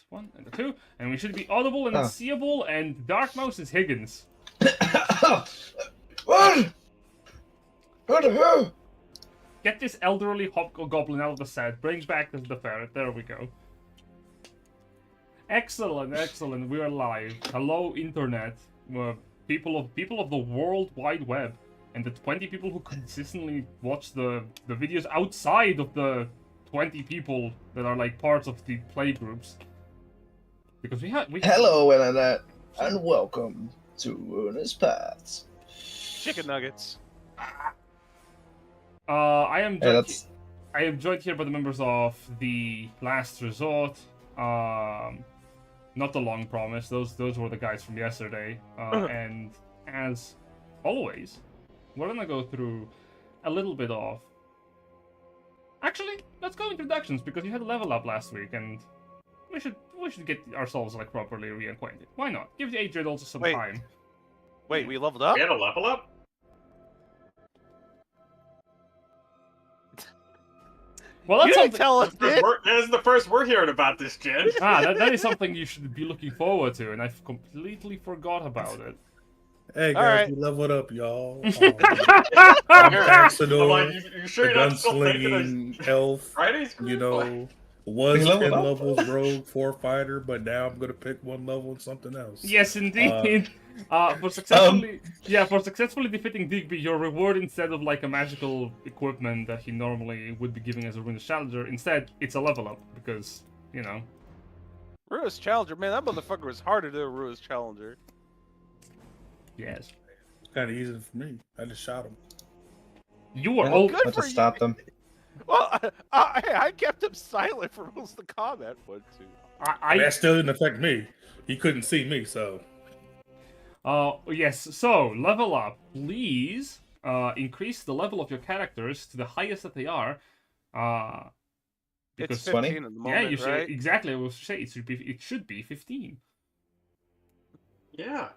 1 and a 2, and we should be audible and seeable, and Darkmouse is Higgins. What? Get this elderly hobgoblin out of the set. Bring back the ferret. There we go. Excellent, excellent. We are live. Hello, internet. People of the World Wide Web, and the 20 people who consistently watch the videos outside of the 20 people that are like parts of the play groups. Because we Hello, internet, and welcome to Ruinous Paths. Chicken nuggets. I am joined here by the members of the Last Resort. Not the Long Promise. Those were the guys from yesterday. And as always, we're gonna go through a little bit of. Actually, let's go introductions because you had a level up last week, and we should get ourselves like properly reacquainted. Why not? Give the Adrian also some time. Wait, we leveled up? We had a level up? Well, that's you something. Didn't tell us this. That is the first we're hearing about this, Jen. That is something you should be looking forward to, and I've completely forgot about it. Hey guys, we leveled up, y'all. Paxidor, you sure the you're not still thinking gunslinging elf. You know, was 10 levels rogue 4 fighter, but now I'm gonna pick 1 level and something else. Yes, indeed. For successfully defeating Digby, your reward, instead of like a magical equipment that he normally would be giving as a Ruinous Challenger, instead it's a level up because you know. Ruinous Challenger, man, that motherfucker was harder than a Ruinous Challenger. Yes. Kind of easy for me. I just shot him. You were all good to stop them. Well, I kept him silent for most of the combat one too. That still didn't affect me. He couldn't see me, so. Yes. So level up, please. Increase the level of your characters to the highest that they are. Because it's 15 at the moment, yeah, you should right? exactly. I was say it should be 15. Yeah.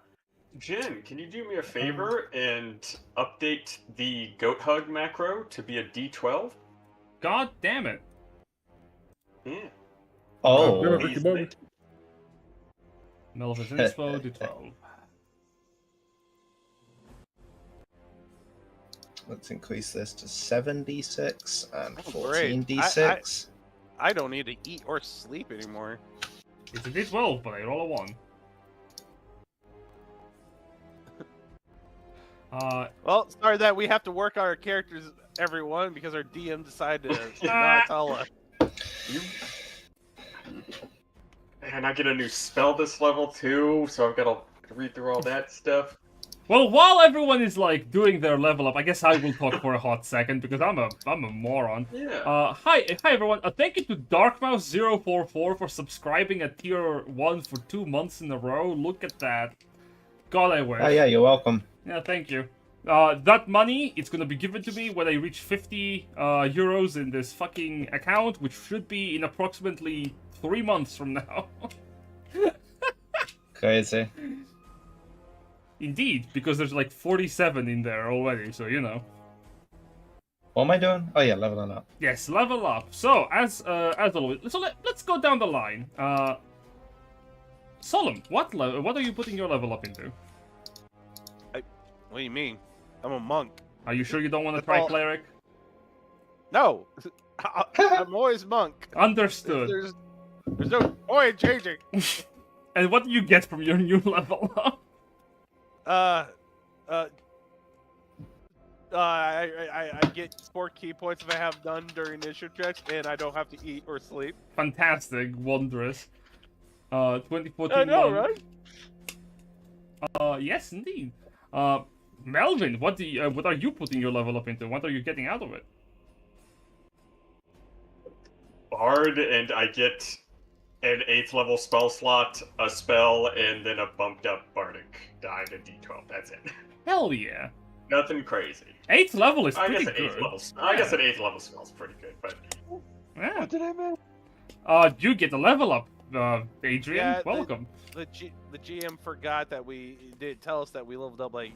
Jen, can you do me a favor and update the Goat Hug macro to be a D12? God damn it. Yeah. Oh. Melvin's inspo D12. Let's increase this to 7d6 and Oh, great. 14d6. I don't need to eat or sleep anymore. It's a D12, but I roll a 1. Well, sorry that we have to work on our characters, everyone, because our DM decided to not tell us. And I get a new spell this level too, so I've got to read through all that stuff. Well, while everyone is like doing their level up, I guess I will talk for a hot second because I'm a moron. Yeah. Hi everyone. Thank you to Darkmouse044 for subscribing at tier 1 for 2 months in a row. Look at that. God, I wish. Oh yeah, you're welcome. Yeah, thank you. That money, it's gonna be given to me when I reach 50 euros in this fucking account, which should be in approximately 3 months from now. Crazy. Indeed, because there's like 47 in there already, so you know. What am I doing? Oh yeah, leveling up. Yes, level up. So, as always, let's go down the line. Solum, what are you putting your level up into? What do you mean? I'm a monk. Are you sure you don't want to try Cleric? No, I'm always monk. Understood. There's no point changing. And what do you get from your new level up? I get 4 key points if I have none during initiative checks, and I don't have to eat or sleep. Fantastic, wondrous. 2014. I know, right? Yes, indeed. Melvin, what are you putting your level up into? What are you getting out of it? Bard, and I get an 8th level spell slot, a spell, and then a bumped up Bardic die to D12. That's it. Hell yeah. Nothing crazy. 8th level is pretty good. I guess an 8th level spell is pretty good, but... Yeah. What did I miss? You get a level up, Adrian. Yeah, welcome. The GM forgot that we didn't tell us that we leveled up like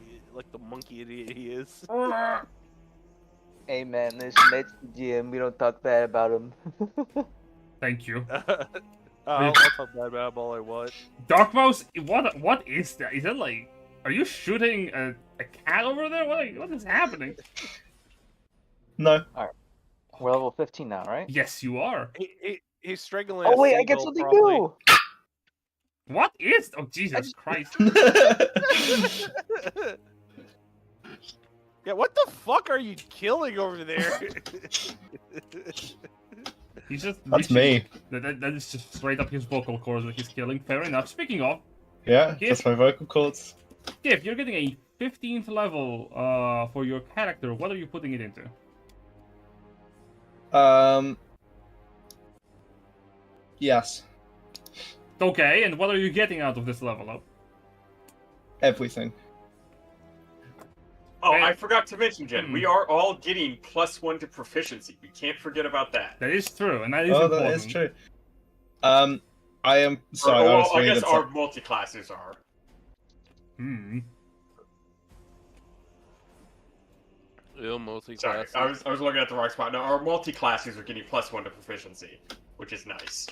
the monkey idiot he is. Hey man, this Mitch GM. We don't talk bad about him. Thank you. I'll talk bad about all I want. Darkmouse, what is that? Is that like, are you shooting a cat over there? What is happening? No. We're level 15 now, right? Yes, you are. He's strangling. Oh a wait, I get seagull, something probably. new. What is? Oh Jesus Christ! Yeah, what the fuck are you killing over there? He's just. That's me. That is just straight up his vocal cords that he's killing. Fair enough. Speaking of, Yeah, Sk'iff. that's my vocal cords. Sk'iff, you're getting a 15th level for your character. What are you putting it into? Yes. Okay, and what are you getting out of this level up? Everything. Oh, Hey. I forgot to mention, Jen. We are all getting +1 to proficiency. We can't forget about that. That is true, and that is Oh, important. that is true. I am sorry. Or, I was well, I reading guess that our multi-classes are. Hmm. Ill multi-class. Sorry, I was looking at the wrong spot. No, our multi-classes are getting +1 to proficiency, which is nice.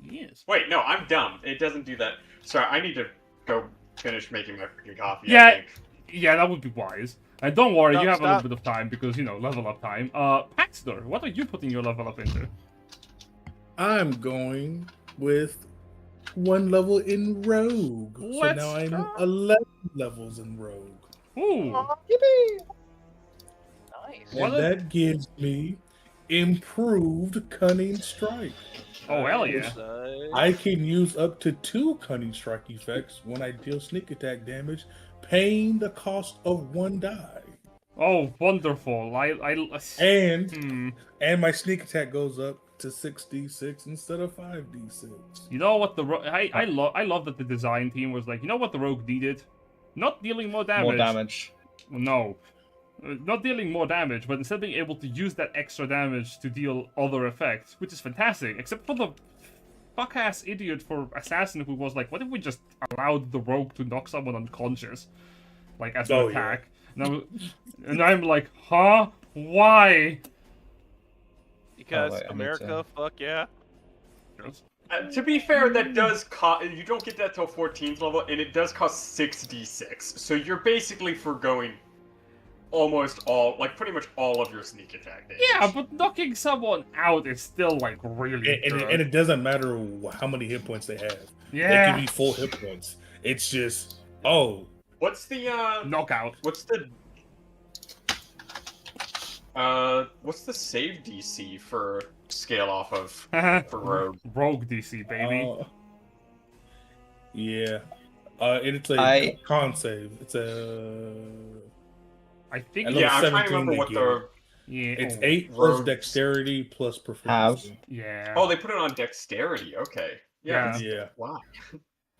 Yes. Wait, no, I'm dumb. It doesn't do that. Sorry, I need to go finish making my freaking coffee. Yeah. I think. Yeah, that would be wise. And don't worry, Stop, you have a stop. little bit of time because, you know, level up time. Paxidor, what are you putting your level up into? I'm going with 1 level in Rogue. Let's so now I'm go. 11 levels in Rogue. Ooh. Nice. And What a- that gives me improved Cunning Strike. Oh, hell yeah. I can use up to 2 Cunning Strike effects when I deal sneak attack damage, paying the cost of 1 die. Oh, wonderful. And Hmm. my sneak attack goes up to 6d6 instead of 5d6. You know what I love that the design team was like, you know what the rogue needed? Not dealing more damage. more damage. No. Not dealing more damage, but instead being able to use that extra damage to deal other effects, which is fantastic, except for the fuck-ass idiot for Assassin who was like, what if we just allowed the rogue to knock someone unconscious? Like, as an Oh, attack. And I'm like, huh? Why? Because Oh, wait, I need America, to- fuck yeah. To be fair, that does cost. You don't get that till 14th level, and it does cost 6d6. So you're basically foregoing almost all, like pretty much all of your sneak attack damage. Yeah, but knocking someone out is still, like, really And good. it doesn't matter how many hit points they have. They Yeah. can be full hit points. It's just, oh, What's the Knockout. What's the save DC for scale off of for rogue? Rogue DC, baby. yeah. It's a con save. It's a. I think. I love Yeah, I'm trying to 17 remember they what give the. Yeah. It's oh, 8 plus Rogues. dexterity plus proficiency. Yeah. Oh, they put it on dexterity. Okay. Yeah. Yeah. Yeah. Wow.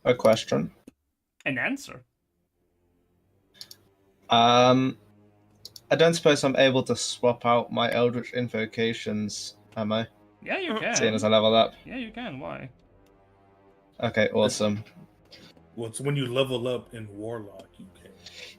A question. An answer. I don't suppose I'm able to swap out my Eldritch invocations, am I? Yeah, you can. Seeing as I level up. Yeah, you can. Why? Okay, awesome. Well, it's when you level up in Warlock, you can.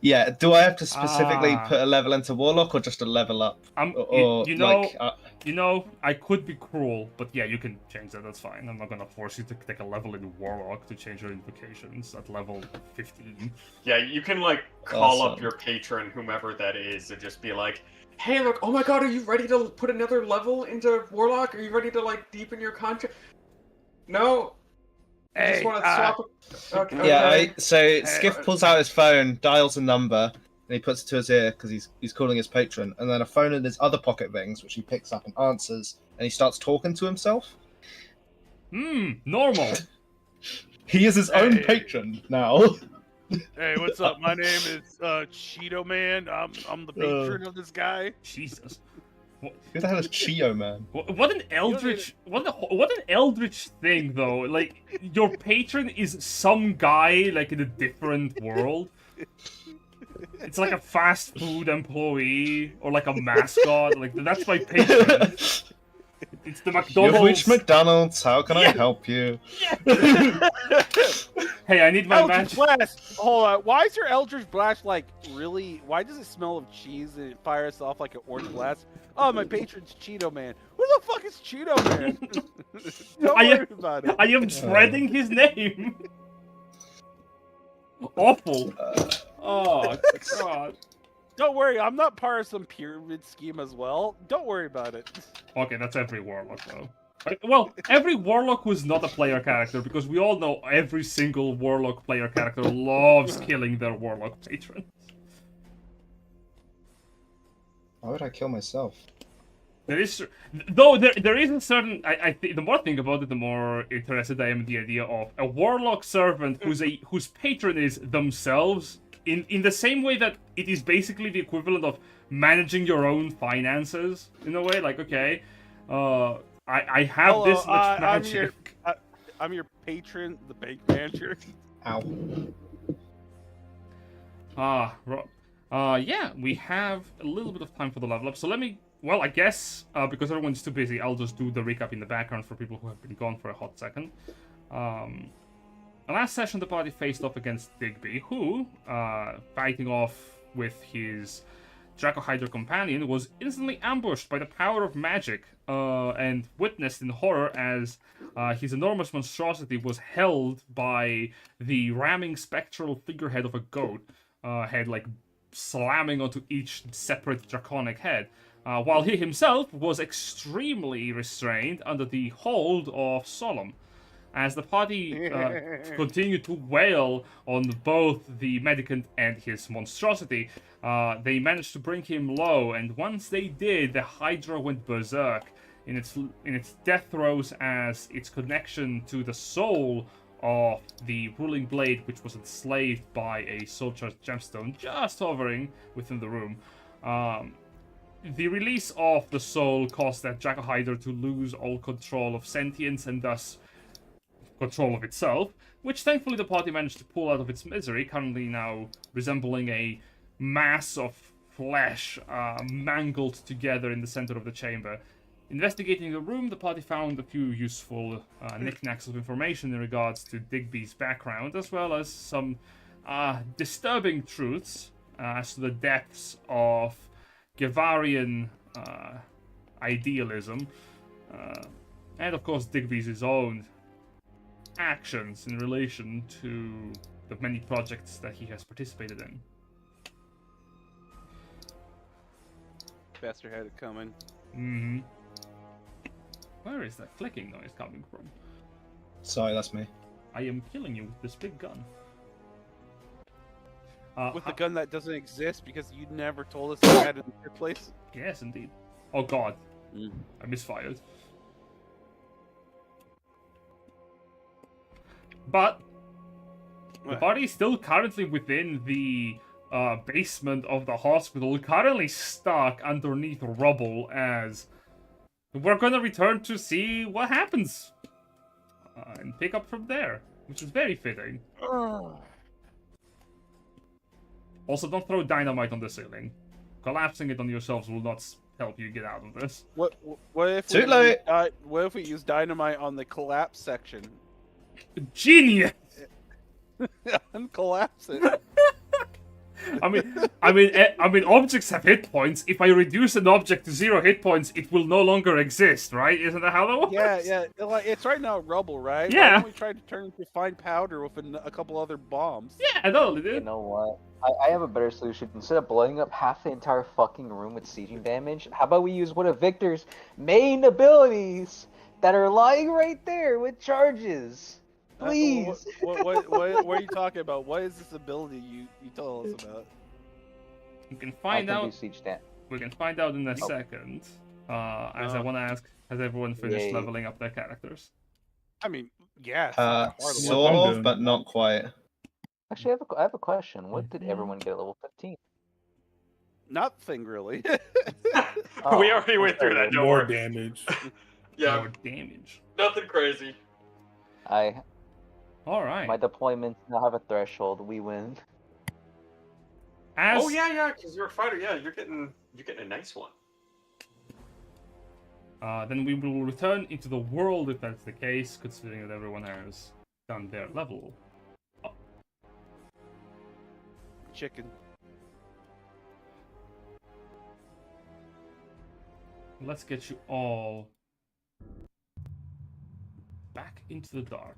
Yeah, do I have to specifically Ah. put a level into Warlock or just a level up? Or, you know, like, I could be cruel, but yeah, you can change that. That's fine. I'm not gonna force you to take a level in Warlock to change your invocations at level 15. Yeah, you can like call up Awesome. your patron, whomever that is, and just be like, "Hey, look! Oh my God, are you ready to put another level into Warlock? Are you ready to like deepen your contract?" No. You just Hey, want to swap. Okay. yeah, okay. so Sk'iff pulls out his phone, dials a number, and he puts it to his ear because he's calling his patron, and then a phone in his other pocket rings, which he picks up and answers, and he starts talking to himself. Normal. He is his own Hey. patron now. Hey, what's up? My name is Cheeto Man. I'm the patron of this guy. Jesus. Who the hell is Chio, man? What an eldritch! What an eldritch thing, though. Like, your patron is some guy like in a different world. It's like a fast food employee or like a mascot. Like, that's my patron. It's the You've McDonald's. reached McDonald's. How can I help you? Hey, I need my Eldritch magic. Blast! Hold on. Why is your Eldritch Blast like really? Why does it smell of cheese and it fires off like an orange blast? Oh, my patron's Cheeto Man. Who the fuck is Cheeto Man? Don't worry about it. I am dreading his name. Awful. Oh god. Don't worry, I'm not part of some pyramid scheme as well. Don't worry about it. Okay, that's every Warlock though. Well, every Warlock who's not a player character, because we all know every single Warlock player character loves killing their Warlock patron. Why would I kill myself? There is, though, there is a certain. I think the more I think about it, the more interested I am in the idea of a Warlock servant whose patron is themselves. In the same way that it is basically the equivalent of managing your own finances in a way. Like, okay, I have this much magic. I'm your patron, the bank manager. Ow. Yeah, we have a little bit of time for the level up. So let me. Well, I guess because everyone's too busy, I'll just do the recap in the background for people who have been gone for a hot second. The last session, the party faced off against Digby, who, fighting off with his Dracohydra companion, was instantly ambushed by the power of magic, and witnessed in horror as his enormous monstrosity was held by the ramming spectral figurehead of a goat head, like slamming onto each separate draconic head. While he himself was extremely restrained under the hold of Solum. As the party continued to wail on both the Medicant and his monstrosity, they managed to bring him low, and once they did, the Hydra went berserk in its death throes as its connection to the soul of the ruling blade, which was enslaved by a soul-charged gemstone just hovering within the room. The release of the soul caused that Dracohydra to lose all control of sentience and thus control of itself, which thankfully the party managed to pull out of its misery, currently now resembling a mass of flesh mangled together in the center of the chamber. Investigating the room, the party found a few useful knickknacks of information in regards to Digby's background, as well as some disturbing truths as to the depths of Gevarian idealism, and of course Digby's own actions in relation to the many projects that he has participated in. Bastard had it coming. Mm-hmm. Where is that clicking noise coming from? Sorry, that's me. I am killing you with this big gun. With the gun that doesn't exist because you never told us you had it in your place? Yes, indeed. Oh god. I misfired. But the party is still currently within the basement of the hospital, currently stuck underneath rubble, as we're gonna return to see what happens and pick up from there, which is very fitting. Also, don't throw dynamite on the ceiling. Collapsing it on yourselves will not help you get out of this. What if Too late. What if we use dynamite on the collapse section? Genius! Uncollapse it. I mean, objects have hit points. If I reduce an object to 0 hit points, it will no longer exist, right? Isn't that how that works? Yeah. Like, it's right now rubble, right? Yeah. Why don't we try to turn it to fine powder with a couple other bombs? Yeah, I totally did. You know what? I have a better solution. Instead of blowing up half the entire fucking room with sieging damage, how about we use one of Victor's main abilities that are lying right there with charges? Please. What are you talking about? What is this ability you tell us about? We can find out. Siege damage. We can find out in a second. As I want to ask, has everyone finished leveling up their characters? I mean, yeah. Sort of, but not quite. Actually, I have a question. What did everyone get at level 15? Nothing really. We already went through that. Don't More worry. damage. Yeah, More damage. nothing crazy. All right. My deployments now have a threshold. We win. Oh yeah, because you're a fighter. Yeah, you're getting a nice one. Then we will return into the world if that's the case, considering that everyone has done their level. Chicken. Let's get you all back into the dark.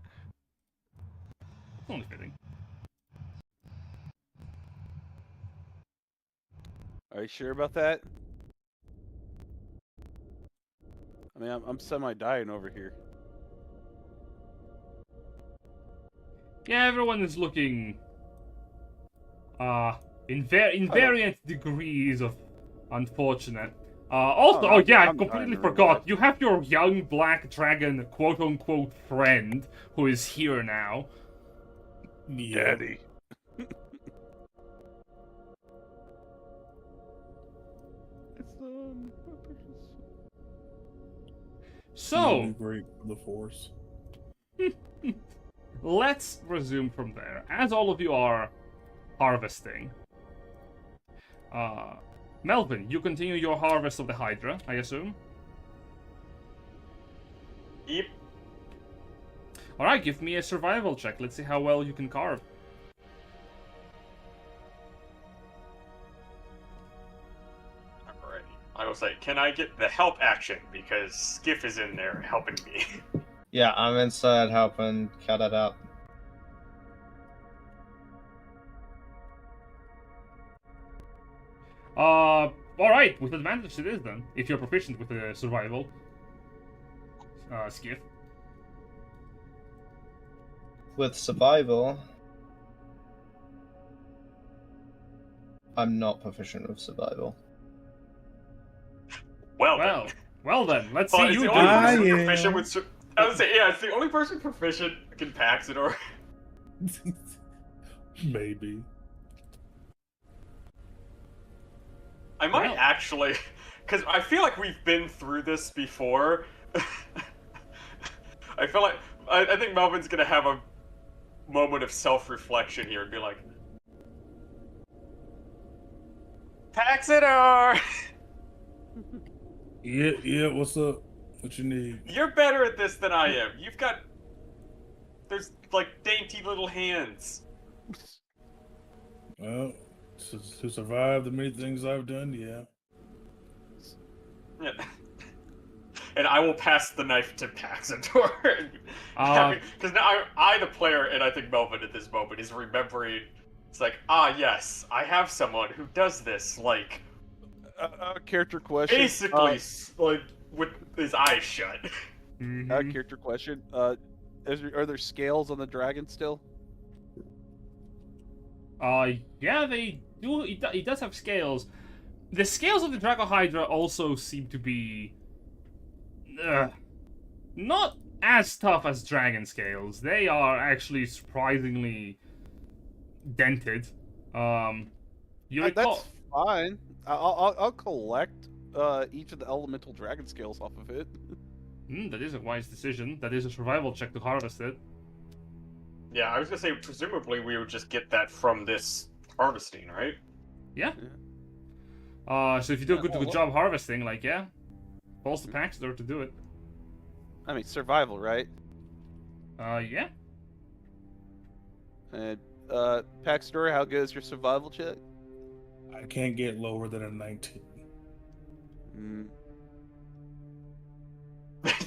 It's only fitting. Are you sure about that? I mean, I'm semi-dying over here. Yeah, everyone is looking in variant degrees of unfortunate. Also, Oh, yeah, I I'm completely dying, forgot. remember You have your young black dragon quote-unquote friend who is here now. Yeah. Daddy. So, Really great for the Force. let's resume from there. As all of you are harvesting, Melvin, you continue your harvest of the Hydra, I assume? Yep. Alright, give me a survival check. Let's see how well you can carve. Alright. I will say, can I get the help action? Because Sk'iff is in there helping me. Yeah, I'm inside helping cut it up. Alright, with advantage it is then, if you're proficient with the survival. Sk'iff. With survival, I'm not proficient with survival. Well then, let's Well, see it's you the do. only person I proficient am. with. I would say, yeah, it's the only person proficient in Paxidor. Maybe. I might Well. actually, because I feel like we've been through this before. I feel like I think Melvin's gonna have a moment of self-reflection here and be like, Paxidor! Yeah, what's up? What you need? You're better at this than I am. You've got... There's, like, dainty little hands. Well, to survive the many things I've done, yeah. Yeah. And I will pass the knife to Paxidor. Because now I, the player, and I think Melvin at this moment is remembering, it's like, yes, I have someone who does this, like... Character question. Basically, like, with his eyes shut. Character question. Are there scales on the dragon still? Yeah, they do. It does have scales. The scales of the Dracohydra also seem to be not as tough as dragon scales. They are actually surprisingly dented. You recall... That's fine. I'll collect each of the elemental dragon scales off of it. That is a wise decision. That is a survival check to harvest it. Yeah, I was gonna say, presumably we would just get that from this harvesting, right? Yeah. So if you do a good job harvesting, like, yeah, falls to Paxidor to do it. I mean, survival, right? Yeah. And Paxidor, how good is your survival check? I can't get lower than a 19.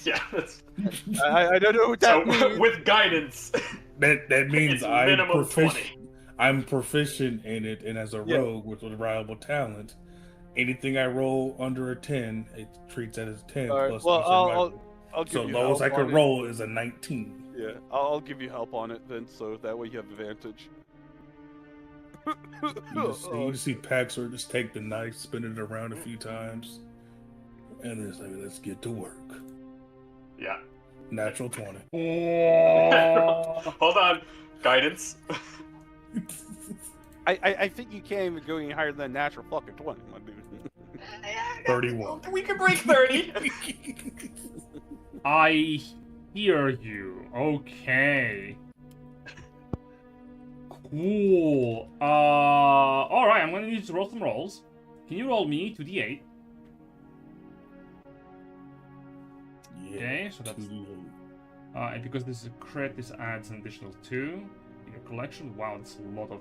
Yeah, that's... I don't know what that means. With guidance. That means It's I'm minimum proficient. 20. I'm proficient in it, and as a rogue with a reliable talent, anything I roll under a 10, it treats that as 10 All right, plus well, my survival. I'll give So you lowest help I could on it. roll is a 19. Yeah, I'll give you help on it then, so that way you have advantage. You just see Paxor just take the knife, spin it around a few times, and it's like, let's get to work. Yeah. Natural 20. Hold on. Guidance. I think you can't even go any higher than natural fucking 20, my dude. 31. We can break 30. I hear you. Okay. Cool. Alright, I'm gonna need you to roll some rolls. Can you roll me 2d8? Yeah, Okay, so that's... 2d8. And because this is a crit, this adds an additional 2 in your collection. Wow, that's a lot of...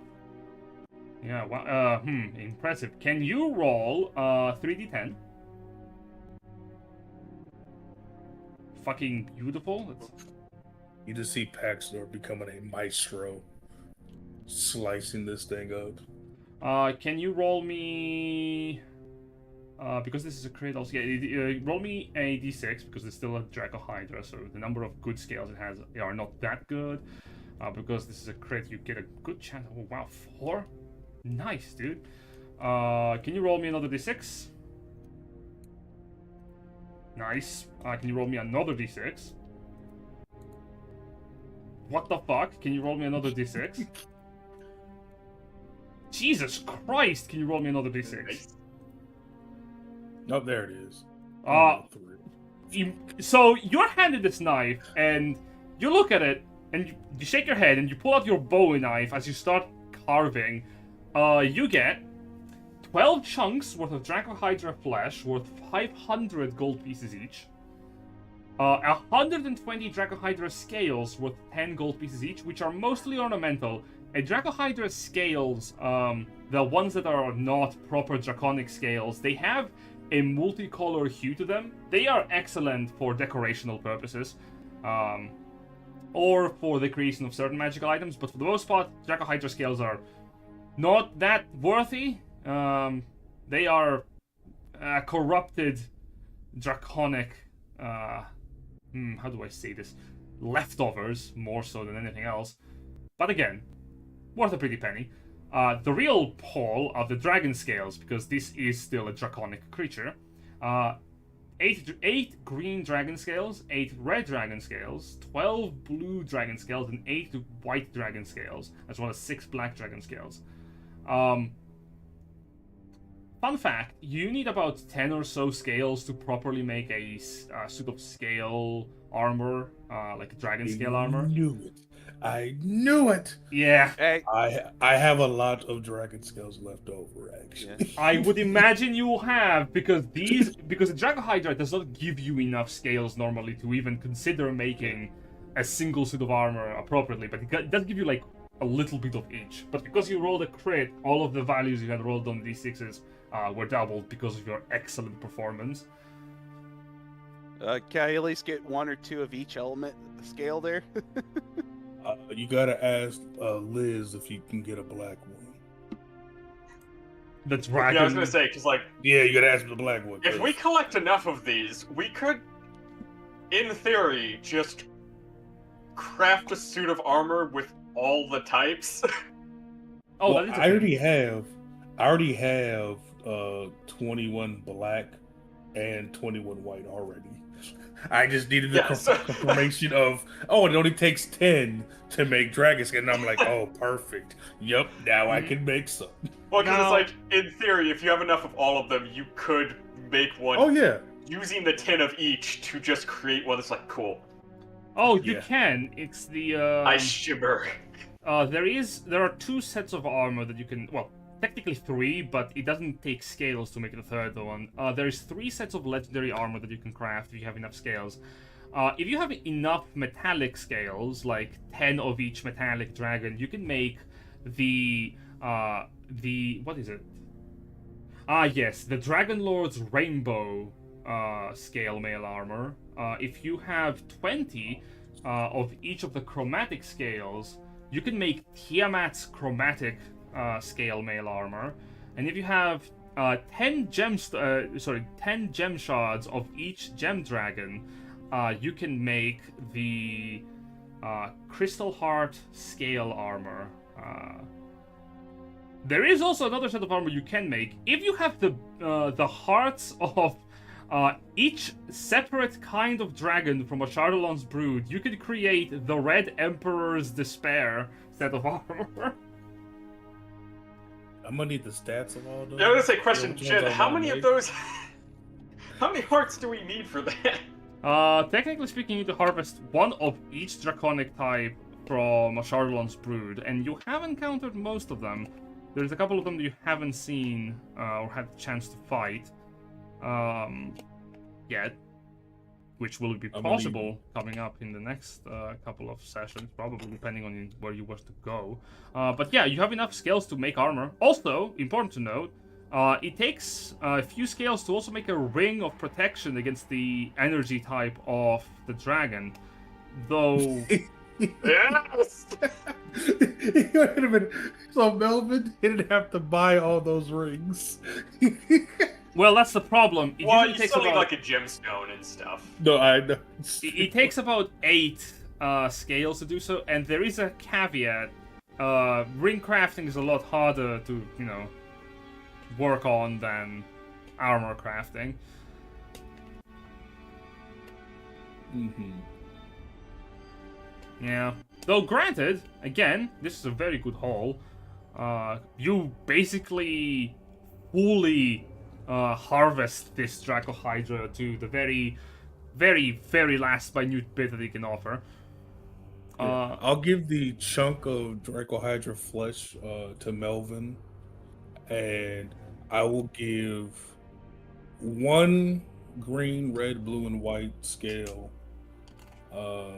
Yeah, wow, impressive. Can you roll 3d10? Fucking beautiful. That's You just see Paxidor becoming a maestro, slicing this thing up. Can you roll me? Because this is a crit, also, roll me a d6 because it's still a Draco Hydra, so the number of good scales it has are not that good. Because this is a crit, you get a good chance. Oh wow, 4? Nice, dude. Can you roll me another d6? Nice. Can you roll me another d6? What the fuck? Can you roll me another d6? Jesus Christ! Can you roll me another d6? Oh, there it is. So you're handed this knife, and you look at it, and you shake your head, and you pull out your Bowie knife as you start carving. You get 12 chunks worth of Dracohydra flesh worth 500 gold pieces each. 120 Dracohydra scales worth 10 gold pieces each, which are mostly ornamental. Dracohydra scales, the ones that are not proper draconic scales, they have a multicolor hue to them. They are excellent for decorational purposes, or for the creation of certain magical items, but for the most part, Dracohydra scales are not that worthy. They are corrupted draconic, how do I say this? Leftovers, more so than anything else. But again, worth a pretty penny. The real haul are the dragon scales, because this is still a draconic creature. 8 green dragon scales, 8 red dragon scales, 12 blue dragon scales, and 8 white dragon scales, as well as 6 black dragon scales. Fun fact, you need about 10 or so scales to properly make a suit of scale armor, like dragon scale armor. I knew it. Yeah. Hey. I have a lot of dragon scales left over, actually. Yeah. I would imagine you will have, because the Dracohydra does not give you enough scales normally to even consider making a single suit of armor appropriately, but it does give you like a little bit of each. But because you rolled a crit, all of the values you had rolled on d6s were doubled because of your excellent performance. Can I at least get 1 or 2 of each element scale there? You gotta ask Liz if you can get a black one. The dragon. Yeah, I was gonna say, because like, Yeah, you gotta ask for the black one. if we collect enough of these, we could, in theory, just craft a suit of armor with all the types. Oh, well, that is a I already have 21 black and 21 white already. I just needed the confirmation of, oh, it only takes 10 to make dragon skin. And I'm like, oh, perfect. Yep, now I can make some. Well, because it's like, in theory, if you have enough of all of them, you could make one. Oh, yeah. Using the 10 of each to just create one that's like, cool. Oh, you can. It's the I shimmer. There are 2 sets of armor that you can, well, technically 3, but it doesn't take scales to make the third one. There's 3 sets of legendary armor that you can craft if you have enough scales. If you have enough metallic scales, like 10 of each metallic dragon, you can make the what is it? Yes, the Dragon Lord's Rainbow scale mail armor. If you have 20 of each of the chromatic scales, you can make Tiamat's chromatic scale mail armor, and if you have 10 gem shards of each gem dragon, you can make the Crystal Heart scale armor. There is also another set of armor you can make if you have the hearts of each separate kind of dragon from a Chardalon's Brood. You can create the Red Emperor's Despair set of armor. I'm gonna need the stats of all those. Yeah, I was gonna say, question, Jed, how many of those... How many hearts do we need for that? Technically speaking, you need to harvest 1 of each draconic type from a Chardalon's Brood, and you have encountered most of them. There's a couple of them that you haven't seen or had the chance to fight yet, which will be possible coming up in the next couple of sessions, probably depending on where you want to go. But yeah, you have enough scales to make armor. Also, important to note, it takes a few scales to also make a ring of protection against the energy type of the dragon. Though Yes! Wait a minute. So Melvin didn't have to buy all those rings. Well, that's the problem. It Well, usually you takes still need about like a gemstone and stuff. No, I know. it takes about 8 scales to do so, and there is a caveat. Ring crafting is a lot harder to, work on than armor crafting. Mm-hmm. Yeah. Though granted, again, this is a very good haul. You basically fully harvest this Dracohydra to the very, very, very last minute bit that it can offer. I'll give the chunk of Dracohydra flesh to Melvin, and I will give 1 green, red, blue, and white scale to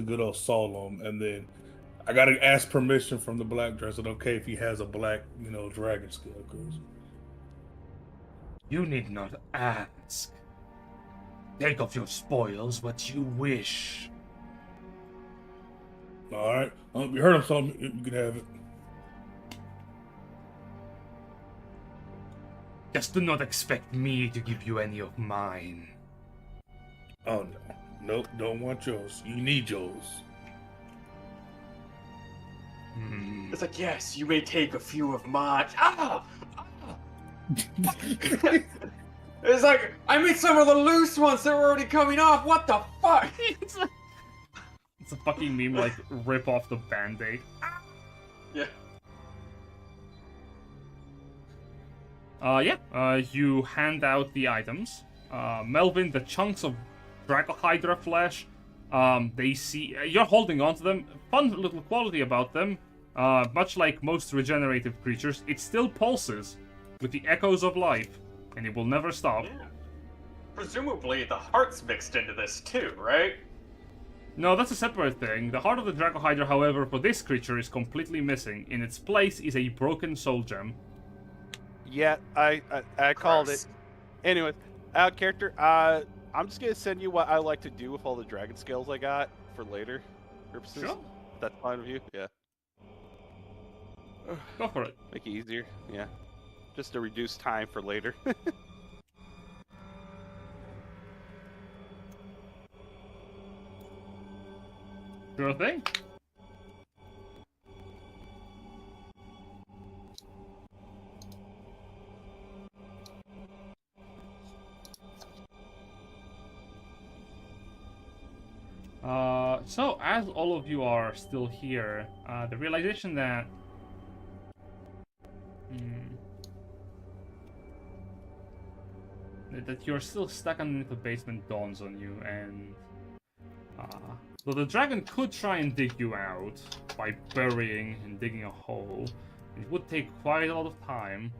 good old Solum, and then I gotta ask permission from the black dress. Is it okay if he has a black, dragon scale? Cause You need not ask. Take of your spoils what you wish. all right, you heard him, Solum. You can have it. Just do not expect me to give you any of mine. Oh no, nope, don't want yours. You need yours. It's like, yes, you may take a few of mine. Ah! It's like, I made some of the loose ones that were already coming off. What the fuck? It's a fucking meme, like, rip off the band-aid. Yeah. You hand out the items. Melvin, the chunks of Dracohydra flesh, they see... you're holding on to them. Fun little quality about them. Much like most regenerative creatures, it still pulses with the echoes of life, and it will never stop. Yeah. Presumably the heart's mixed into this too, right? No, that's a separate thing. The heart of the Dracohydra, however, for this creature is completely missing. In its place is a broken soul gem. Yeah, I called it. Anyways, out of character, I'm just gonna send you what I like to do with all the dragon scales I got for later purposes. Sure. That's fine with you? Yeah. Go for it. Make it easier. Yeah. Just to reduce time for later. Sure thing. So, as all of you are still here, the realization that... that you're still stuck underneath the basement dawns on you, and... though the dragon could try and dig you out by burying and digging a hole, it would take quite a lot of time.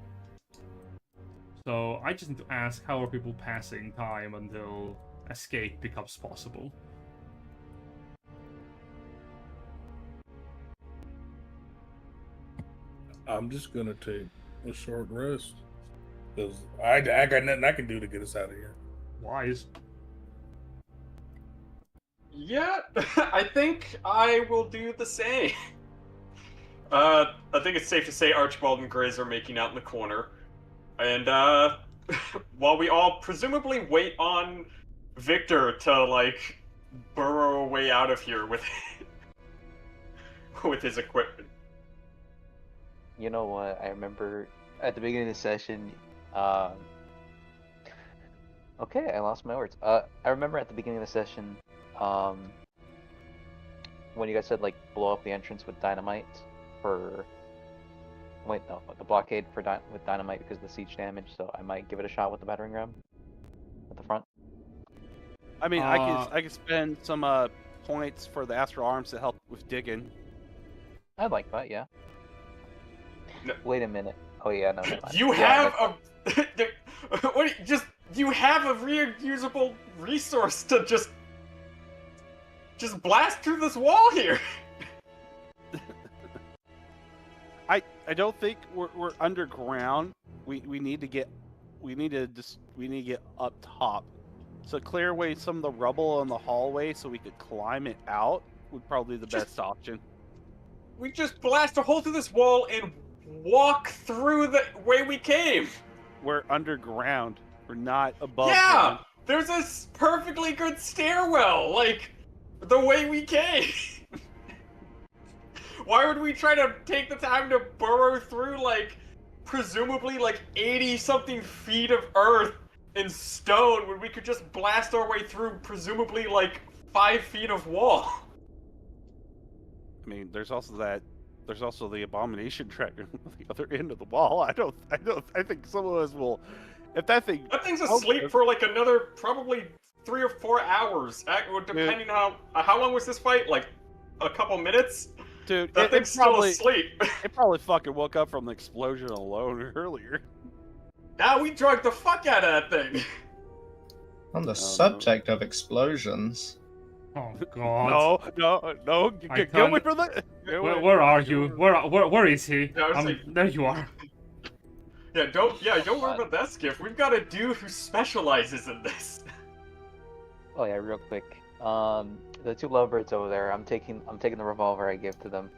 So, I just need to ask, how are people passing time until escape becomes possible? I'm just gonna take a short rest because I got nothing I can do to get us out of here. Wise. Yeah, I think I will do the same. I think it's safe to say Archibald and Grizz are making out in the corner. And, while we all presumably wait on Victor to, like, burrow a way out of here with, with his equipment. You know what? I remember at the beginning of the session. Okay, I lost my words. I remember at the beginning of the session, when you guys said like blow up the entrance with dynamite for. Wait, no, the blockade for with dynamite because of the siege damage. So I might give it a shot with the battering ram at the front. I mean, I could spend some points for the Astral arms to help with digging. I'd like that, yeah. No. Wait a minute. Oh yeah, no. You have you have a reusable resource to just blast through this wall here. I don't think we're underground. We need to get up top. So clear away some of the rubble in the hallway so we could climb it out would probably be the best option. We just blast a hole through this wall and walk through the way we came. We're underground. We're not above Yeah, ground. there's a perfectly good stairwell, like the way we came. Why would we try to take the time to burrow through, like, presumably, like, 80-something feet of earth and stone when we could just blast our way through, presumably, like, 5 feet of wall? I mean, there's also the abomination dragon on the other end of the wall. I think some of us will, if that thing. That thing's asleep for, like, another, probably 3 or 4 hours, depending on how long was this fight? Like, a couple minutes? Dude, that thing's still asleep. It probably fucking woke up from the explosion alone earlier. Now we drugged the fuck out of that thing. On the subject of explosions. Oh god. No, get away from that. Where are you? Where is he? Yeah, there you are. Yeah, don't worry about that, Sk'iff. We've got a dude who specializes in this. Oh yeah, real quick. The 2 lovebirds over there. I'm taking the revolver I gave to them.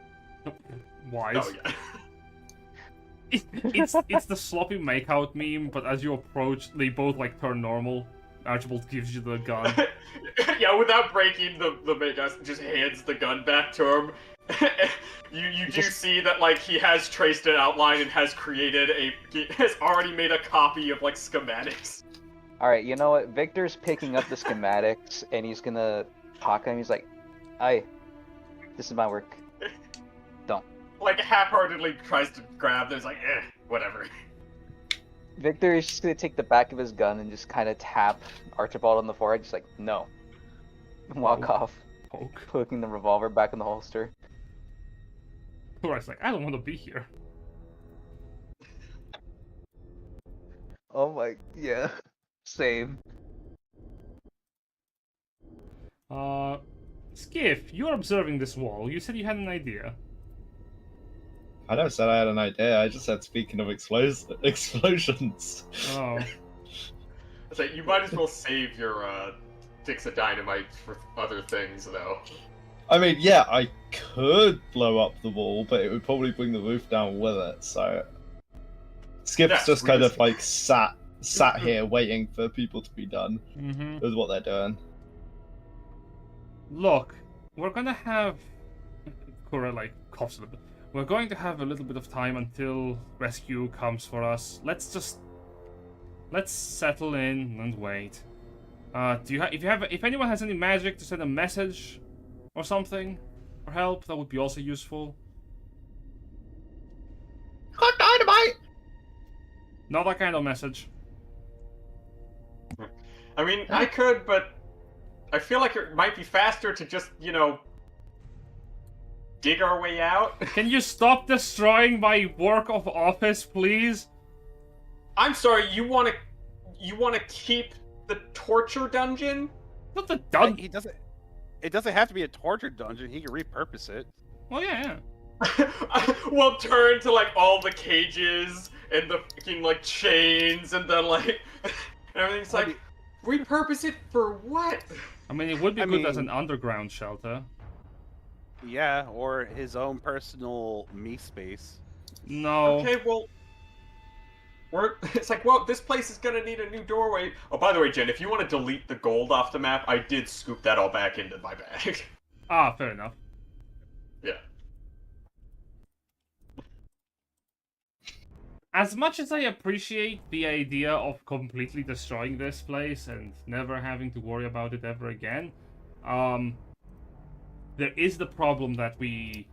Wise. Oh yeah. It's the sloppy makeout meme, but as you approach, they both like turn normal. Archibald gives you the gun. Yeah, without breaking, the makeout just hands the gun back to him. you do see that like he has traced an outline and has already made a copy of like schematics. Alright, you know what? Victor's picking up the schematics and he's gonna talk to him. He's like, "Aye, this is my work. Don't." Like half-heartedly tries to grab them. He's like, whatever. Victor is just gonna take the back of his gun and just kind of tap Archibald on the forehead, just like, "No." And walk off, putting the revolver back in the holster. Tourist's like, I don't want to be here. Oh my, yeah. Same. Sk'iff, you're observing this wall. You said you had an idea. I never said I had an idea. I just said, speaking of explosions. Oh. It's like, you might as well save your sticks of dynamite for other things, though. I mean, yeah, I could blow up the wall, but it would probably bring the roof down with it. So Skiff's just kind of like sat here waiting for people to be done. Mm-hmm. Is what they're doing. Look, we're gonna have Kura like coughs a little bit. We're going to have a little bit of time until rescue comes for us. Let's settle in and wait. If anyone has any magic to send a message or something for help, that would be also useful. Got dynamite! Not that kind of message. I mean, I could, but I feel like it might be faster to just, dig our way out. Can you stop destroying my work of office, please? I'm sorry, you wanna keep the torture dungeon? Not the dungeon. It doesn't have to be a torture dungeon. He can repurpose it. Well, yeah. We'll turn to like all the cages and the fucking like chains and the like everything's like, repurpose it for what? I mean, it would be good as an underground shelter. Yeah, or his own personal me space. No. Okay, well, it's like, well, this place is gonna need a new doorway. Oh, by the way, Jen, if you want to delete the gold off the map, I did scoop that all back into my bag. Ah, fair enough. Yeah. As much as I appreciate the idea of completely destroying this place and never having to worry about it ever again, there is the problem that we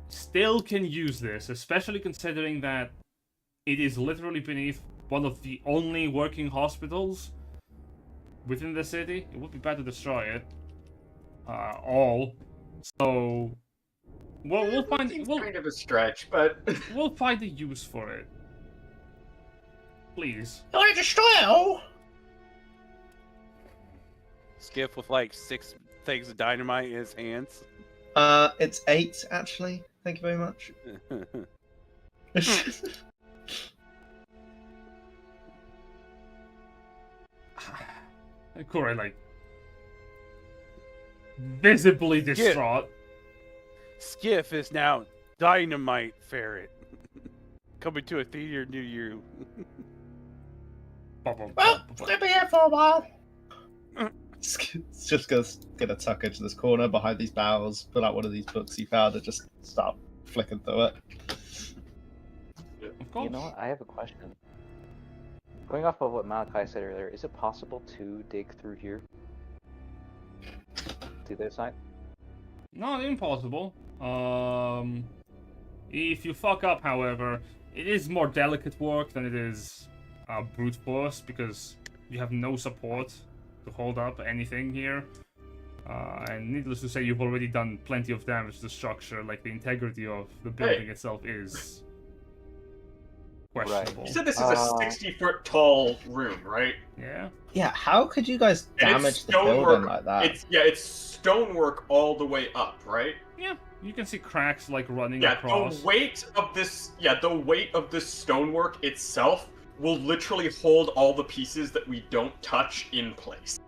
still can use this, especially considering that it is literally beneath one of the only working hospitals within the city. It would be bad to destroy it all. So we'll find kind of a stretch, but we'll find a use for it. Please. You want to destroy it all? Sk'iff with like 6 things of dynamite in his hands. It's 8 actually. Thank you very much. Kure, like, visibly distraught. Sk'iff is now Dynamite Ferret. Coming to a theater near you. Well, stay here for a while. It's just gonna tuck into this corner behind these barrels, pull out one of these books he found, and just start flicking through it. Of course. You know what? I have a question. Going off of what Malachi said earlier, is it possible to dig through here? To this side? Not impossible. If you fuck up, however, it is more delicate work than it is brute force, because you have no support to hold up anything here. And needless to say, you've already done plenty of damage to the structure. Like, the integrity of the building itself is questionable. You said this is a 60-foot tall room, right? Yeah. Yeah, how could you guys And damage it's the building stonework. like that? It's stonework all the way up, right? Yeah, you can see cracks like running Yeah, across. the weight of this stonework itself will literally hold all the pieces that we don't touch in place.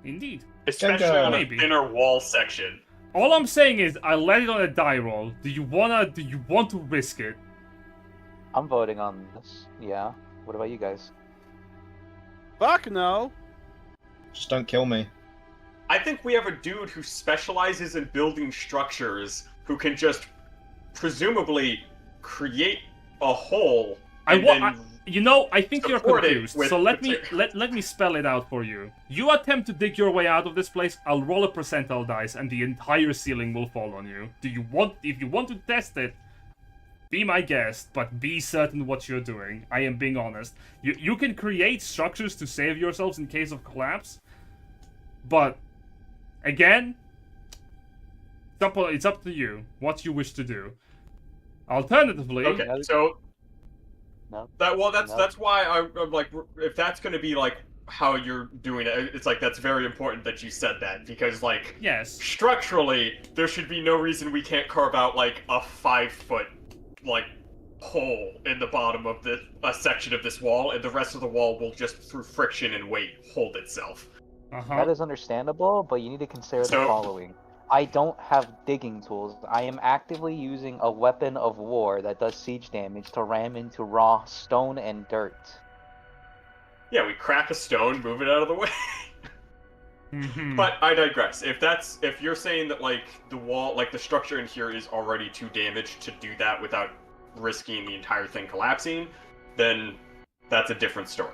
Indeed. Especially on a Maybe. thinner wall section. All I'm saying is, I let it on a die roll. Do you want to risk it? I'm voting on this. Yeah. What about you guys? Fuck no. Just don't kill me. I think we have a dude who specializes in building structures who can just presumably create a hole. I think you're support it confused. with So let me material. let me spell it out for you. You attempt to dig your way out of this place. I'll roll a percentile dice, and the entire ceiling will fall on you. If you want to test it, be my guest, but be certain what you're doing. I am being honest. You can create structures to save yourselves in case of collapse, but again, it's up to you what you wish to do. Alternatively, Okay, so No. that's why I'm like, if that's going to be like how you're doing it, it's like that's very important that you said that, because like yes, structurally there should be no reason we can't carve out like a 5-foot like hole in the bottom of a section of this wall, and the rest of the wall will just through friction and weight hold itself. That is understandable, but you need to consider the So- following. I don't have digging tools. I am actively using a weapon of war that does siege damage to ram into raw stone and dirt. Yeah, we crack a stone, move it out of the way. But I digress. If you're saying that like the wall, like the structure in here is already too damaged to do that without risking the entire thing collapsing, then that's a different story.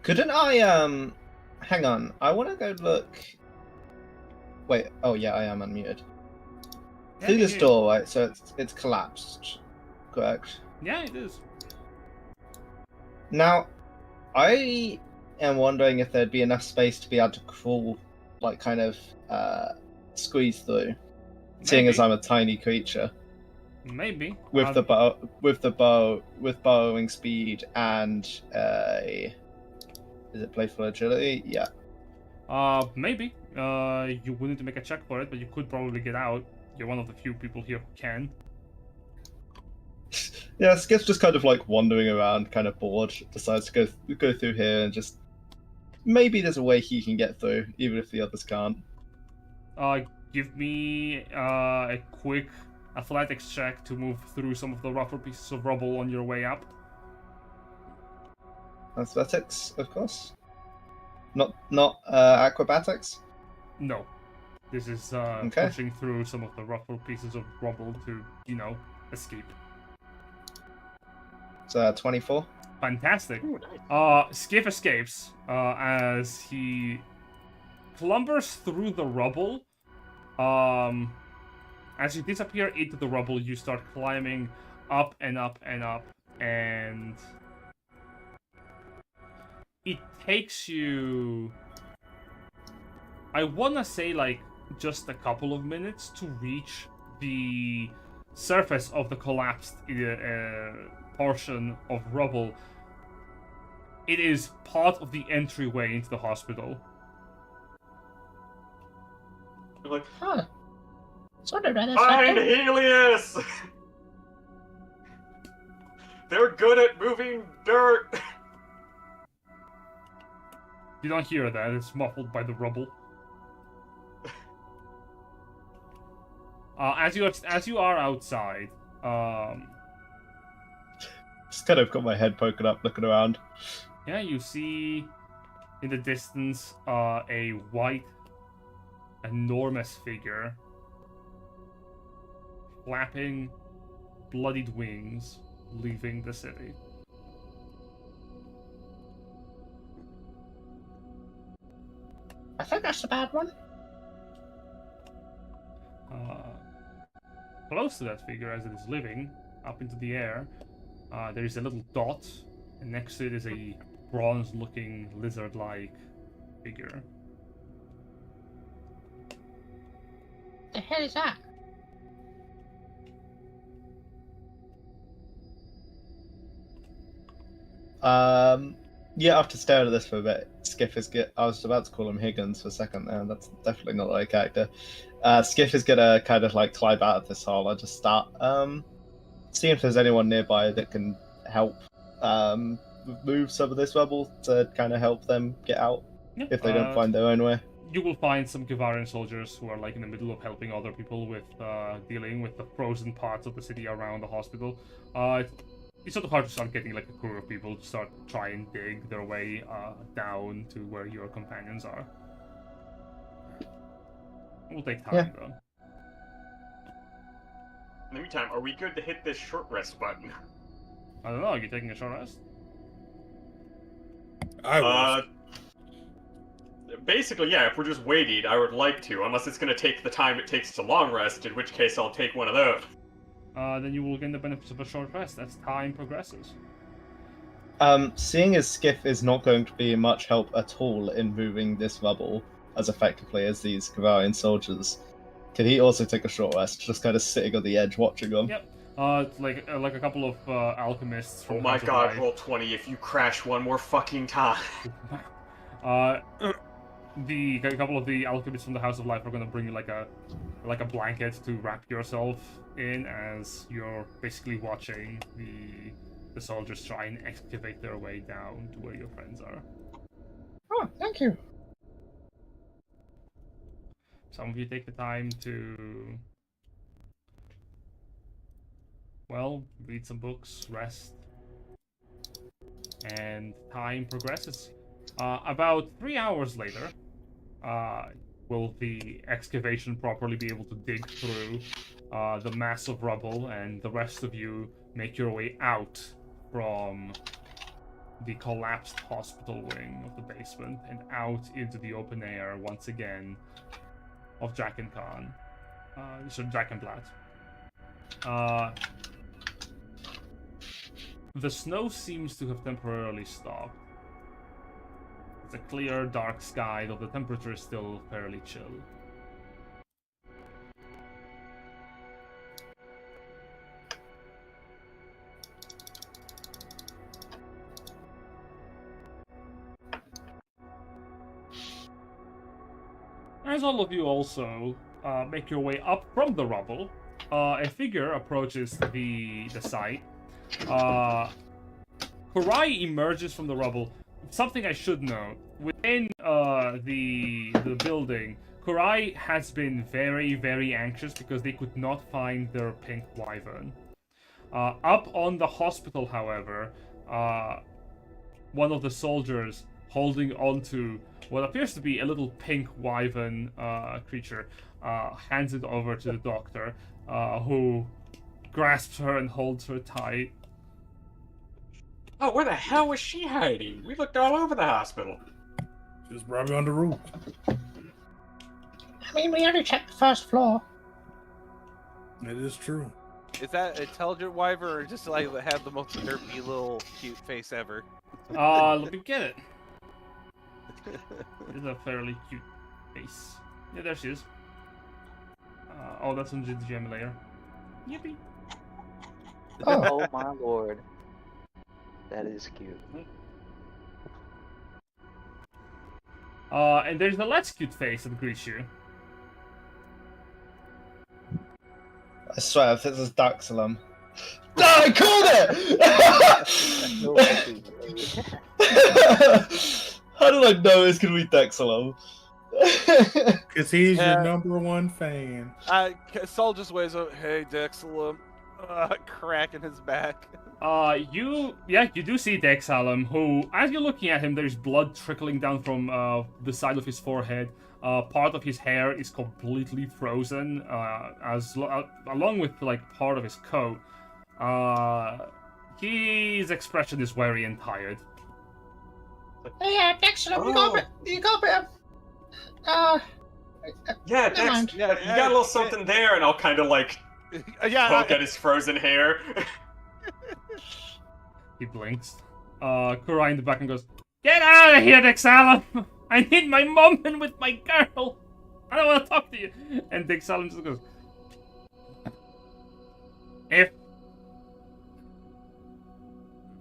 Couldn't I, hang on, I want to go look... Wait, oh yeah, I am unmuted. Through this door, right, so it's collapsed, correct? Yeah, it is. Now, I am wondering if there'd be enough space to be able to crawl, like, kind of, squeeze through, seeing as I'm a tiny creature. Maybe. With with burrowing speed and is it playful agility? Yeah. Maybe. You would need to make a check for it, but you could probably get out. You're one of the few people here who can. Yeah, Skip's just kind of like wandering around, kind of bored. Decides to go through here and just maybe there's a way he can get through, even if the others can't. Give me a quick athletics check to move through some of the rougher pieces of rubble on your way up. Athletics, of course. Not acrobatics. No. This is Okay. pushing through some of the rougher pieces of rubble to, escape. So 24. Fantastic. Sk'iff escapes as he clumbers through the rubble. As you disappear into the rubble, you start climbing up and up and up, and it takes you, I wanna say, like, just a couple of minutes to reach the surface of the collapsed portion of rubble. It is part of the entryway into the hospital. You're like, Huh. Sort of find Helius! They're good at moving dirt! You don't hear that, it's muffled by the rubble. As you are outside, Just kind of got my head poking up, looking around. yeah, you see in the distance a white, enormous figure flapping bloodied wings, leaving the city. I think that's a bad one. Close to that figure, as it is living, up into the air, there is a little dot, and next to it is a bronze-looking lizard-like figure. The hell is that? Yeah, after staring at this for a bit, Sk'iff is I was about to call him Higgins for a second there, that's definitely not the right character. Sk'iff is gonna kind of like climb out of this hole and just start seeing if there's anyone nearby that can help move some of this rubble to kind of help them get out if they don't find their own way. You will find some Kavarian soldiers who are like in the middle of helping other people with dealing with the frozen parts of the city around the hospital. It's sort of hard to start getting like a crew of people to start try and dig their way down to where your companions are. It will take time though. In the meantime, are we good to hit this short rest button? I don't know, are you taking a short rest? I was. Basically, yeah, if we're just waiting, I would like to, unless it's going to take the time it takes to long rest, in which case I'll take one of those. Then you will gain the benefits of a short rest as time progresses. Seeing as Sk'iff is not going to be much help at all in moving this rubble as effectively as these Kavarian soldiers, can he also take a short rest, just kind of sitting on the edge watching them? Yep. Like a couple of alchemists from Oh the my House of god, Light. roll 20 if you crash one more fucking time. A couple of the alchemists from the House of Life are gonna bring you like a blanket to wrap yourself in as you're basically watching the soldiers try and excavate their way down to where your friends are. Oh, thank you. Some of you take the time to, well, read some books, rest, and time progresses. About 3 hours later, will the excavation properly be able to dig through the mass of rubble, and the rest of you make your way out from the collapsed hospital wing of the basement and out into the open air once again of Drakenblatt. The snow seems to have temporarily stopped. It's a clear, dark sky, though the temperature is still fairly chill. As all of you also make your way up from the rubble, a figure approaches the site. Kurai emerges from the rubble. Something I should note, within the building, Kurai has been very, very anxious because they could not find their pink wyvern. Up on the hospital, however, one of the soldiers holding onto what appears to be a little pink wyvern creature hands it over to the doctor, who grasps her and holds her tight. Oh, where the hell was she hiding? We looked all over the hospital. Just probably on the roof. I mean, we already checked the first floor. It is true. Is that intelligent wyvern or just like have the most derpy little cute face ever? Let me get it. It's a fairly cute face. Yeah, there she is. Oh, that's on the GM layer. Yippee. Oh my lord. That is cute. And there's a less cute face that greets you. I swear, if this is Solum. No, I called it! How did I know it's gonna be Dexalum? Because he's Yeah. your number one fan. Saul just waves up. Hey, Dexalum. Cracking his back. You do see Dexalum, who, as you're looking at him, there's blood trickling down from the side of his forehead. Part of his hair is completely frozen, along with like part of his coat. His expression is weary and tired. Hey, Dexter, you go for him. Yeah, Never Dex, mind. you got a little something there, and I'll kind of like poke at his frozen hair. He blinks. Kurai in the back and goes, "Get out of here, Dexalum! I need my moment with my girl! I don't want to talk to you!" And Dexalum just goes,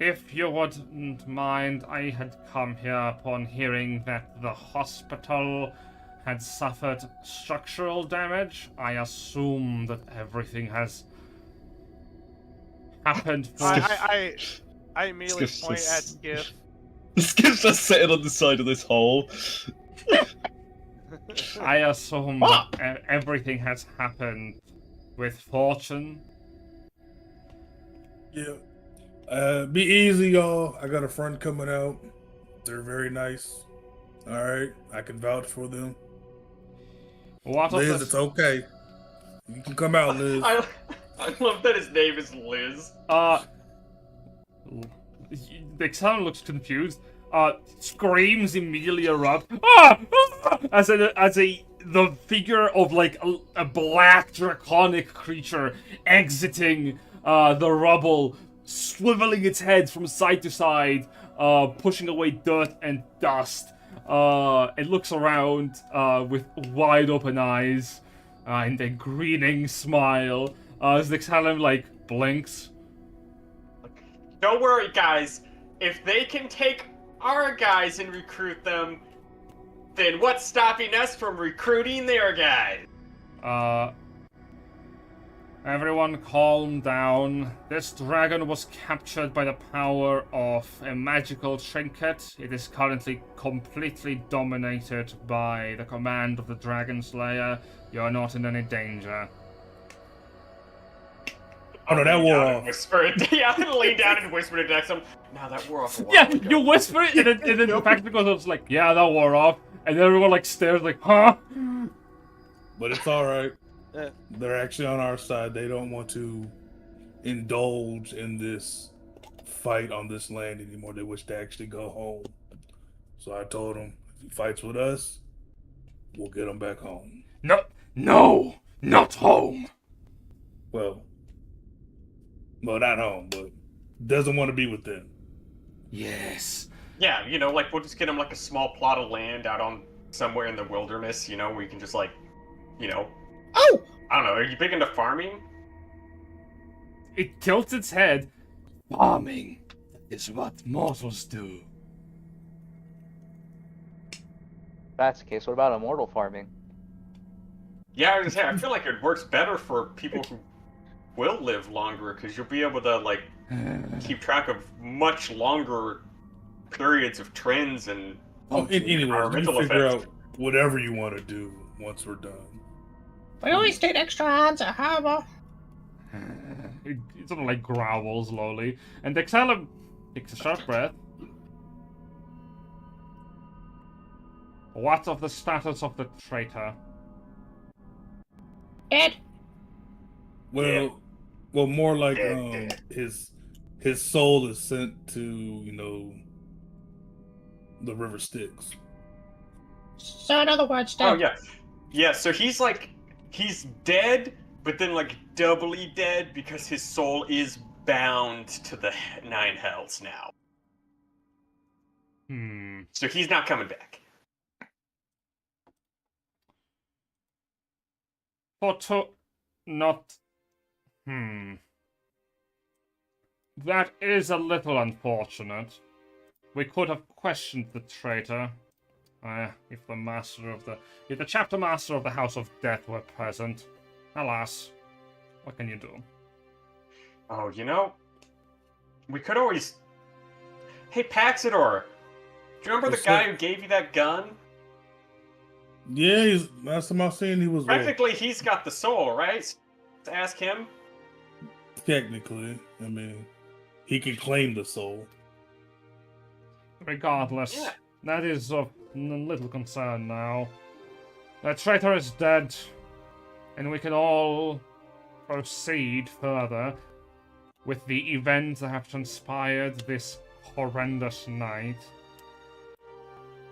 If you wouldn't mind, I had come here upon hearing that the hospital had suffered structural damage. I assume that everything has happened for... I immediately Sk'iff's point at just- Sk'iff. Skip's just sitting on the side of this hole. I assume that everything has happened with fortune. Yeah. Be easy, y'all. I got a friend coming out. They're very nice. Alright, I can vouch for them. What of Liz, the... it's okay. You can come out, Liz. I love that his name is Liz. Dexalum looks confused. Screams immediately erupt. As the figure of like a black draconic creature exiting the rubble, swiveling its head from side to side, pushing away dirt and dust. It looks around with wide open eyes and a grinning smile as Dexalum like blinks. Don't worry, guys. If they can take our guys and recruit them, then what's stopping us from recruiting their guys? Everyone calm down. This dragon was captured by the power of a magical trinket. It is currently completely dominated by the command of the Dragon Slayer. You are not in any danger. Oh no, that wore off. Whisper it. Yeah, I lean down and whisper it next to him. Now that wore off a while Yeah, ago. you whisper it, and then the fact because it's like, yeah, that wore off, and everyone like stares like, huh? But it's alright. Yeah. They're actually on our side. They don't want to indulge in this fight on this land anymore. They wish to actually go home. So I told them, if he fights with us, we'll get him back home. No, not home. Well, not home, but doesn't want to be with them. Yes. Yeah, you know, like we'll just get him like a small plot of land out on somewhere in the wilderness, you know, where you can just like, you know. Oh! I don't know, are you big into farming? It tilts its head. Farming is what mortals do. That's the case. What about immortal farming? Yeah, I was gonna say, I feel like it works better for people who will live longer, because you'll be able to, like, keep track of much longer periods of trends and Anyway, you environmental figure effects. out whatever you want to do once we're done. We always need extra hands at harbor. It sort of like growls slowly, and Dexalum takes a sharp breath. What of the status of the traitor? Dead. Well, more like his soul is sent to the river Styx. So in other words, dead. Oh, yeah. Yeah, so he's dead, but then, like, doubly dead because his soul is bound to the Nine Hells now. So he's not coming back. That is a little unfortunate. We could have questioned the traitor. If the chapter master of the House of Death were present. Alas, what can you do? Oh, you know, we could always... Hey, Paxidor! Do you remember the guy who gave you that gun? Yeah, last time I seen he was Practically, he's got the soul, right? Ask him. Technically, I mean, he can claim the soul. Regardless, Yeah. that is of little concern now. The traitor is dead, and we can all proceed further with the events that have transpired this horrendous night.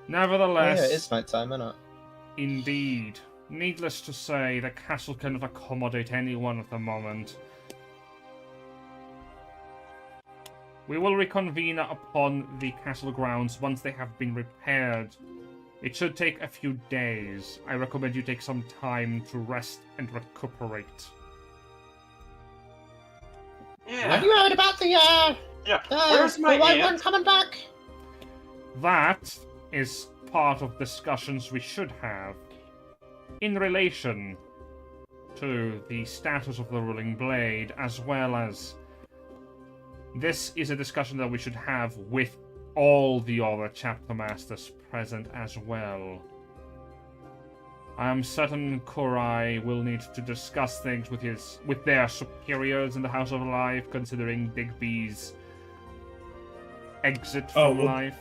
Nevertheless, Oh, yeah, it's nighttime, isn't it? indeed, needless to say, the castle cannot accommodate anyone at the moment. We will reconvene upon the castle grounds once they have been repaired. It should take a few days. I recommend you take some time to rest and recuperate. Yeah. Have you heard about the Where's my white aunt? one coming back? That is part of discussions we should have in relation to the status of the ruling blade, as well as this is a discussion that we should have with all the other chapter masters present as well. I am certain Kurai will need to discuss things with their superiors in the House of Life, considering Digby's exit from life.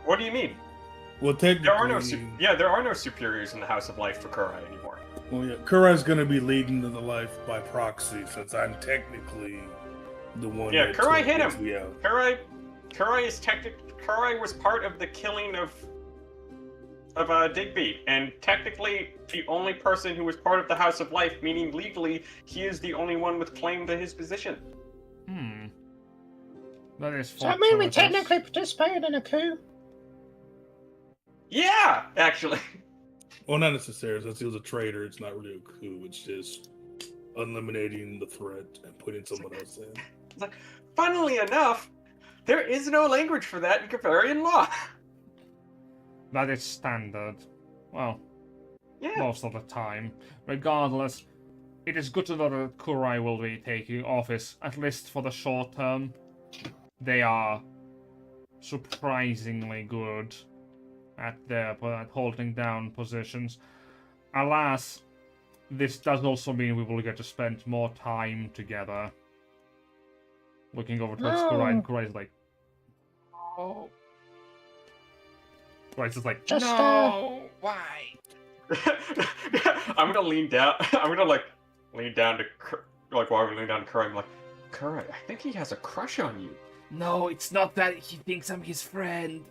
What do you mean? Well, technically, there are no superiors in the House of Life for Kurai anymore. Well, yeah, Kurai's gonna be leading the life by proxy, since I'm technically the one. Yeah, that Kurai took hit this him. way out. Kurai was part of the killing of Digby, and technically the only person who was part of the House of Life, meaning legally, he is the only one with claim to his position. That is Does that mean we fortuitous. technically participated in a coup? Yeah, actually. Well, not necessarily. Since he was a traitor, it's not really a coup. It's just eliminating the threat and putting someone else in. It's like, funnily enough, there is no language for that in Kavarian law. That is standard. Well, Yeah. most of the time. Regardless, it is good to know that Kurai will be taking office, at least for the short term. They are surprisingly good at holding down positions. Alas, this does also mean we will get to spend more time together. Looking over towards Kurai, and Kurai's like, oh. Kurai's just like, Just, no, why? I'm gonna lean down. I'm gonna lean down to while we lean down to Kurai. I'm like, Kurai, I think he has a crush on you. No, it's not that he thinks I'm his friend.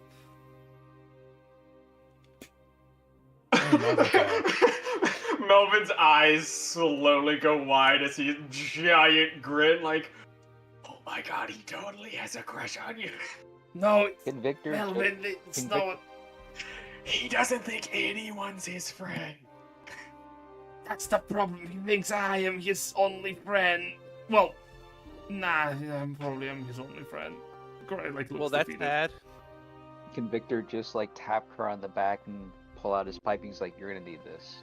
Melvin's eyes slowly go wide as he giant grin, like, oh my god, he totally has a crush on you. No, Can Victor? Melvin, it's not. He doesn't think anyone's his friend. That's the problem. He thinks I am his only friend. Well, nah, I'm probably his only friend. Great, like, Well, looks that's defeated. bad. Can Victor just like tap her on the back and pull out his pipe? He's like, "You're gonna need this."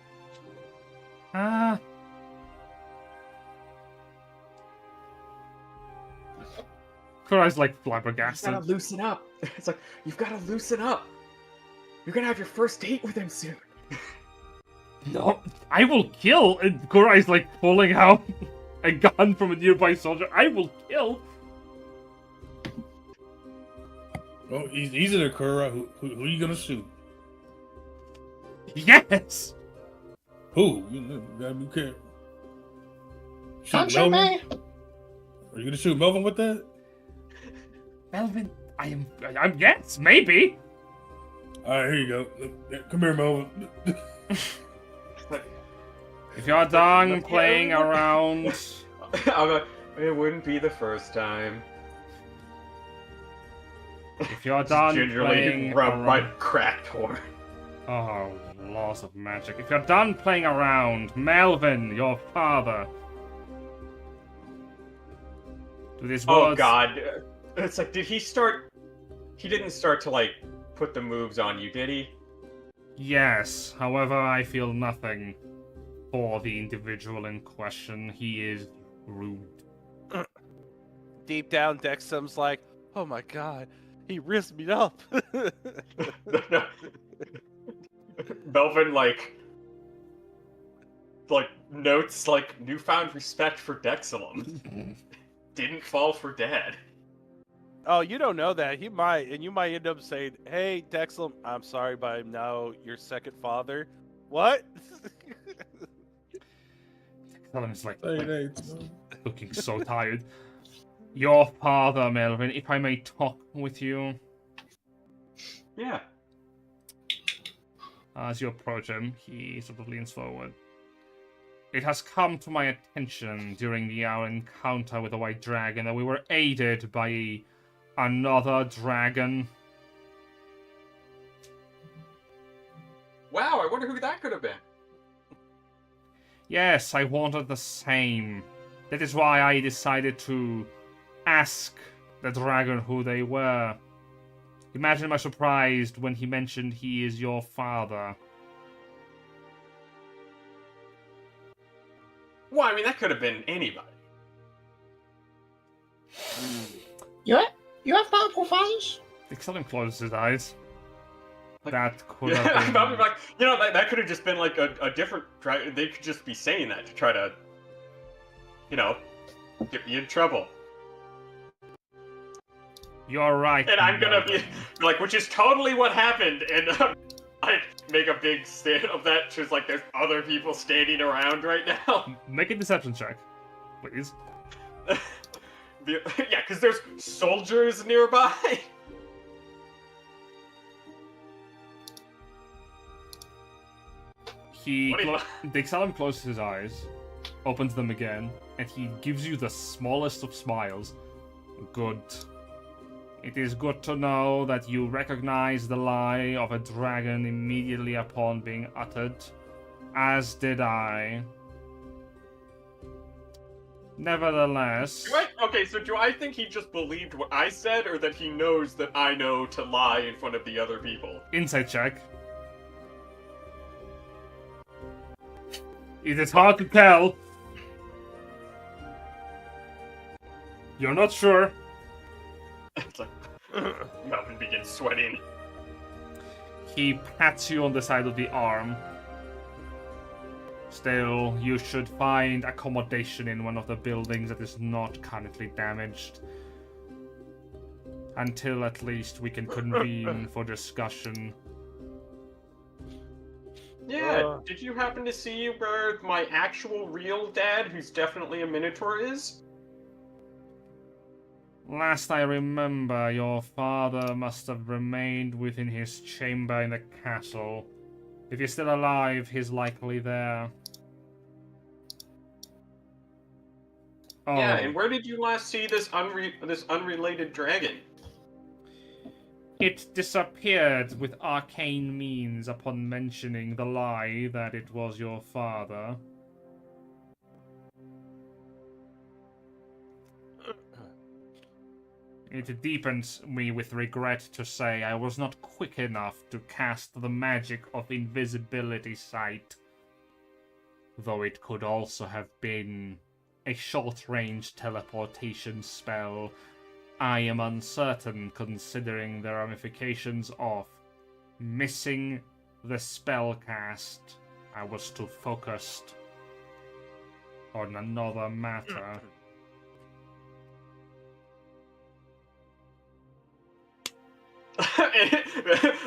Kurai's like You flabbergasted. gotta loosen up. It's like, you've gotta loosen up. You're gonna have your first date with him soon. No, I will kill. And Kurai's like pulling out a gun from a nearby soldier. I will kill. Oh, he's in a Kurai. Who are you gonna shoot? Yes. Who? You gotta be careful. Don't shoot me! Are you gonna shoot Melvin with that? Melvin, I'm yes, maybe. All right, here you go. Come here, Melvin. If you're done playing around, I'll go, it wouldn't be the first time. if you're done Gingerly playing rub my around, cracked horn. oh, laws of magic. If you're done playing around, Melvin, your father. Do these Oh words? god. It's like, did he start... He didn't start to, like, put the moves on you, did he? Yes. However, I feel nothing for the individual in question. He is rude. Deep down, Dexum's like, oh my god, He risked me up. No. Melvin notes newfound respect for Dexilum. Didn't fall for Dad. Oh, you don't know that. He might, and you might end up saying, "Hey, Dexilum, I'm sorry, but I'm now your second father." What? Solum is Hey, looking so tired. Your father, Melvin, if I may talk with you. Yeah. As you approach him, he sort of leans forward. It has come to my attention during our encounter with the White Dragon that we were aided by another dragon. Wow, I wonder who that could have been. Yes, I wanted the same. That is why I decided to ask the dragon who they were. Imagine my surprise when he mentioned he is your father. Well, I mean, that could have been anybody. You have multiple fathers? Solum closes his eyes. Like, That could Yeah, have I'm been... like, that could have just been a different dragon. They could just be saying that to try to, get me in trouble. You're right. And I'm gonna be Melvin. which is totally what happened. And I make a big stand of that. Just there's other people standing around right now. Make a deception check, please. Yeah, because there's soldiers nearby. Solum closes his eyes, opens them again, and he gives you the smallest of smiles. Good. It is good to know that you recognize the lie of a dragon immediately upon being uttered, as did I. Nevertheless... Okay, so do I think he just believed what I said, or that he knows that I know to lie in front of the other people? Insight check. It is hard to tell. You're not sure. It's like, Melvin begins sweating. He pats you on the side of the arm. Still, you should find accommodation in one of the buildings that is not currently damaged. Until at least we can convene for discussion. Yeah, did you happen to see where my actual real dad, who's definitely a Minotaur, is? Last I remember, your father must have remained within his chamber in the castle. If he's still alive, he's likely there. Oh. Yeah, and where did you last see this unrelated dragon? It disappeared with arcane means upon mentioning the lie that it was your father. It deepens me with regret to say I was not quick enough to cast the magic of invisibility sight. Though it could also have been a short-range teleportation spell. I am uncertain considering the ramifications of missing the spellcast. I was too focused on another matter.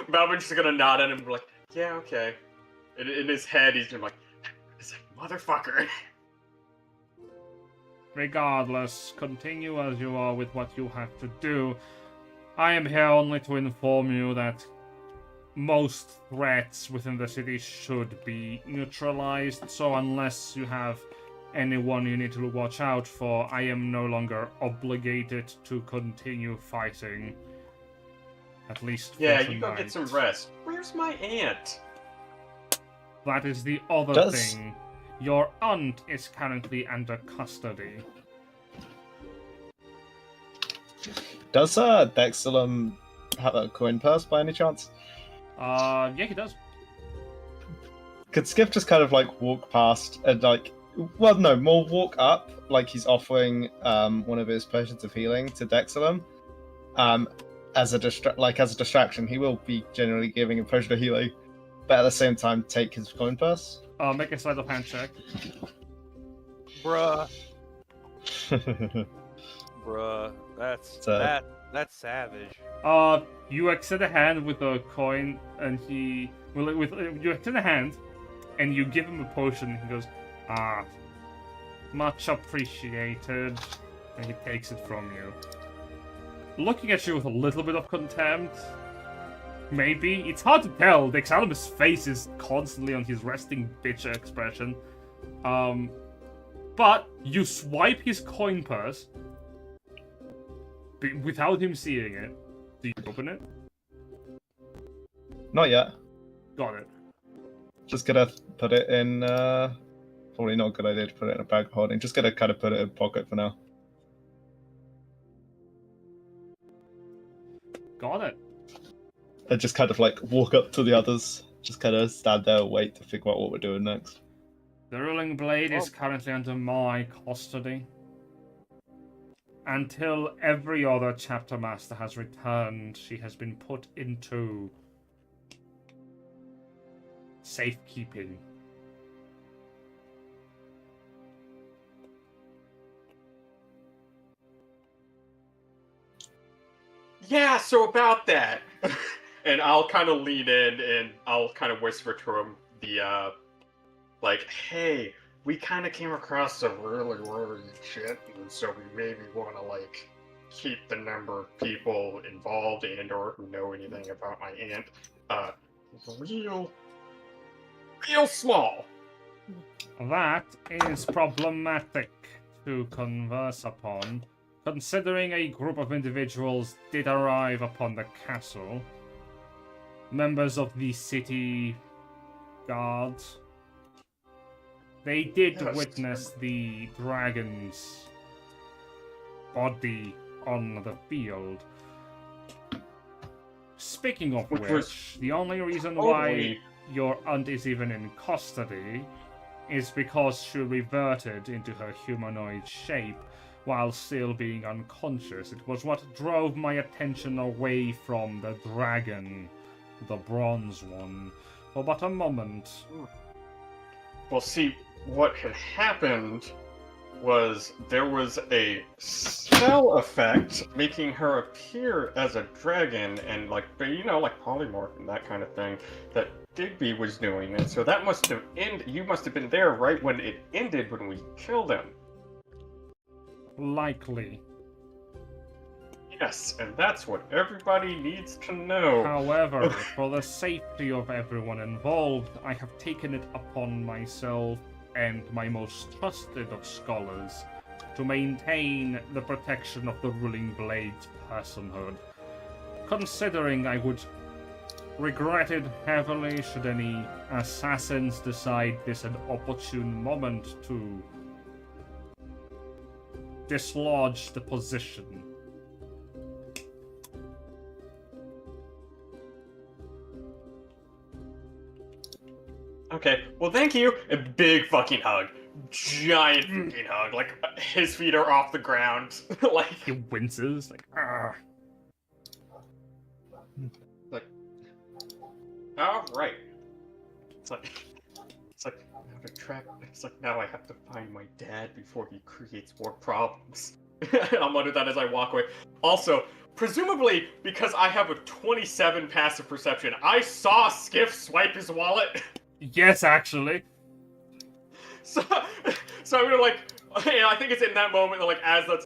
Melvin's just gonna nod at him and be like, yeah, okay. In his head, he's gonna be like, it's like, motherfucker. Regardless, continue as you are with what you have to do. I am here only to inform you that most threats within the city should be neutralized, so unless you have anyone you need to watch out for, I am no longer obligated to continue fighting. At least for Yeah, tonight. you go get some rest. Where's my aunt? That is the other thing. Your aunt is currently under custody. Does Dexilum have a coin purse by any chance? Yeah, he does. Could Sk'iff just kind of walk past and more walk up like he's offering one of his potions of healing to Dexilum, as a distraction, he will be generally giving a potion of healing, but at the same time take his coin purse. Make a sleight of hand check. Bruh. Bruh. That's savage. You extend a hand with a coin, and you extend a hand, and you give him a potion. And he goes, much appreciated, and he takes it from you. Looking at you with a little bit of contempt, maybe. It's hard to tell. The Exalibus' face is constantly on his resting bitch expression. But you swipe his coin purse without him seeing it. Do you open it? Not yet. Got it. Just gonna put it in. Probably not a good idea to put it in a bag of holding. Just gonna kind of put it in a pocket for now. Got it. And just kind of like walk up to the others. Just kind of stand there and wait to figure out what we're doing next. The ruling blade is currently under my custody. Until every other chapter master has returned, she has been put into safekeeping. Yeah, so about that. And I'll kind of lean in and I'll kind of whisper to him like, hey, we kind of came across some really worrying shit, and so we maybe want to, like, keep the number of people involved and or who know anything about my aunt, real small. That is problematic to converse upon, considering a group of individuals did arrive upon the castle. Members of the city guard. They did witness the dragon's body on the field. Speaking of which, the only reason why your aunt is even in custody is because she reverted into her humanoid shape while still being unconscious. It was what drove my attention away from the dragon, the bronze one, for but a moment. Well, see, what had happened was there was a spell effect making her appear as a dragon and, like, you know, like polymorph and that kind of thing that Digby was doing. And so that must have ended. You must have been there right when it ended when we killed him. Likely. Yes, and that's what everybody needs to know. However, for the safety of everyone involved, I have taken it upon myself and my most trusted of scholars to maintain the protection of the ruling blade's personhood. Considering I would regret it heavily should any assassins decide this an opportune moment to dislodge the position. Okay, well, thank you. A big fucking hug. Giant fucking hug. Like, his feet are off the ground. Like, He winces, like, ah. like, all right. It's like, I have to track. It's like, now I have to find my dad before he creates more problems. I'll mutter that as I walk away. Also, presumably, because I have a 27 passive perception, I saw Sk'iff swipe his wallet. Yes, actually. So I'm gonna, like, you know, I think it's in that moment that, like, as that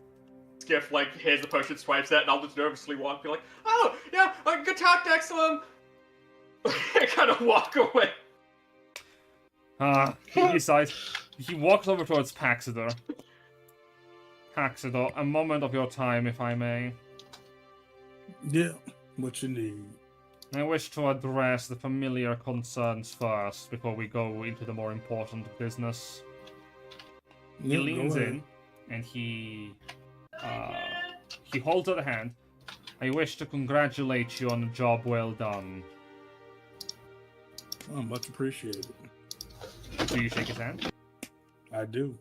Sk'iff, like, hands the potion, swipes that, and I'll just nervously walk, be like, oh, yeah, good talk, Dexlum. I kind of walk away. He decides. He walks over towards Paxidor. Paxidor, a moment of your time, if I may. Yeah, what you need. I wish to address the familiar concerns first, before we go into the more important business. He leans in, and he holds out a hand. I wish to congratulate you on a job well done. Oh, much appreciated. Do you shake his hand? I do.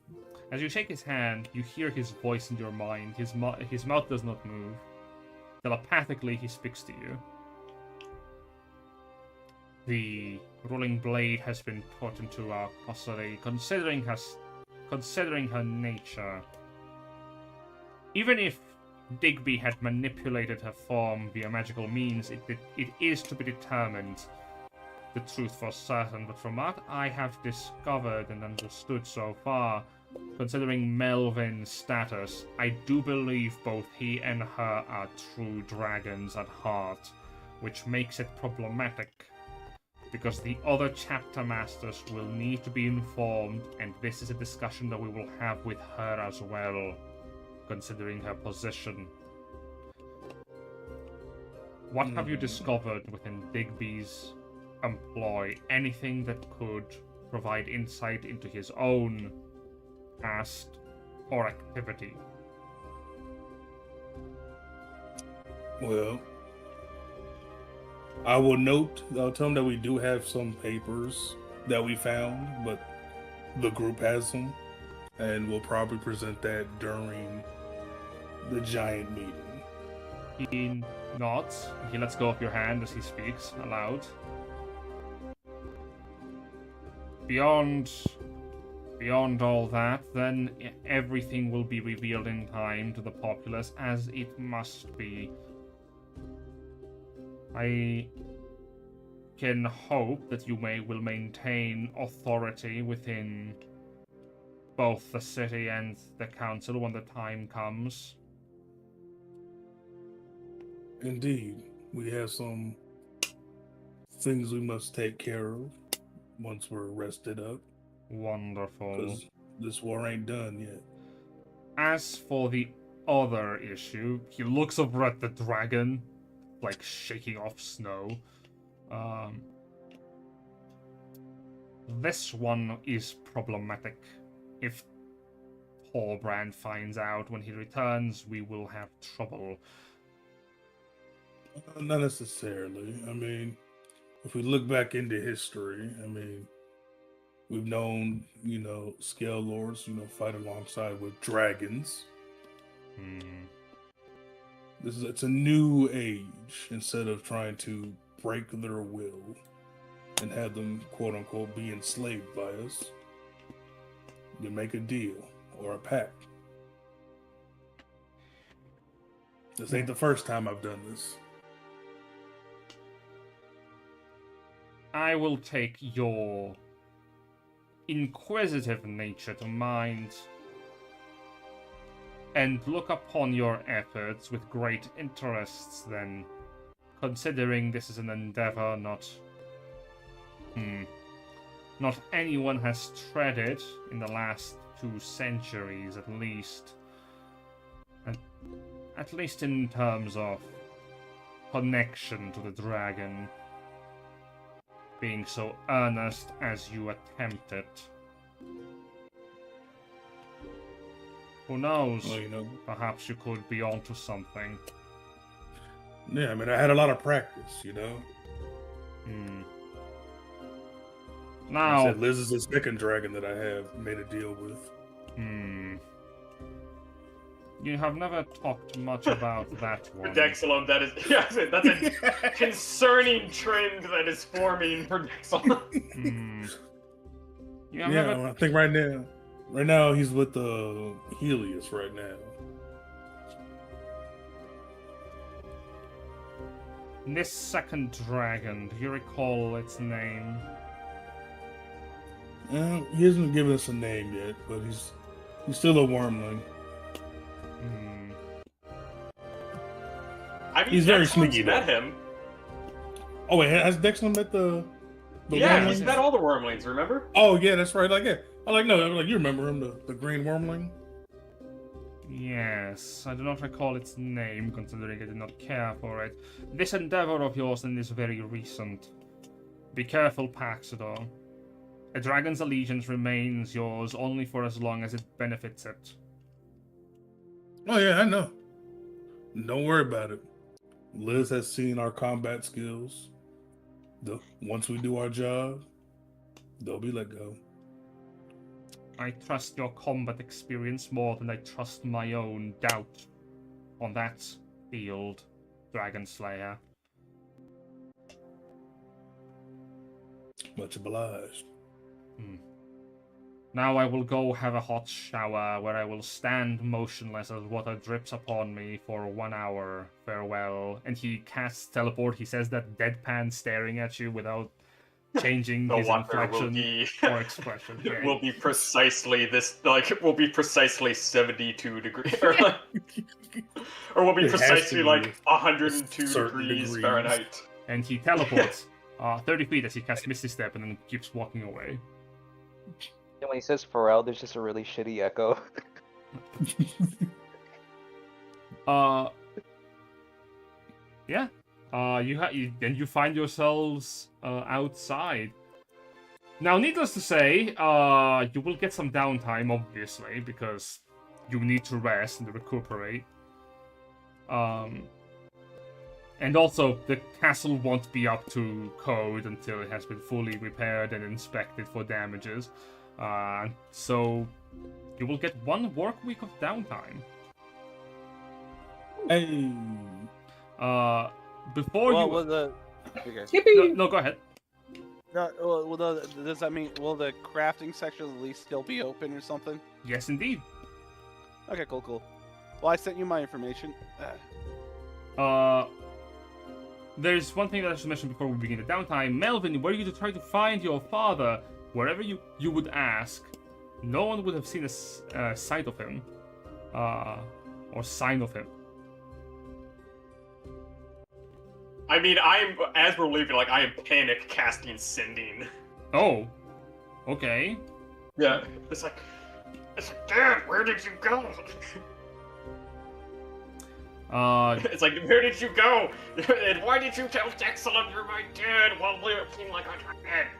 As you shake his hand, you hear his voice in your mind. His mouth does not move. telepathically he speaks to you. The ruling blade has been put into our custody, considering her nature. Even if Digby had manipulated her form via magical means, it is to be determined the truth for certain. But from what I have discovered and understood so far, considering Melvin's status, I do believe both he and her are true dragons at heart, which makes it problematic, because the other chapter masters will need to be informed, and this is a discussion that we will have with her as well, considering her position. What have you discovered within Digby's employ? Anything that could provide insight into his own past or activity? Well, I'll tell him that we do have some papers that we found, but the group has them, and we'll probably present that during the giant meeting. He nods. He lets go of your hand as he speaks aloud. Beyond all that, then everything will be revealed in time to the populace, as it must be. I can hope that you will maintain authority within both the city and the council when the time comes. Indeed, we have some things we must take care of once we're rested up. Wonderful. Because this war ain't done yet. As for the other issue, he looks over at the dragon, like shaking off snow. This one is problematic. If Torbrand finds out when he returns, we will have trouble. Not necessarily. I mean, if we look back into history, I mean, we've known, Scale Lords, fight alongside with dragons. It's a new age. Instead of trying to break their will and have them, quote unquote, be enslaved by us, you make a deal or a pact. This ain't the first time I've done this. I will take your inquisitive nature to mind and look upon your efforts with great interest, then, considering this is an endeavor not anyone has treaded in the last 2 centuries, at least. At least in terms of connection to the dragon. Being so earnest as you attempted. Who knows? Well, Perhaps you could be onto something. Yeah, I mean, I had a lot of practice, Now, I said Liz is the second dragon that I have made a deal with. You have never talked much about that one. Dexalon, that's a concerning trend that is forming for Dexalon. I think right now he's with the Helius right now. This second dragon, do you recall its name? He hasn't given us a name yet, but he's still a wormling. I mean, he's very Dexalon's sneaky. Met him. Oh wait, has Dexalon met the yeah, wormlings? he's met all the wormlings. Remember? Oh yeah, that's right. You remember him, the green wormling? Yes, I do not recall its name, considering I did not care for it. This endeavor of yours then is very recent. Be careful, Paxidor. A dragon's allegiance remains yours only for as long as it benefits it. Oh yeah, I know. Don't worry about it. Liz has seen our combat skills. Once we do our job, they'll be let go. I trust your combat experience more than I trust my own doubt on that field. Dragon Slayer. Much obliged. Now I will go have a hot shower where I will stand motionless as water drips upon me for 1 hour. Farewell. And he casts teleport. He says that deadpan staring at you without changing The his water will inflection be or expression. it Yeah. will be precisely this, like, it will be precisely 72 degrees, or, like, or will be It has to precisely be like 102 certain degrees degrees. Fahrenheit. And he teleports 30 feet as he casts Misty Step and then keeps walking away. And when he says Pharrell, there's just a really shitty echo. Yeah. You find yourselves outside. Now, needless to say, you will get some downtime, obviously, because you need to rest and recuperate. And also, the castle won't be up to code until it has been fully repaired and inspected for damages. So, you will get 1 work week of downtime. Hey. Before you... Okay. No, go ahead. No, does that mean, will the crafting section at least still be open or something? Yes, indeed. Okay, cool. Well, I sent you my information. There's one thing that I should mention before we begin the downtime. Melvin, were you to try to find your father, wherever you would ask, no one would have seen a sight of him, or sign of him. I mean, as we're leaving, like, I am panic casting Sending. Oh, okay. Yeah. It's like, Dad, where did you go? It's like, where did you go? And why did you tell Dexelum you're my dad while looking like a dragon?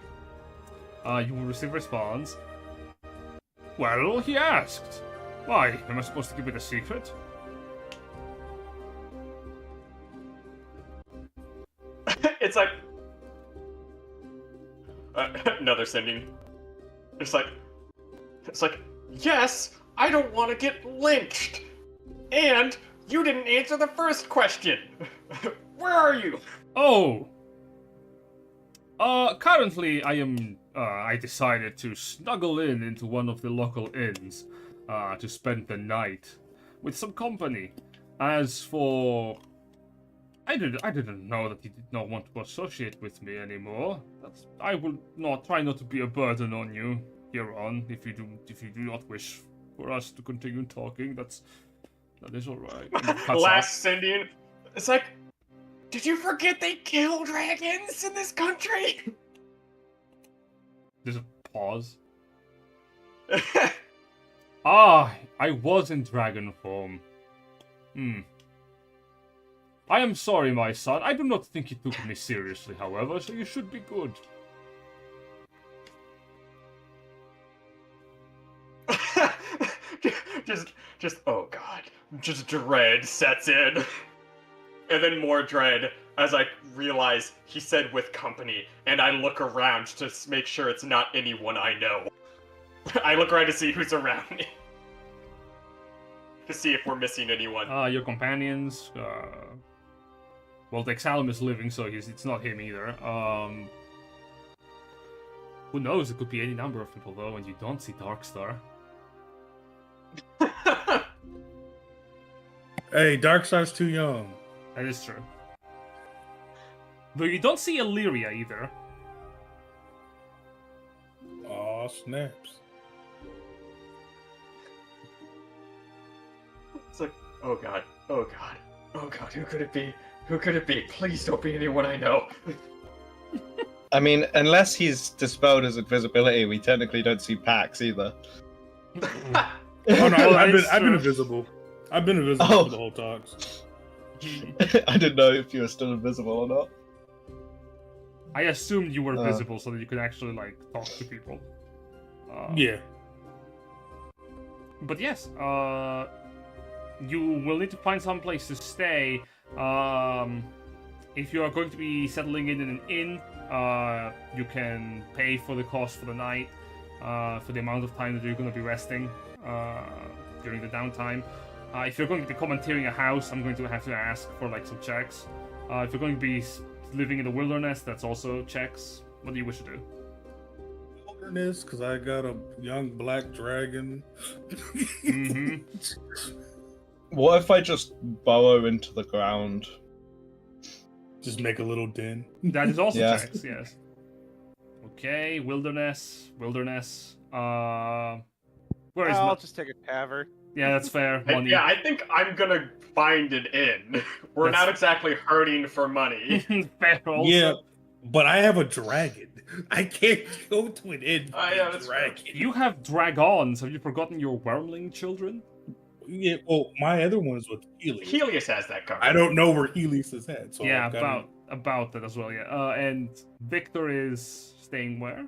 You will receive a response. Well, he asked. Why? Am I supposed to give it a secret? It's like another Sending. It's like, yes, I don't want to get lynched, and you didn't answer the first question. Where are you? Oh. Currently I decided to snuggle into one of the local inns, to spend the night with some company. As for... I didn't know that he did not want to associate with me anymore. I will try not to be a burden on you here on. If you do not wish for us to continue talking, that is alright. Last Sending. It's like, did you forget they kill dragons in this country? There's a pause. I was in dragon form. I am sorry, my son. I do not think he took me seriously, however, so you should be good. just, oh god. Just dread sets in. And then more dread as I realize he said with company, and I look around to make sure it's not anyone I know. I look around to see who's around me. To see if we're missing anyone. Your companions, well, Dexalum is living, so it's not him either. Who knows? It could be any number of people, though, and you don't see Darkstar. Hey, Darkstar's too young. That is true. Though you don't see Illyria either. Aw, snaps. It's like, oh god, oh god, oh god, who could it be? Who could it be? Please don't be anyone I know. I mean, unless he's dispelled his invisibility, we technically don't see Pax either. Oh no, I've been invisible. I've been invisible for the whole talks. I didn't know if you were still invisible or not. I assumed you were visible so that you could actually, like, talk to people. Yeah. But yes, you will need to find some place to stay. If you are going to be settling in an inn, you can pay for the cost for the night, for the amount of time that you're going to be resting during the downtime. If you're going to be commandeering a house, I'm going to have to ask for like some checks. If you're going to be living in the wilderness, that's also checks. What do you wish to do? Wilderness, because I got a young black dragon. Mm-hmm. What if I just burrow into the ground? Just make a little den. That is also Yeah. checks, yes. Okay, wilderness. Where is I'll just take a tavern. Yeah, that's fair. Money. Yeah, I think I'm gonna find an inn. We're That's- not exactly hurting for money. fair also. Yeah, but I have a dragon. I can't go to an inn with Yeah, a that's dragon. You have dragons. Have you forgotten your wormling children? Yeah, well, my other one's with Helius. Helius has that covered. I don't know where Helius is at. So Yeah, I've gotta- about that as well. Yeah. And Victor is staying where?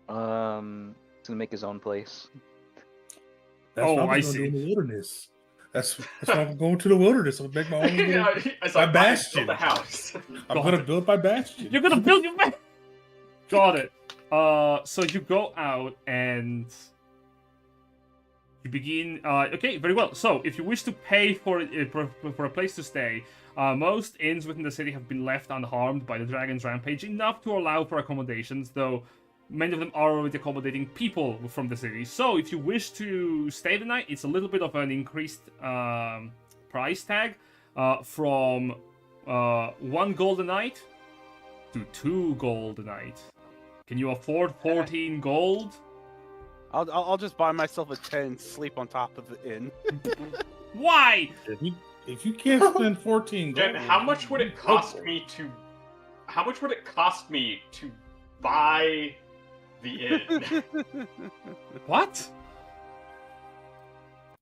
He's gonna make his own place. That's Oh, what I I'm gonna see. do in the wilderness. That's why I'm going to the wilderness. I'm gonna make my own. Yeah, Little, it's my like, bastion. build a house. I'm gonna build my bastion. You're gonna build your man. Got it. So you go out and you begin. Okay, very well. So if you wish to pay for a place to stay, most inns within the city have been left unharmed by the dragon's rampage, enough to allow for accommodations, though many of them are already accommodating people from the city. So if you wish to stay the night, it's a little bit of an increased price tag, from 1 gold a night to 2 gold a night. Can you afford 14 gold? I'll just buy myself a tent and sleep on top of the inn. Why? If you can't spend 14 gold, Jen, how much would it cost me to? How much would it cost me to buy the inn? What?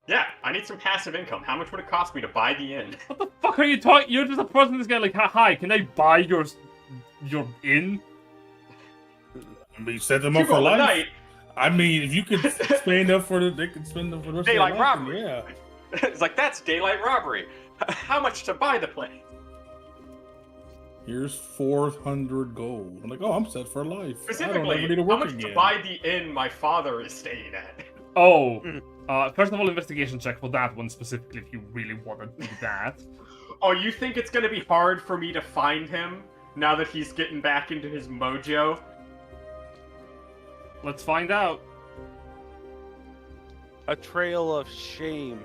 Yeah, I need some passive income. How much would it cost me to buy the inn? What the fuck are you talking? You're just approaching this guy like, hi, can I buy your inn? I mean, set them up 2 for gold a life. night. I mean, if you could spend up for they could spend them for the rest Daylight of their life. robbery. Yeah. It's like, that's daylight robbery. How much to buy the place? Here's 400 gold. I'm like, oh, I'm set for life. I don't Specifically, ever need to how work much again. to buy the inn my father is staying at? Oh, first of all, investigation check for that one specifically if you really want to do that. Oh, you think it's gonna be hard for me to find him now that he's getting back into his mojo? Let's find out. A trail of shame.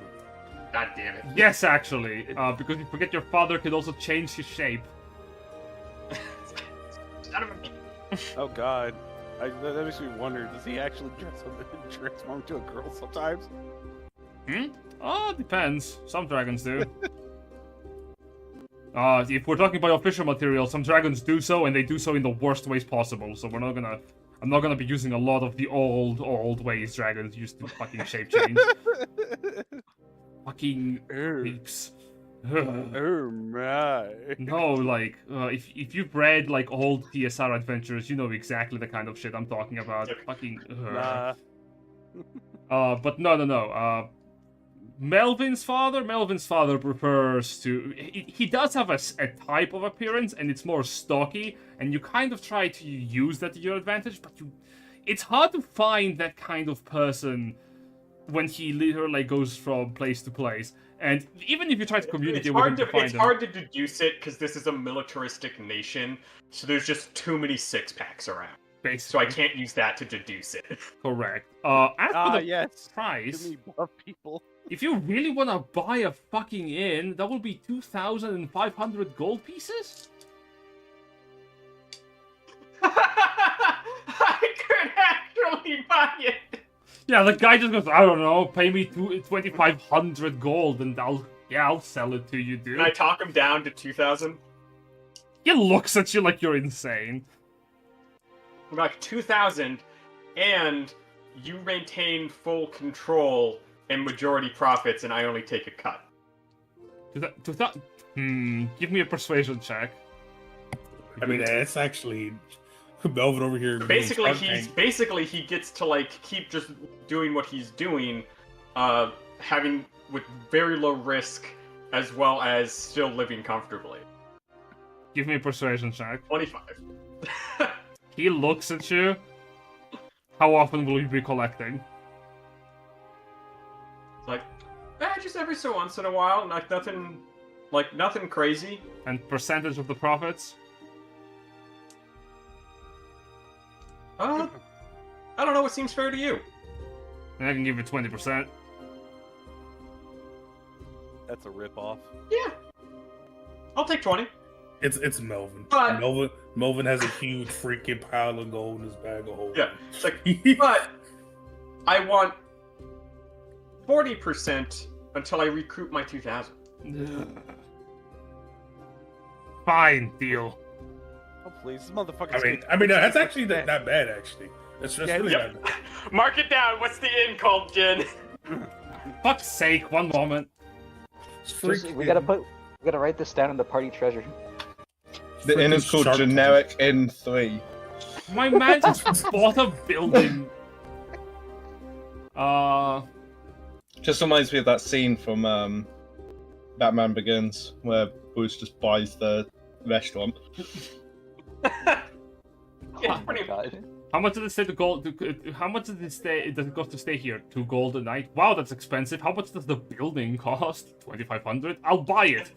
God damn it. Yes, actually, because you forget your father could also change his shape. Son of a... Oh god. That makes me wonder, does he actually transform into a girl sometimes? Oh, depends. Some dragons do. If we're talking about official material, some dragons do so, and they do so in the worst ways possible. So I'm not gonna be using a lot of the old ways dragons used to fucking shape change. Fucking freaks. Oh my. No, like, if you've read, like, old TSR adventures, you know exactly the kind of shit I'm talking about. Fucking... Nah. But no. Melvin's father prefers to... He does have a type of appearance, and it's more stocky, and you kind of try to use that to your advantage, but it's hard to find that kind of person when he literally goes from place to place. And even if you try to communicate with him to find It's them... hard to deduce it because this is a militaristic nation, so there's just too many six-packs around. Basically. So I can't use that to deduce it. Correct. As for the yes. price, Too many buff people. if you really want to buy a fucking inn, that will be 2,500 gold pieces? I could actually buy it! Yeah, the guy just goes, I don't know, pay me 2,500 gold and I'll sell it to you, dude. Can I talk him down to 2,000? He looks at you like you're insane. Like 2,000, and you maintain full control and majority profits, and I only take a cut. Give me a persuasion check. I mean, that's actually Melvin over here. Basically, he gets to like keep just doing what he's doing, having with very low risk, as well as still living comfortably. Give me a persuasion check. 25. He looks at you. How often will you be collecting? Like, just every so once in a while, nothing crazy. And percentage of the profits? I don't know what seems fair to you. And I can give you 20%. That's a ripoff. Yeah. I'll take 20. It's Melvin. But- Melvin has a huge freaking pile of gold in his bag of holding. Yeah. It's like, but I want 40% until I recoup my 2,000. Fine, deal. Oh please, this motherfucker. I mean, that's actually not bad. Actually, that's really Yep. not bad. Mark it down. What's the inn called, Jen? Fuck's sake, one moment. We gotta write this down in the party treasure. The inn is called Sharp Generic Inn 3. My man just bought a building. Just reminds me of that scene from Batman Begins, where Bruce just buys the restaurant. Yeah, pretty much. God. How much did it say to gold? How much does it cost to stay here? 2 gold a night. Wow, that's expensive. How much does the building cost? 2,500. I'll buy it.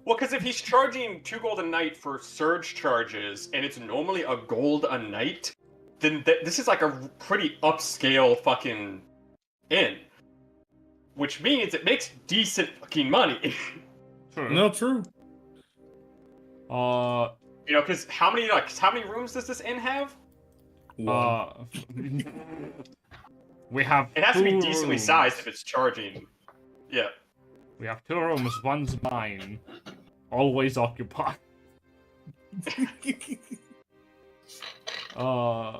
Well, because if he's charging 2 gold a night for surge charges, and it's normally a gold a night, then this is like a pretty upscale fucking inn. Which means it makes decent fucking money. True. No, true. You know, because how many rooms does this inn have? We have. It has to be 2 decently rooms. sized if it's charging. Yeah. We have 2 rooms. One's mine. Always occupied. It's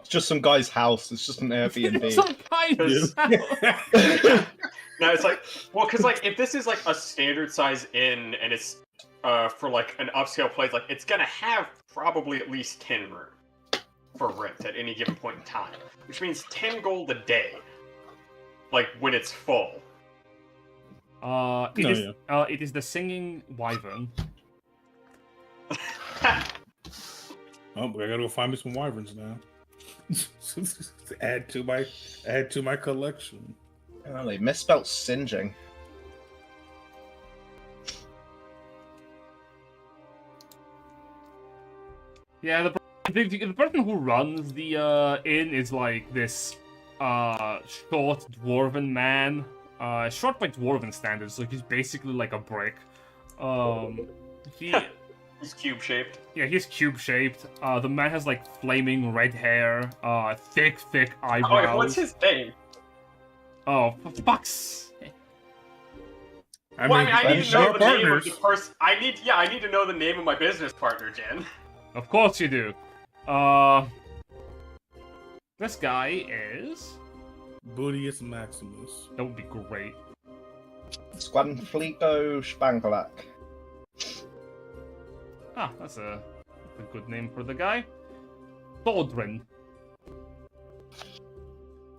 just some guy's house. It's just an Airbnb. Some kind of No, it's like, well, because like if this is like a standard size inn and it's for like an upscale place, like it's gonna have probably at least 10 rooms for rent at any given point in time, which means 10 gold a day, like when it's full. It is the singing wyvern. Oh, I gotta go find me some wyverns now. add to my collection. Oh, they misspelled singeing. Yeah, the person who runs the inn is like this short dwarven man. Short by dwarven standards, so he's basically like a brick. He's cube shaped. Yeah, he's cube shaped. The man has like flaming red hair, thick eyebrows. Oh, wait, what's his name? Oh, for fuck's sake. I need to know the name of the person. I need to know the name of my business partner, Jen. Of course you do. This guy is... Bootius Maximus. That would be great. Squanflito Spanglak. Ah, that's a good name for the guy. Thordrin.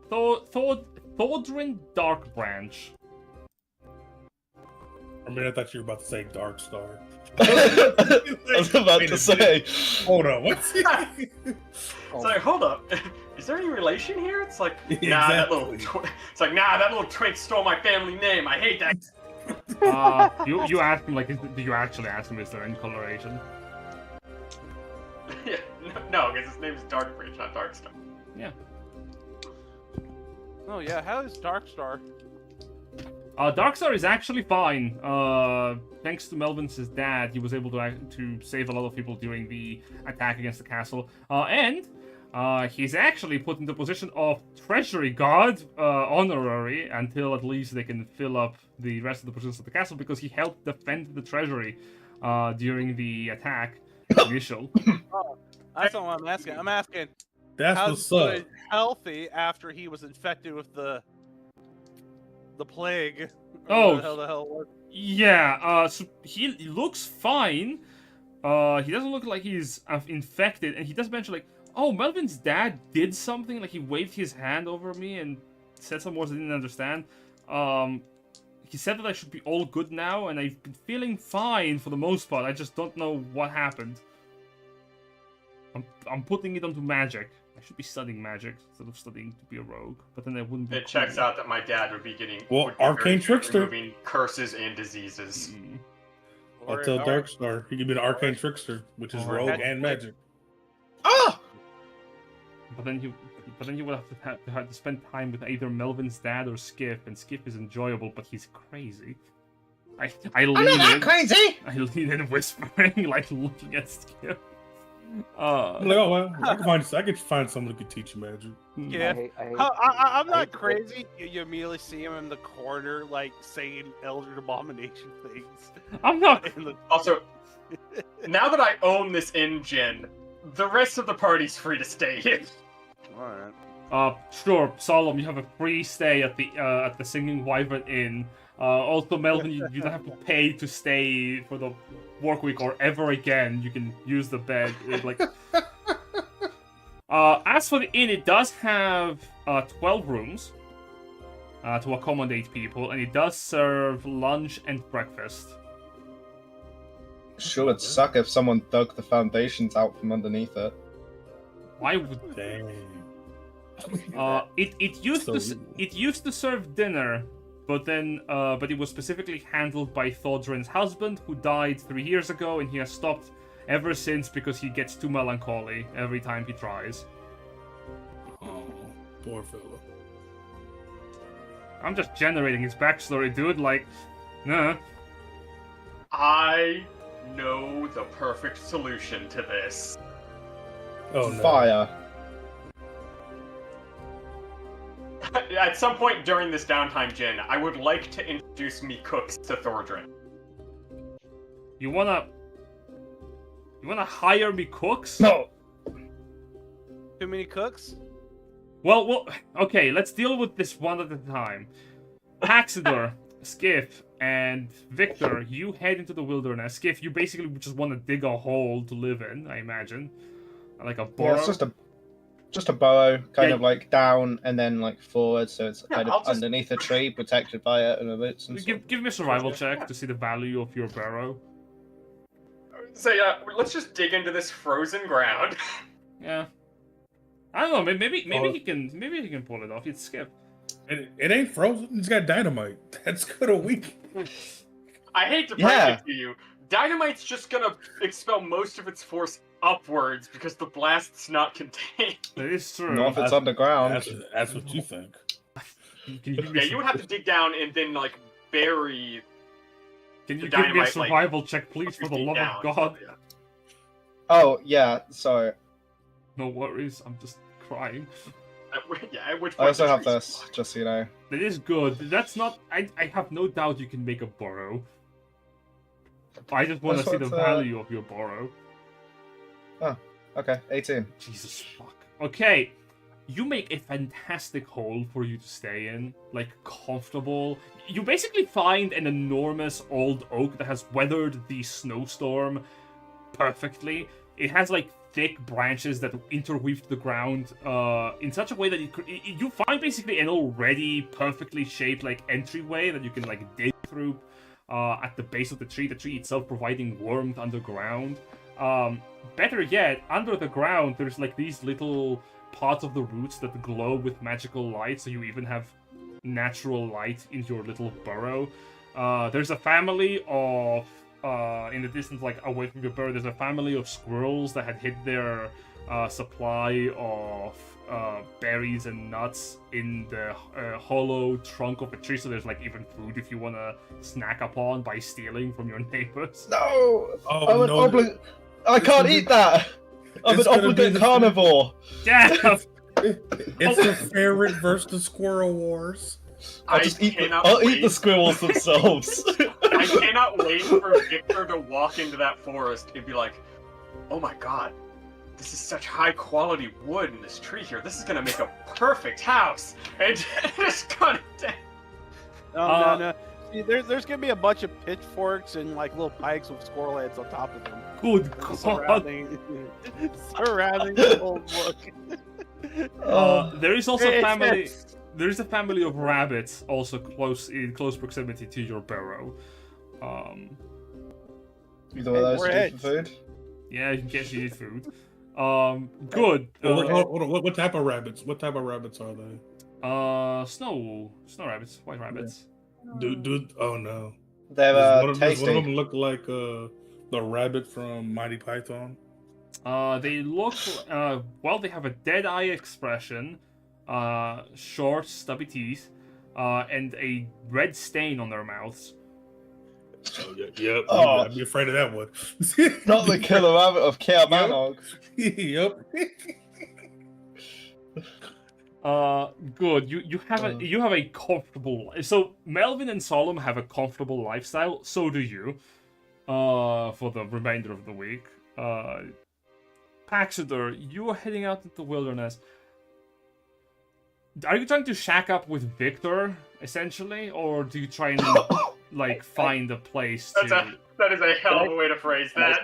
Thordrin Darkbranch. I mean, I thought you were about to say Darkstar. I was about to say. Hold on, what's it? It's like, hold up, is there any relation here? It's like, nah, Exactly. that little twink stole my family name. I hate that. You asked him, like, do you actually ask him, is there any coloration? Yeah, no, because his name is Darkbridge, not Darkstar. Yeah. Oh yeah, how is Darkstar? Darkstar is actually fine. Thanks to Melvin's dad, he was able to save a lot of people during the attack against the castle. And he's actually put in the position of Treasury Guard honorary until at least they can fill up the rest of the positions of the castle, because he helped defend the treasury during the attack initial. That's not what I'm asking. I'm asking That's how's what's up. good healthy after he was infected with the plague. Oh. What the hell was it? Yeah, so he looks fine. He doesn't look like he's infected, and he does mention, like, oh, Melvin's dad did something, like he waved his hand over me and said some words I didn't understand. He said that I should be all good now, and I've been feeling fine for the most part. I just don't know what happened. I'm putting it onto magic, I should be studying magic instead of studying to be a rogue. But then I wouldn't be. It checks out that my dad would be getting Well, arcane trickster. removing curses and diseases. I'll tell Darkstar he can be an arcane trickster, which is rogue and magic. Ah! But then you would have to spend time with either Melvin's dad or Sk'iff, and Sk'iff is enjoyable, but he's crazy. I lean I'm not that in. crazy! I lean in whispering, like looking at Sk'iff. I'm like, oh well, I could find someone who could teach you magic. Yeah, I'm not crazy. You immediately see him in the corner, like saying Elder Abomination things. I'm not. Also, now that I own this engine, the rest of the party's free to stay here. Alright. Sure, Solum, you have a free stay at the Singing Wyvern Inn. Also, Melvin, you don't have to pay to stay for the work week or ever again. You can use the bed. As for the inn, it does have 12 rooms to accommodate people, and it does serve lunch and breakfast. Sure would suck if someone dug the foundations out from underneath it. Why would it used to serve dinner, but it was specifically handled by Thodrin's husband, who died 3 years ago, and he has stopped ever since because he gets too melancholy every time he tries. Oh, poor fellow. I'm just generating his backstory, dude. Like, nah. I know the perfect solution to this. Oh no. Fire. At some point during this downtime, Jin, I would like to introduce me cooks to Thordrin. You wanna hire me cooks? No. Too many cooks? Well, okay, let's deal with this one at a time. Paxidor, Sk'iff, and Victor, you head into the wilderness. Sk'iff, you basically just want to dig a hole to live in, I imagine. Like a burrow. Yeah, it's just a burrow, kind of like down and then like forward, so it's kind of underneath a tree, protected by it and roots and stuff. Give me a survival check to see the value of your burrow. So let's just dig into this frozen ground. Yeah. I don't know. Maybe he can pull it off. It's Sk'iff. It ain't frozen. It's got dynamite. That's good a week. I hate to break it to you. Dynamite's just gonna expel most of its force upwards because the blast's not contained. That is true. Not if it's underground. That's what you think. You would have to dig down and then like bury. Can you give me a survival check, please, for the love of God? So, yeah. Oh yeah, sorry. No worries. I'm just crying. At which point I also have this, just so you know. It is good. That's not. I have no doubt you can make a burrow. I just want to see the value of your burrow. Oh, okay, 18. Jesus fuck. Okay, you make a fantastic hole for you to stay in, like comfortable. You basically find an enormous old oak that has weathered the snowstorm perfectly. It has like thick branches that interweave the ground in such a way that you find basically an already perfectly shaped like entryway that you can like dig through at the base of the tree itself providing warmth underground. Better yet, under the ground there's like these little parts of the roots that glow with magical light, so you even have natural light in your little burrow. There's a family of in the distance, like away from your burrow, there's a family of squirrels that had hid their supply of berries and nuts in the hollow trunk of a tree, so there's like even food if you want to snack upon by stealing from your neighbors. No! Oh, I can't eat that! I'm an obligate carnivore! Yeah! It's the ferret versus the squirrel wars. I'll eat the squirrels themselves. I cannot wait for Victor to walk into that forest and be like, oh my god, this is such high quality wood in this tree here. This is gonna make a perfect house. And just cut it down. No. See, there's gonna be a bunch of pitchforks and like little pikes with squirrel heads on top of them. Good God. Surrounding the whole book. There is also a family. There is a family of rabbits also in close proximity to your burrow. Either of those do for food? Yeah, you can get you food. Good. Hold on. What type of rabbits? What type of rabbits are they? Snow rabbits, white rabbits. Dude, oh no. They're Does one of tasty. them look like the rabbit from Mighty Python? They look, well, they have a dead eye expression, short, stubby teeth, and a red stain on their mouths. Oh, yep. Oh. I'd be afraid of that one. Not the killer rabbit of Kaermanog. Yep. Good. You have a comfortable. So Melvin and Solum have a comfortable lifestyle. So do you. For the remainder of the week. Paxidor, you are heading out into the wilderness. Are you trying to shack up with Victor, essentially, or do you try and like find a place to? That is a hell of a way to phrase that.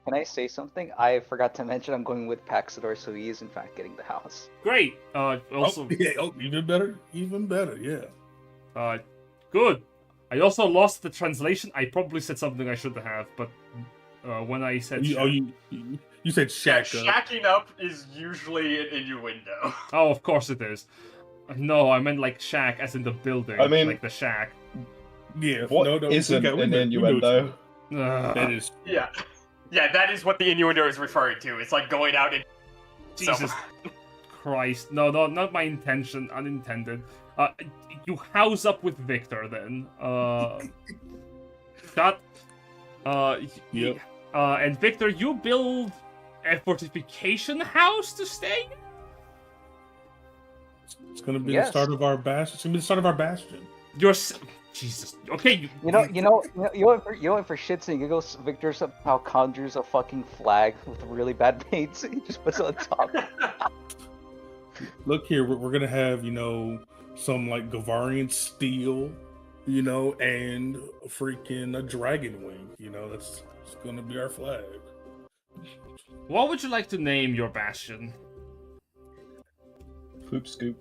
Can I say something? I forgot to mention I'm going with Paxidor, so he is in fact getting the house. Great. Also, even better. Yeah. Good. I also lost the translation. I probably said something I shouldn't have, but when I said you said shack up. Shacking up is usually an innuendo. Oh, of course it is. No, I meant like shack, as in the building. I mean, like the shack. Yeah. What isn't an innuendo? That is. Yeah, that is what the innuendo is referring to. It's like going out and. Jesus Christ! No, not my intention. Unintended. You house up with Victor then. Yep. And Victor, you build a fortification house to stay in? It's gonna be the start of our bastion. It's gonna be the start of our bastion. Jesus. Okay. You know what, for shits and giggles, Victor somehow conjures a fucking flag with really bad paints. He just puts it on top. Look here, we're gonna have some like Gavarian steel, and freaking a dragon wing. That's gonna be our flag. What would you like to name your bastion? Poop scoop.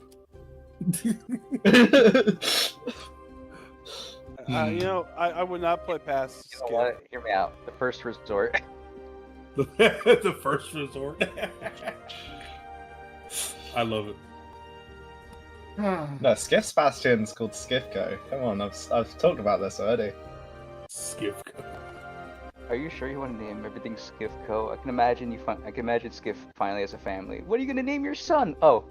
I would not play past. You know what? Hear me out. The first resort. The first resort. I love it. No, Sk'iff's bastion's called Sk'iff. Come on, I've talked about this already. Sk'iff. Are you sure you want to name everything Sk'iff? I can imagine Sk'iff finally has a family. What are you gonna name your son? Oh,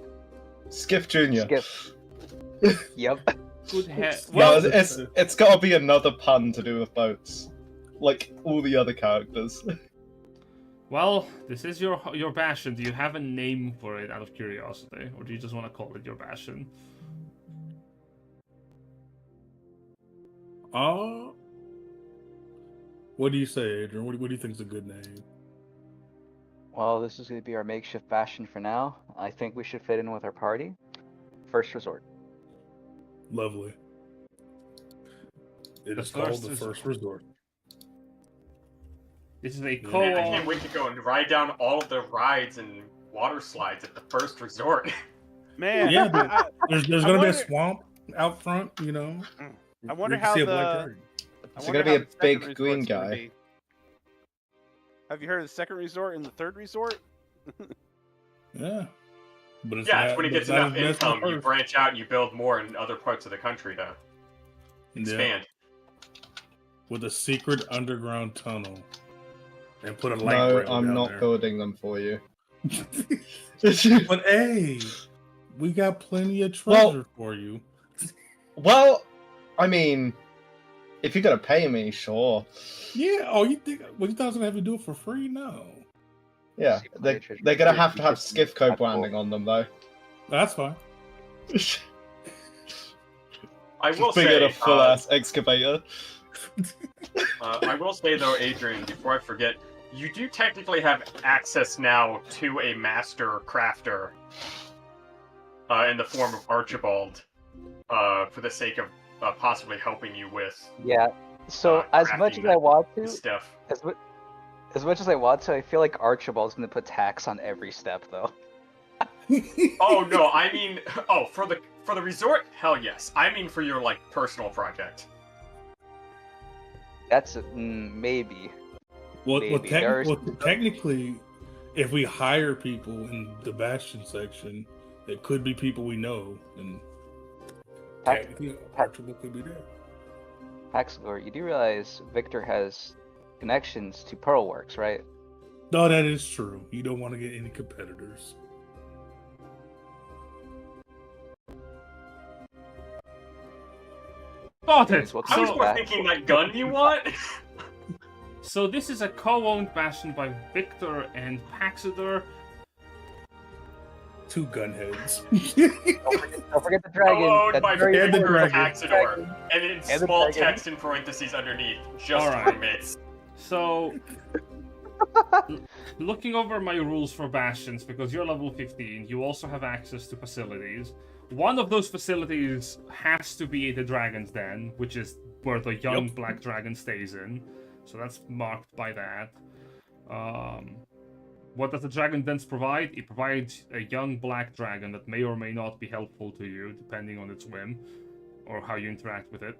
Sk'iff Jr. Sk'iff. Yep. Well, it's got to be another pun to do with boats, like all the other characters. Well, this is your bastion. Do you have a name for it out of curiosity, or do you just want to call it your bastion? What do you say, Adrian? What do you think is a good name? Well, this is going to be our makeshift bastion for now. I think we should fit in with our party. First resort. Lovely. It is called the first resort. This is a Man, I can't wait to go and ride down all of the rides and water slides at the first resort. Man, yeah, there's going to be a swamp out front, I wonder how It's going to be a big green guy. Have you heard of the second resort and the third resort? Yeah. But it's when it gets enough income, you branch out and you build more in other parts of the country to expand. Yeah. With a secret underground tunnel. And put a light No, rail I'm down not there. building them for you. But hey, we got plenty of treasure for you. Well, I mean, if you're gonna pay me, sure. Yeah. Oh, you think you thought I was gonna have to do it for free? No. Yeah, they're gonna have to have Sk'iff branding on them though. That's fine. I will Big say, a full ass excavator. I will say though, Adrian, before I forget, you do technically have access now to a master crafter in the form of Archibald, for the sake of possibly helping you with. Yeah. So as much as I want to, stuff. As much as I want to, I feel like Archibald's gonna put tax on every step, though. Oh no, I mean, for the resort, hell yes. I mean for your personal project. That's maybe. Well, technically, if we hire people in the Bastion section, it could be people we know, and technically our people could be there. Paxidor, you do realize Victor has connections to Pearlworks, right? No, that is true. You don't want to get any competitors. Got it! Well, I was So, more thinking that gun you want. so this is a co-owned bastion by Victor and Paxidor. 2 gunheads. Don't forget the dragon. Owned That's by very and the Victor and dragon. Paxidor. And in And the small dragon. text in parentheses underneath, just Alright. roommates. So, looking over my rules for bastions, because you're level 15, you also have access to facilities. One of those facilities has to be the Dragon's Den, which is where the young black dragon stays in. So that's marked by that. What does the Dragon Dens provide? It provides a young black dragon that may or may not be helpful to you, depending on its whim, or how you interact with it.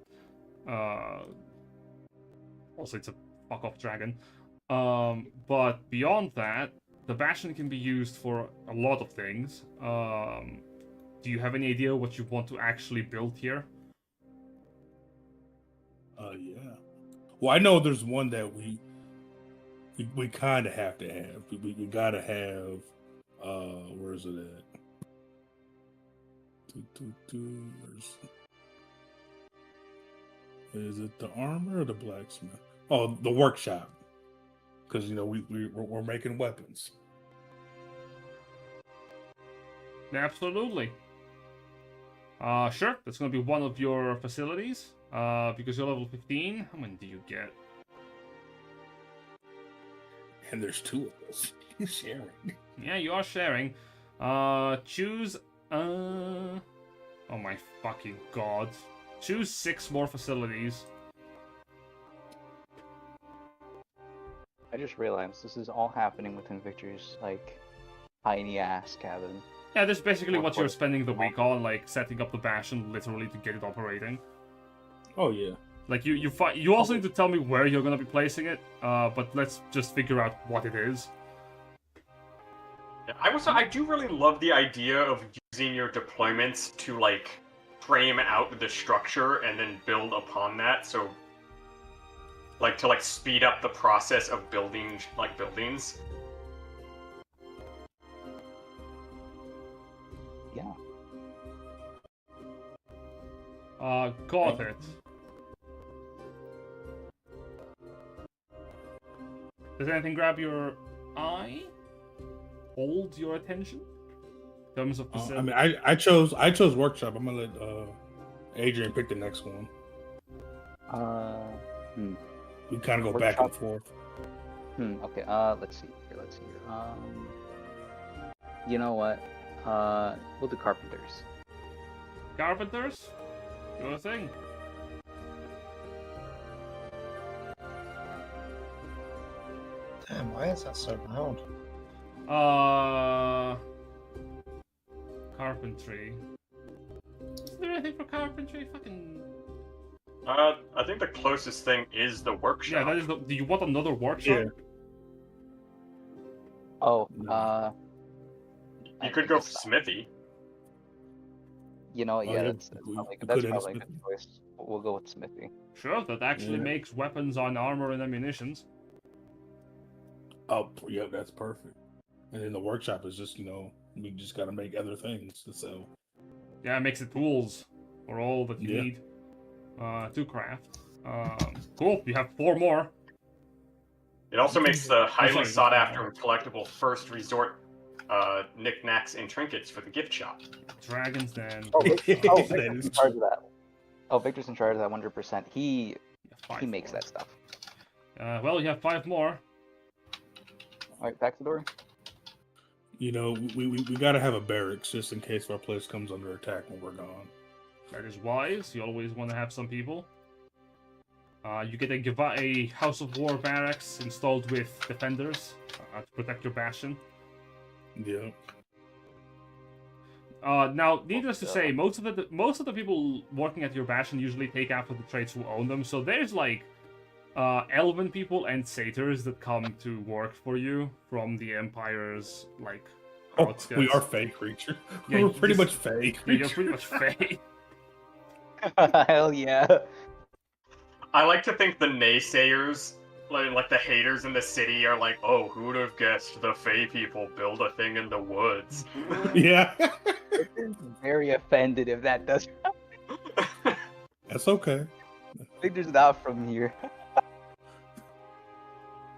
Also, it's a fuck-off dragon. But beyond that, the bastion can be used for a lot of things. Do you have any idea what you want to actually build here? Yeah. Well, I know there's one that we kind of have to have. We gotta have. Where is it at? Is it the armor or the blacksmith? Oh, the workshop. Because we're making weapons. Absolutely. Sure, that's going to be one of your facilities. Because you're level 15, how many do you get? And there's 2 of us sharing. Yeah, you are sharing. Choose. Oh my fucking god. Choose 6 more facilities. I just realized this is all happening within Victor's, like, tiny ass cabin. Yeah, this is basically what you're spending the week on, like setting up the bastion literally to get it operating. Oh yeah. Like you also need to tell me where you're gonna be placing it. But let's just figure out what it is. Yeah, I do really love the idea of using your deployments to like frame out the structure and then build upon that. So, like to speed up the process of building buildings. Yeah. Got it. Does anything grab your eye? Hold your attention? In terms of facility? I chose workshop. I'm gonna let Adrian pick the next one. We kind of go back and forth. Okay. Let's see here. You know what? We'll do carpenters. Carpenters? Your thing. Damn, why is that so loud? Carpentry. Is there anything for carpentry? Fucking. I think the closest thing is the workshop. Yeah, that is. Do you want another workshop? Yeah. Oh, You could go for smithy. You know, yeah, yeah, that's we probably could a have good smithy. choice. We'll go with Smithy. Sure, that actually Yeah. makes weapons on armor and ammunitions. Oh, yeah, that's perfect. And then the workshop is just, we just got to make other things to sell. Yeah, it makes it tools for all that you Yeah. need to craft. Cool, you have 4 more. It also makes the highly sorry, sought that's after and collectible first resort knickknacks and trinkets for the gift shop. Dragons then. Oh, That Victor's is in charge of that. Oh, Victor's in charge of that 100%. He Yeah, makes more. that stuff. Well, you have 5 more. All right, back to the door. We got to have a barracks just in case our place comes under attack when we're gone. That is wise. You always want to have some people. You get a House of War barracks installed with defenders to protect your bastion. Yeah. Now, needless to say, most of the people working at your bastion usually take after the trades who own them. So there's like elven people and satyrs that come to work for you from the Empire's, like, Oh, outskirts. we are fey creatures. Yeah, We're pretty this- much fey Yeah, you're creatures. pretty much fey. Hell yeah. I like to think the naysayers, like the haters in the city, are like, "Oh, who would have guessed the Fey people build a thing in the woods?" Yeah. Very offended if that does. That's okay. Victor's not from here.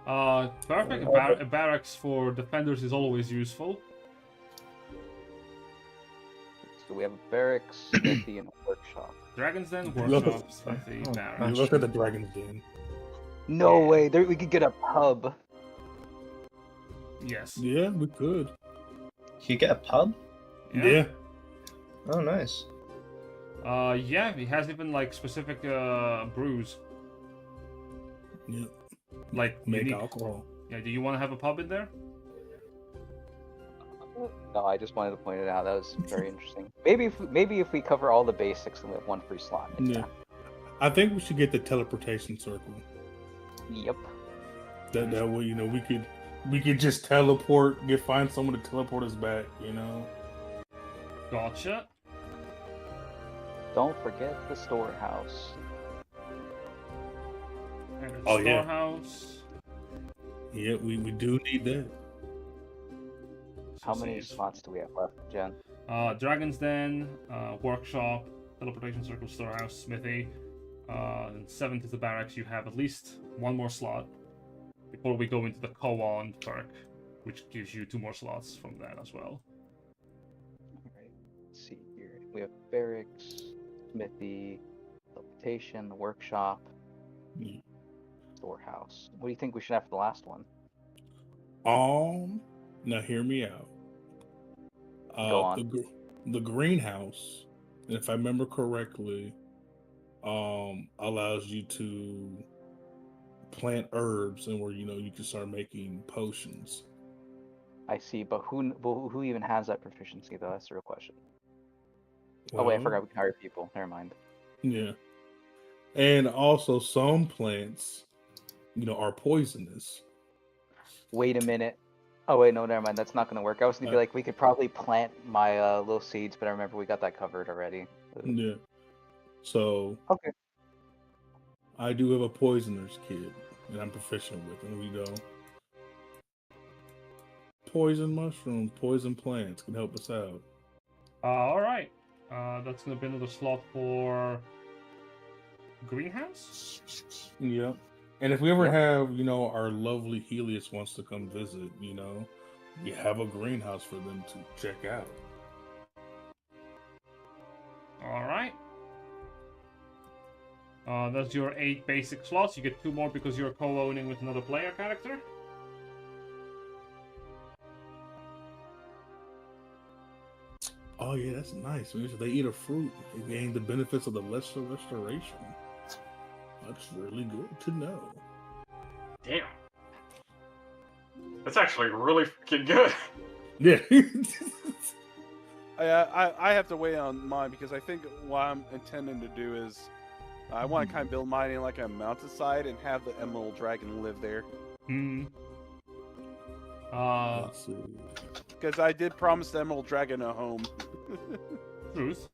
Perfect. A barracks for defenders is always useful. So we have a barracks, smithy, and a workshop. Dragon's Den, Look- workshops, smithy, Oh, barracks. You look at the Dragon's Den. No way, there we could get a pub. Yes. Yeah, we could. You get a pub? Yeah. Oh, nice. Yeah, he has even like specific brews. Yeah. Like Make unique. alcohol. Yeah, do you want to have a pub in there? No, I just wanted to point it out. That was very interesting. Maybe if we cover all the basics and we have one free slot. next Yeah. time. I think we should get the teleportation circle. Yep. That way, we could just teleport, find someone to teleport us back, Gotcha. Don't forget the storehouse. And the Oh, yeah. storehouse. Yeah, we do need that. How many slots do we have left, Jen? Dragon's Den, workshop, teleportation circle, storehouse, smithy. And 7th is the barracks. You have at least one more slot before we go into the Koan perk, which gives you 2 more slots from that as well. Alright, let's see here. We have barracks, smithy, teleportation, the workshop, Yeah. storehouse. What do you think we should have for the last one? Now hear me out. Go on. The greenhouse, if I remember correctly, allows you to plant herbs and where you can start making potions. I see, but who even has that proficiency though? That's the real question. Oh wait, I Well, forgot we can hire people. Never mind. Yeah, and also some plants, are poisonous. Wait a minute. Oh wait, no, never mind. That's not gonna work. I was gonna be like, we could probably plant my little seeds, but I remember we got that covered already. Yeah. So Okay. I do have a poisoner's kit, and I'm proficient with, and poison mushrooms, poison plants can help us out. Alright. That's gonna be another slot for greenhouse? Yeah. And if we ever have, our lovely Helius wants to come visit, we have a greenhouse for them to check out. Alright. That's your 8 basic slots. You get 2 more because you're co-owning with another player character. Oh yeah, that's nice. Maybe if they eat a fruit, they gain the benefits of the lesser restoration. That's really good to know. Damn. That's actually really fucking good. Yeah. I have to weigh on mine because I think what I'm intending to do is I want to kind of build mine in like a mountainside and have the Emerald Dragon live there. Hmm. Let's see. Because I did promise the Emerald Dragon a home. Truth.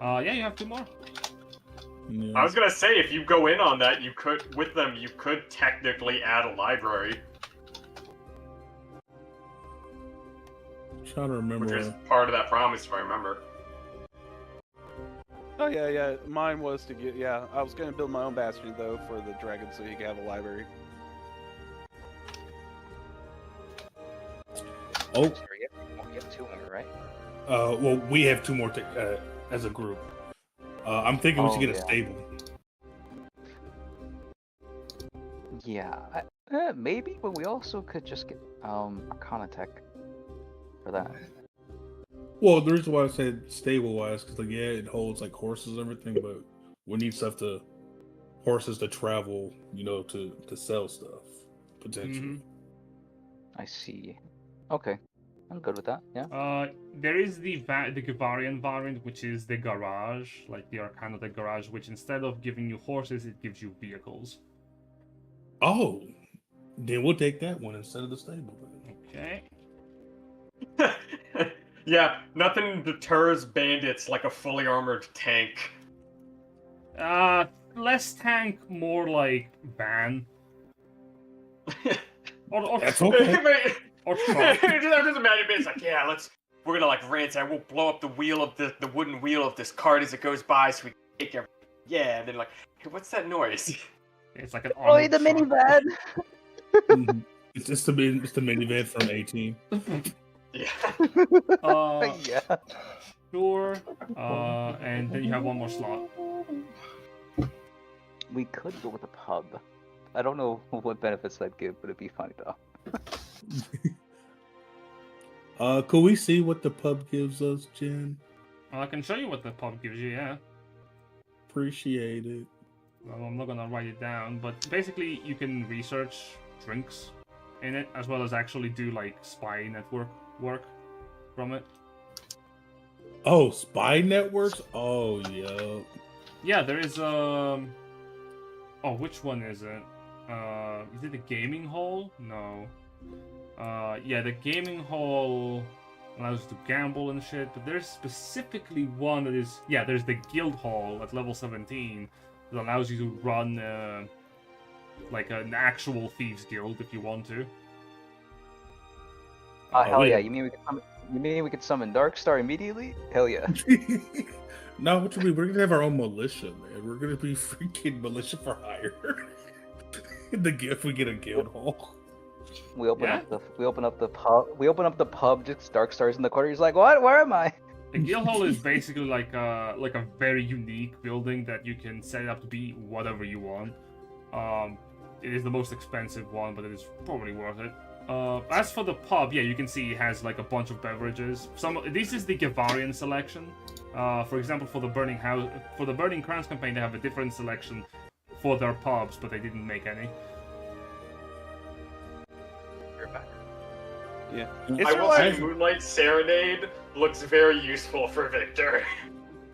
Yeah, you have 2 more. Yeah. I was gonna say, if you go in on that, you could technically add a library, Trying to remember. which is part of that promise, if I remember. Oh yeah. Mine was to get I was gonna build my own bastion though for the dragon so he could have a library. Oh, Sorry, you have 2 more, right? well, we have 2 more as a group. I'm thinking we should get a yeah. stable. Yeah, maybe, but we also could just get Arcana Tech for that. Well, the reason why I said stable wise, because it holds like horses and everything, but we need horses to travel, to sell stuff potentially. I see. Okay. I'm good with that. Yeah. There is the Gavarian variant, which is the garage, like the Arcana the garage, which instead of giving you horses, it gives you vehicles. Oh, then we'll take that one instead of the stable. Okay. Yeah, nothing deters bandits like a fully armored tank. Less tank, more like van. or That's truck. okay. Or truck. It doesn't matter. It's like, yeah, we're gonna like ransack. We'll blow up the wheel of the wooden wheel of this cart as it goes by, so we can take everything. Yeah, and then like, hey, what's that noise? It's like an Oh, the truck. minivan. Mhm. It's the minivan from 18. Yeah. Yeah. Sure. And then you have one more slot. We could go with a pub. I don't know what benefits that'd give, but it'd be funny though. Could we see what the pub gives us, Jen? I can show you what the pub gives you, yeah. Appreciate it. Well, I'm not gonna write it down, but basically you can research drinks in it, as well as actually do like spy network work from it. Oh, spy networks? Oh, yeah. Yeah, there is Oh, which one is it? Is it the gaming hall? No. Yeah, the gaming hall allows you to gamble and shit, but there's specifically one that is... Yeah, there's the guild hall at level 17 that allows you to run, like, an actual thieves guild if you want to. Hell yeah! You mean we could summon Darkstar immediately? Hell yeah! No, what you mean? We're gonna have our own militia, man. We're gonna be freaking militia for hire. If we get a guild hall. We open up the pub. We open up the pub. Just Darkstar's in the corner. He's like, "What? Where am I?" The guild hall is basically like a very unique building that you can set it up to be whatever you want. It is the most expensive one, but it is probably worth it. As for the pub, yeah, you can see it has like a bunch of beverages. This is the Gavarian selection. For example, for the Burning Crowns campaign, they have a different selection for their pubs, but they didn't make any. Yeah. I will say Moonlight Serenade looks very useful for Victor.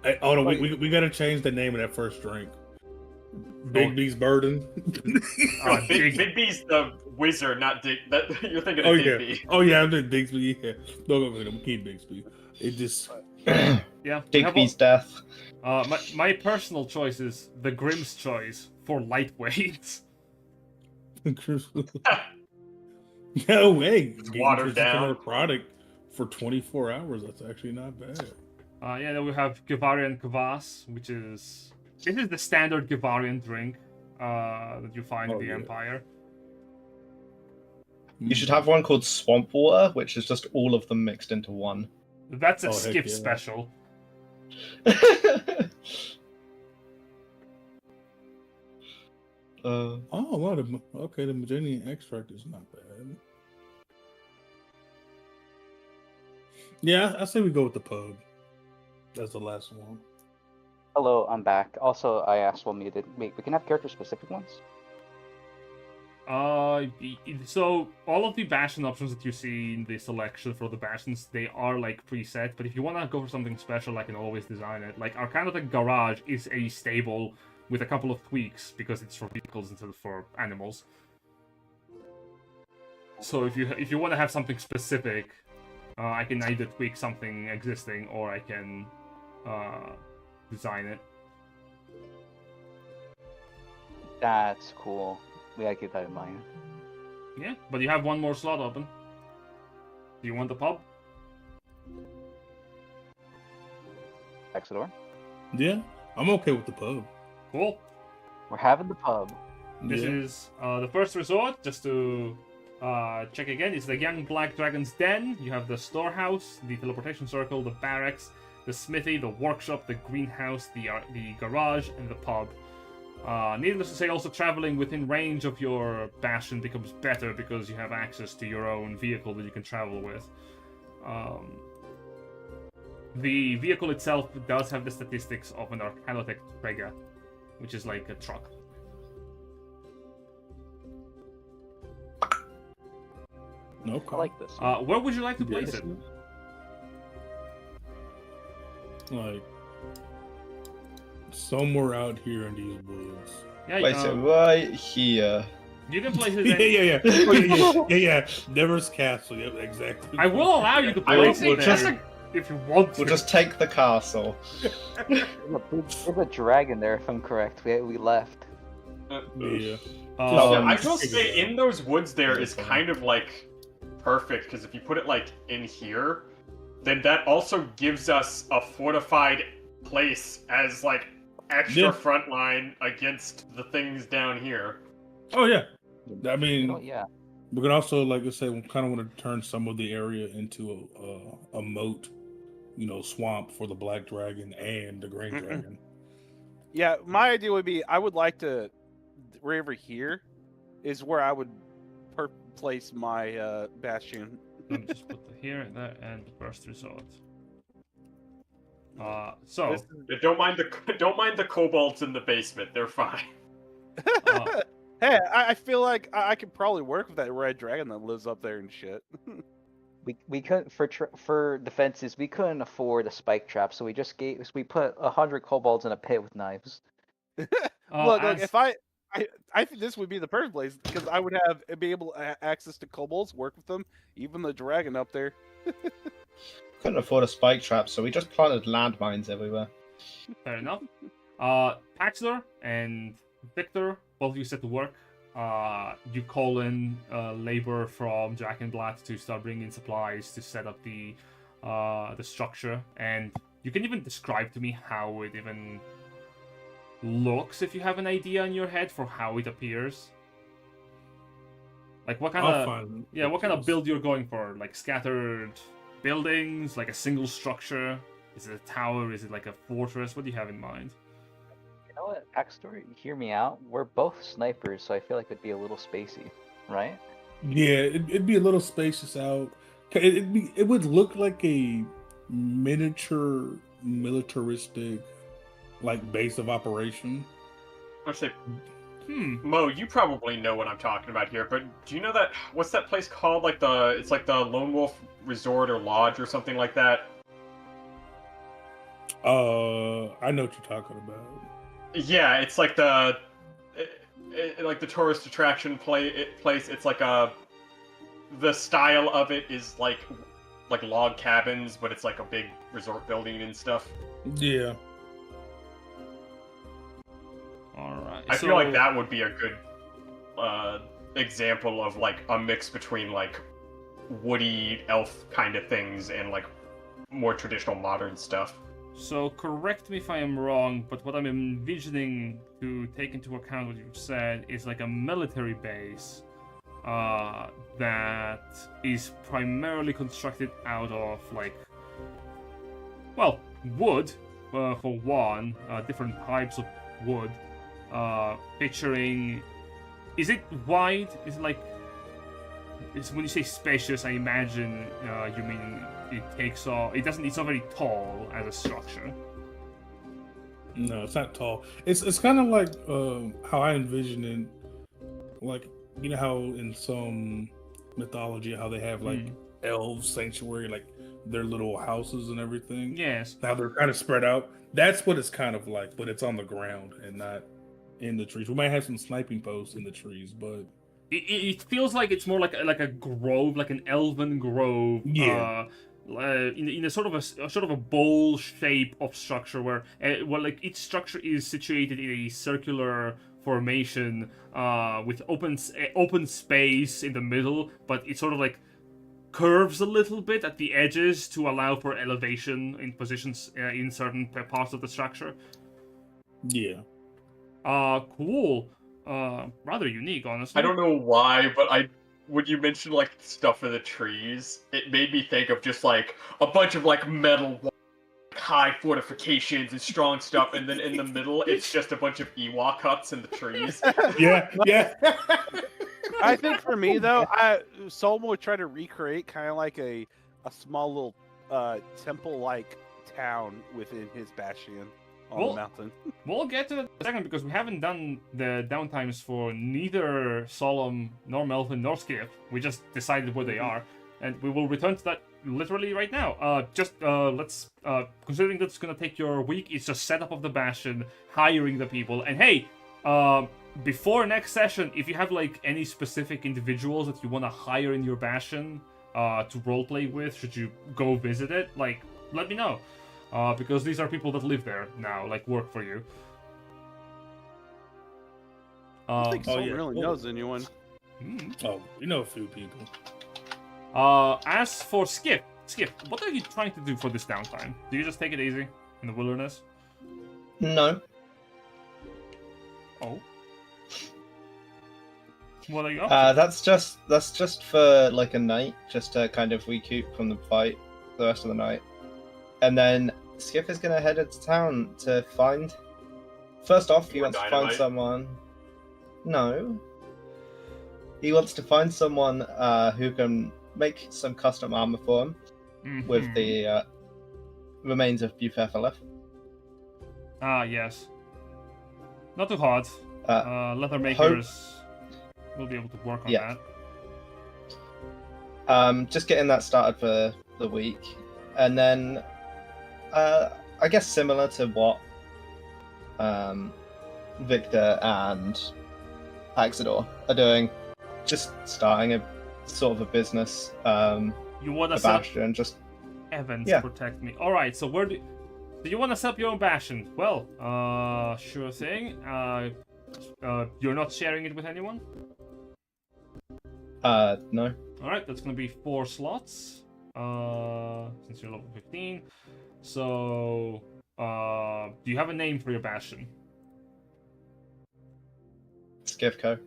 Hey, hold on, we gotta change the name of that first drink. Big B's Burden. Big B's the wizard, not Dick. You're thinking Oh of yeah. Digby. Oh yeah, I'm doing Digsby. Yeah. No, I'm keep Digsby. It just Yeah. Digby's death. My personal choice is the Grimm's choice for lightweights. No way. Watered down. Product for 24 hours. That's actually not bad. Yeah, then we have Gavarian Kvass, which is... This is the standard Gavarian drink that you find in the Empire. You should have one called Swamp Water, which is just all of them mixed into one. That's a heck Sk'iff yeah. special. Oh, wow. Okay, the Magenian extract is not bad. Yeah, I say we go with the pub. That's the last one. Hello, I'm back. Also, I asked while muted. Wait, we can have character-specific ones? So all of the Bastion options that you see in the selection for the Bastions, they are like preset, but if you want to go for something special, I can always design it. Like Arcana the Garage is a stable with a couple of tweaks because it's for vehicles instead of for animals. So if you want to have something specific, I can either tweak something existing or I can design it. That's cool. We gotta keep that in mind. Yeah, but you have one more slot open. Do you want the pub? Paxidor? Yeah, I'm okay with the pub. Cool. We're having the pub. This is the first resort, just to check again. It's the Young Black Dragon's Den. You have the storehouse, the teleportation circle, the barracks, the smithy, the workshop, the greenhouse, the garage, and the pub. Needless to say, also traveling within range of your Bastion becomes better because you have access to your own vehicle that you can travel with. The vehicle itself does have the statistics of an Arcanotech Rega, which is like a truck. Okay. I like this. Where would you like to place it? Like somewhere out here in these woods. Yeah, Place it right here. you can place it. Yeah. Oh, yeah. Never's Castle. Yep, exactly. I will allow you to I would place say it just there if you want to. We'll just take the castle. There's a dragon there, if I'm correct. We left. Yeah. Yeah, Uh, I will say in those woods there is kind of like perfect because if you put it like in here, then that also gives us a fortified place as like extra front line against the things down here. Oh yeah. I mean, Yeah. we can also, like I said, we kind of want to turn some of the area into a moat, swamp for the black dragon and the green dragon. Yeah, my idea would be I would like to right over here is where I would place my bastion. Let me just put the here, there, and the first resort. So Yeah, don't mind the kobolds in the basement. They're fine. Hey, I feel like I could probably work with that red dragon that lives up there and shit. We couldn't for defenses. We couldn't afford a spike trap, so we put 100 kobolds in a pit with knives. Look, if I think this would be the perfect place because I would be able to access to kobolds, work with them, even the dragon up there. Couldn't afford a spike trap, so we just planted landmines everywhere. fair enough. Paxidor and Victor, both of you set to work. You call in labor from Drakenblatt to start bringing in supplies to set up the structure, and you can even describe to me how it even looks if you have an idea in your head for how it appears. Like what kind of build you're going for? Like scattered buildings, like a single structure? Is it a tower? Is it like a fortress? What do you have in mind? You know what, Backstory, hear me out. We're both snipers, so I feel like it'd be a little spacey, right? Yeah, it'd be a little spacious out. It would look like a miniature militaristic like base of operation. I say, Mo, you probably know what I'm talking about here, but do you know that what's that place called? It's like the Lone Wolf Resort or Lodge or something like that. I know what you're talking about. Yeah, it's like the tourist attraction place. It's like the style of it is like log cabins, but it's like a big resort building and stuff. Yeah. Alright. I feel like that would be a good example of like a mix between like woody elf kind of things and like more traditional modern stuff. So correct me if I am wrong, but what I'm envisioning to take into account what you've said is like a military base that is primarily constructed out of like, well, wood for one, different types of wood. Picturing, is it wide? Is it like? When you say spacious, I imagine you mean it takes off. It doesn't. It's not very tall as a structure. No, it's not tall. It's kind of like how I envision it. Like, you know how in some mythology how they have like elves sanctuary, like their little houses and everything. Yes. Now they're kind of spread out. That's what it's kind of like, but it's on the ground and not in the trees. We might have some sniping posts in the trees, but it feels like it's more like a grove, like an elven grove. Yeah. In a sort of a bowl shape of structure where like each structure is situated in a circular formation with open space in the middle, but it sort of like curves a little bit at the edges to allow for elevation in positions in certain parts of the structure. Yeah. Cool. Rather unique, honestly. I don't know why, but when you mentioned like stuff for the trees, it made me think of just like a bunch of like metal high fortifications and strong stuff, and then in the middle it's just a bunch of Ewok huts in the trees. Yeah. I think for me though, Solum would try to recreate kind of like a small little temple-like town within his bastion. on the mountain. We'll get to that in a second because we haven't done the downtimes for neither Solum, nor Melvin, nor Sk'iff. We just decided where they are, and we will return to that literally right now. Let's considering that's gonna take your week, it's just setup of the bastion, hiring the people, and hey, before next session, if you have like any specific individuals that you want to hire in your bastion to roleplay with, should you go visit it, like let me know. Because these are people that live there now, like work for you. I don't think Oh, Solum yeah. really knows anyone. Oh, you know a few people. As for Sk'iff, what are you trying to do for this downtime? Do you just take it easy in the wilderness? No. Oh. What are you up to? That's just for like a night, just to kind of recoup from the fight the rest of the night. And then Sk'iff is gonna head into town to find. First off, he wants to find Dynamite? someone. No. He wants to find someone who can make some custom armor for him with the remains of Bufethaleth. Ah, yes. Not too hard. Leather makers will be able to work on that. Just getting that started for the week, and then I guess similar to what Victor and Paxidor are doing, just starting a sort of a business. You want to a set up bastion, just Evans protect me. All right, so where do you want to set up your own bastion? Well, sure thing. You're not sharing it with anyone? no. All right, that's gonna be 4 slots. Since you're level 15. So, do you have a name for your bastion? Skivco,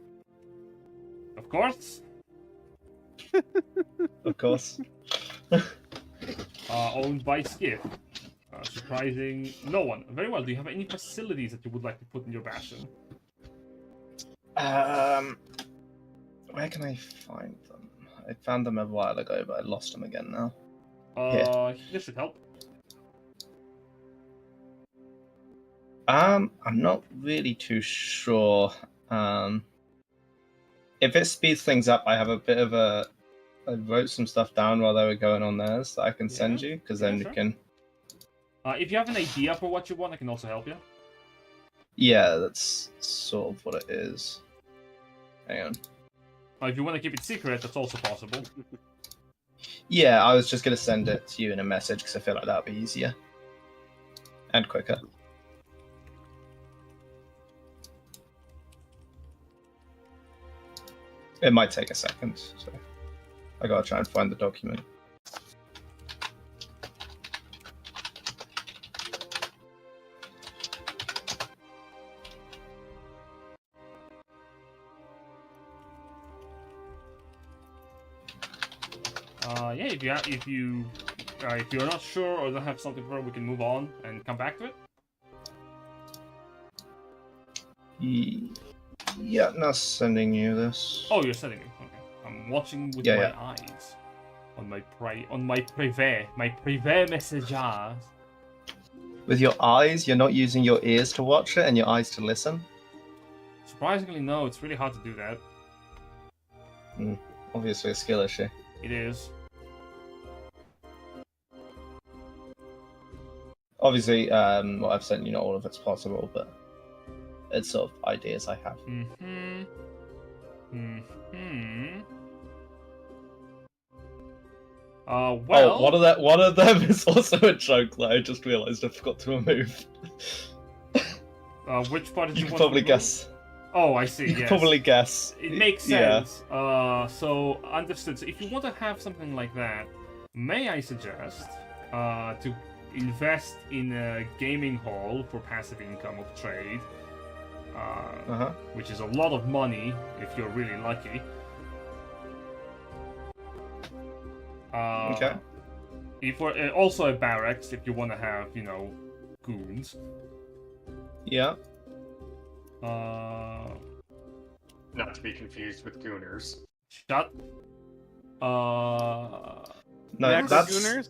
Of course. of course. Owned by Sk'iff. Surprising no one. Very well. Do you have any facilities that you would like to put in your bastion? Where can I find them? I found them a while ago, but I lost them again now. This should help. I'm not really too sure. If it speeds things up, I have a bit of a. I wrote some stuff down while they were going on theirs that I can send you, because then sure. you can. If you have an idea for what you want, I can also help you. Yeah, that's sort of what it is. Hang on. If you want to keep it secret, that's also possible. Yeah, I was just gonna send it to you in a message because I feel like that'd be easier and quicker. It might take a second, so I gotta try and find the document. Yeah, if you're not sure or don't have something for it, we can move on and come back to it. Yeah, not sending you this. Oh, you're sending it. Okay. I'm watching with my eyes. On my privé messages. With your eyes, you're not using your ears to watch it and your eyes to listen? Surprisingly, no. It's really hard to do that. Obviously a skill issue. It is. Obviously, what I've sent you, not all of it's possible, but it's sort of ideas I have. Well... Oh, one of them is also a joke that I just realised I forgot to remove. Which part did You you can want probably to remove? guess. Oh, I see, You can yes. probably guess. It makes sense. So, understood. So if you want to have something like that, may I suggest to invest in a gaming hall for passive income of trade, which is a lot of money if you're really lucky. Okay. If also a barracks if you want to have, goons. Yeah. Not to be confused with Gooners. Shut. No, Necro that's Gooners?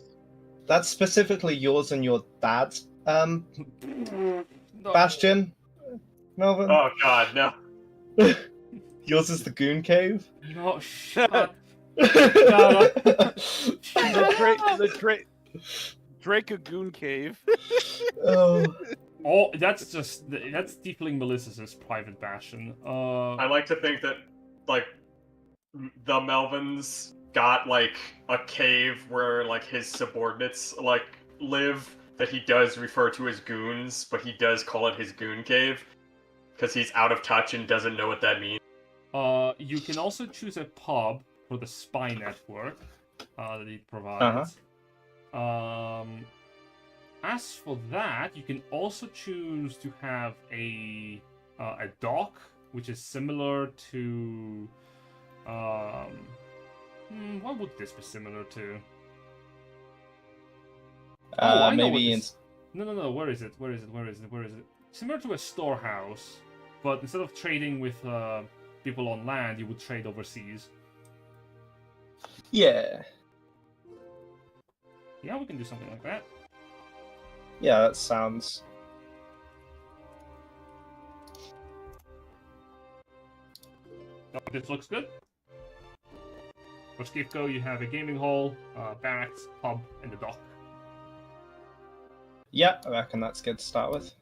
that's specifically yours and your dad's No. Bastion, Melvin. Oh god, no. Yours is the Goon Cave. No, shut. The Dracogoon Cave. Oh. Oh, that's Tiefling Melissa's private bastion. I like to think that, like, the Melvins got, like, a cave where, like, his subordinates, like, live that he does refer to as goons, but he does call it his Goon Cave because he's out of touch and doesn't know what that means. You can also choose a pub for the spy network that he provides. As for that, you can also choose to have a dock, which is similar to. What would this be similar to? I know maybe. No. Where is it? Similar to a storehouse, but instead of trading with people on land, you would trade overseas. Yeah. Yeah, we can do something like that. Yeah, that sounds. Oh, this looks good. For Sk'iff, you have a gaming hall, barracks, pub, and a dock. Yeah, I reckon that's good to start with.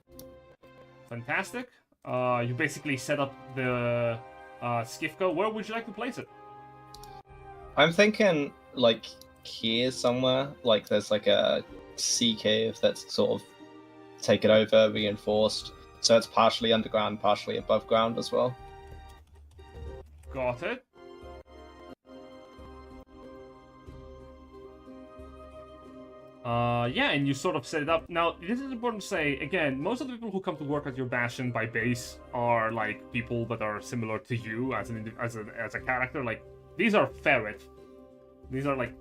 Fantastic. You basically set up the Sk'iff. Where would you like to place it? I'm thinking, like, here somewhere. Like, there's like a sea cave that's sort of taken over, reinforced. So it's partially underground, partially above ground as well. Got it. Yeah, and you sort of set it up. Now, this is important to say, again, most of the people who come to work at your bastion by base are, like, people that are similar to you as a character. Like, these are Ferret. These are, like,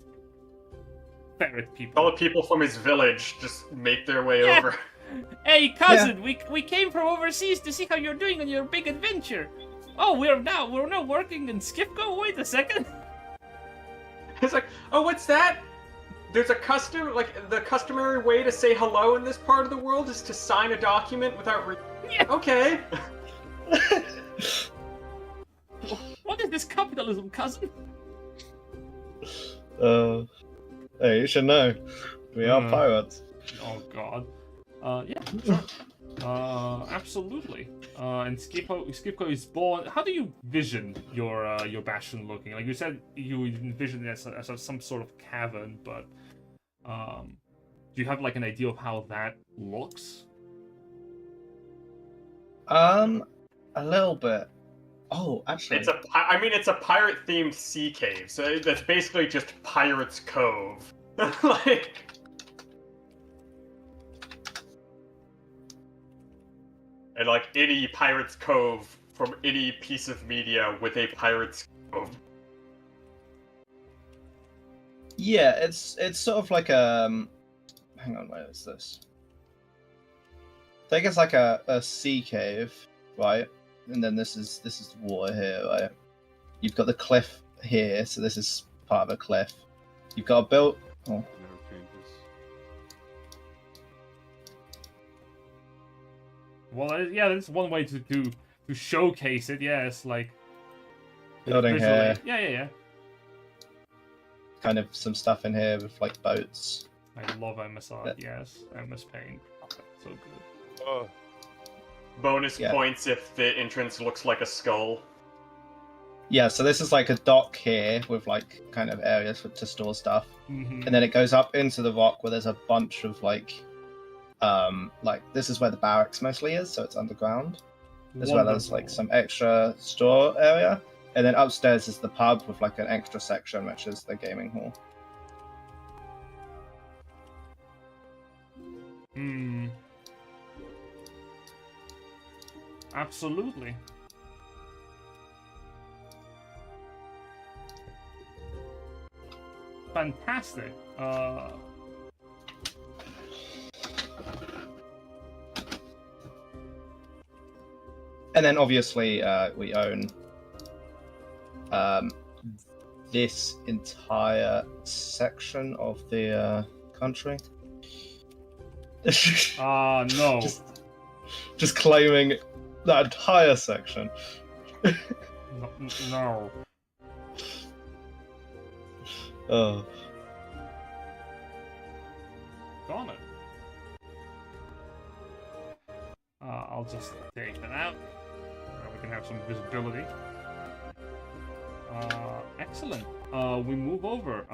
Ferret people. All the people from his village just make their way over. Hey, cousin, we came from overseas to see how you're doing on your big adventure. Oh, we're now working in Sk'iff. Wait a second. It's like, oh, what's that? There's a the customary way to say hello in this part of the world is to sign a document without Yeah. Okay. What is this capitalism, cousin? Hey, you should know. We are pirates. Oh god. Yeah, sure. Absolutely. And Sk'iff is born. How do you vision your bastion looking? Like you said, you envision it as some sort of cavern, but do you have like an idea of how that looks? A little bit. Oh, actually, It's a pirate-themed sea cave, so that's basically just Pirate's Cove. Like, and like any Pirate's Cove from any piece of media with a Pirate's Cove. yeah, it's sort of like a. Hang on, where is this? I think it's like a sea cave, right? And then this is the water here, right? You've got the cliff here, so this is part of a cliff. You've got a built. Oh. Never changes. Well, yeah, that's one way to showcase it. Yes, like Building visually. here. Yeah. Kind of some stuff in here with like boats. I love MS art. Yes, MS Paint. So good. Oh. Bonus points if the entrance looks like a skull. Yeah, so this is like a dock here with like kind of areas to store stuff, Mm-hmm. and then it goes up into the rock where there's a bunch of like this is where the barracks mostly is, so it's underground. As well as like some extra store area, and then upstairs is the pub with like an extra section, which is the gaming hall. Hmm. Absolutely. Fantastic. And then obviously we own this entire section of the country. No. Just claiming that entire section. No. Oh. Got it. I'll just take that out. We can have some visibility. Excellent. We move over.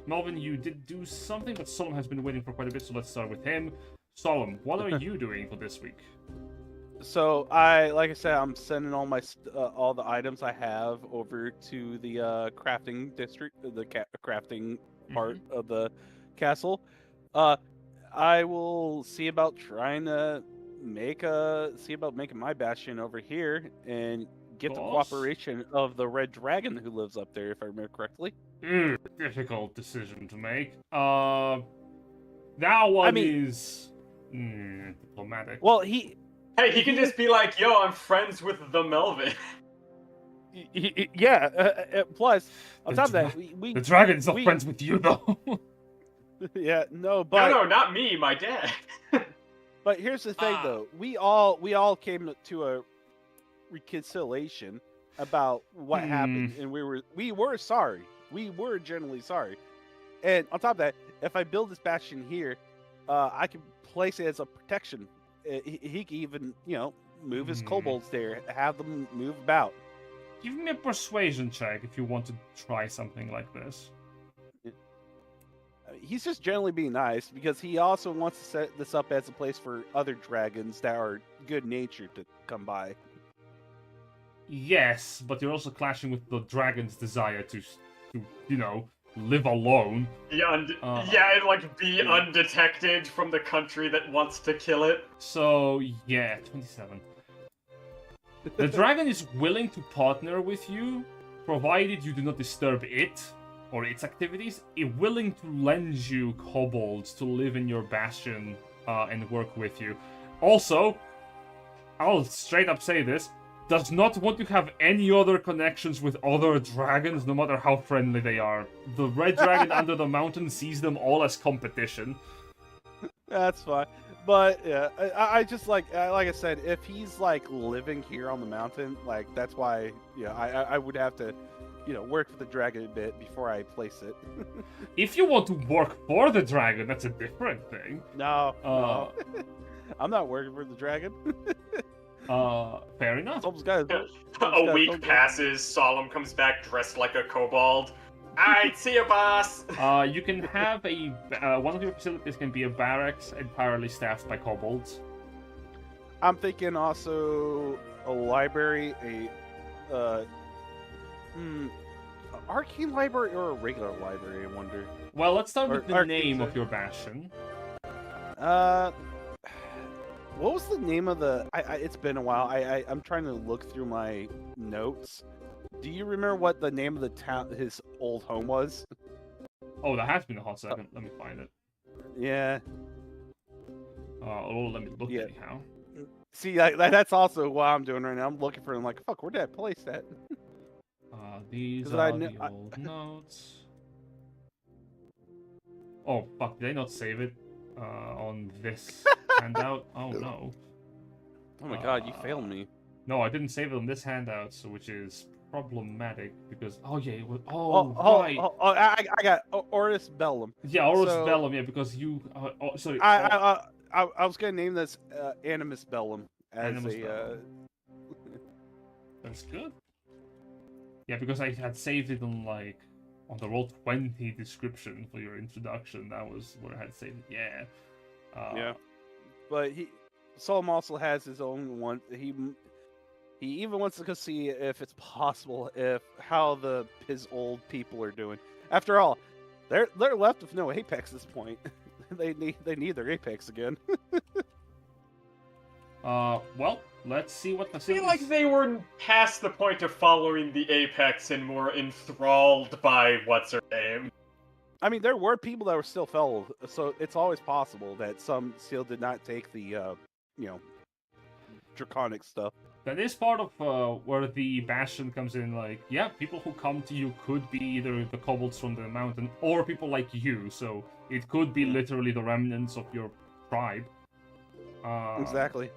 Melvin, you did do something, but Solum has been waiting for quite a bit, so let's start with him. Solum, what are you doing for this week? So like I said, I'm sending all my all the items I have over to the crafting district, the crafting part of the castle. I will see about trying to making my bastion over here and get the cooperation of the red dragon who lives up there, if I remember correctly. Difficult decision to make. That one is diplomatic. Well, Hey, he can just be like, yo, I'm friends with the Melvin. Yeah, plus, on top of that, the dragon's not friends with you, though. Yeah, no, but... No, not me, my dad. But here's the thing, though. We all came to a reconciliation about what happened, and we were sorry. We were genuinely sorry. And on top of that, if I build this bastion here, I can place it as a protection. He can even, move his kobolds there, have them move about. Give me a persuasion check if you want to try something like this. He's just generally being nice because he also wants to set this up as a place for other dragons that are good-natured to come by. Yes, but you're also clashing with the dragon's desire to live alone. Be undetected from the country that wants to kill it. So, yeah, 27. The dragon is willing to partner with you, provided you do not disturb it or its activities. It's willing to lend you kobolds to live in your bastion and work with you. Also, I'll straight up say this, does not want to have any other connections with other dragons, no matter how friendly they are. The red dragon under the mountain sees them all as competition. That's fine. But, yeah, I just, like I said, if he's, living here on the mountain, that's why, I would have to, work with the dragon a bit before I place it. If you want to work for the dragon, that's a different thing. No. I'm not working for the dragon. Fair enough. A week passes, Solum comes back dressed like a kobold. Alright, see you, boss! You can have one of your facilities can be a barracks entirely staffed by kobolds. I'm thinking also a library, arcane library or a regular library, I wonder. Well, let's start with the name of your bastion. What was the name of the... it's been a while. I'm trying to look through my notes. Do you remember what the name of the town, his old home was? Oh, that has been a hot second. Let me find it. Yeah. Let me look anyhow. See, that's also what I'm doing right now. I'm looking for him like, fuck, where'd that place at? These are the old notes. Oh, fuck, did I not save it on this handout? Oh, no. Oh my god, you failed me. No, I didn't save it on this handout, so which is problematic because it was right. I got Oris Bellum. Yeah, Oris Bellum. Yeah, because you. Sorry. I was gonna name this Animus Bellum as Animus Bellum. That's good. Yeah, because I had saved it on the Roll20 description for your introduction. That was where I had saved it. Yeah. Yeah. But Solum also has his own one. He even wants to go see if it's possible how his old people are doing. After all, they're left with no apex at this point. they need their apex again. Well, let's see what the. I feel like they were past the point of following the apex and more enthralled by what's her name. I mean, there were people that were still fellow, so it's always possible that some still did not take the draconic stuff. That is part of where the Bastion comes in. Like, yeah, people who come to you could be either the kobolds from the mountain or people like you. So it could be literally the remnants of your tribe. Exactly.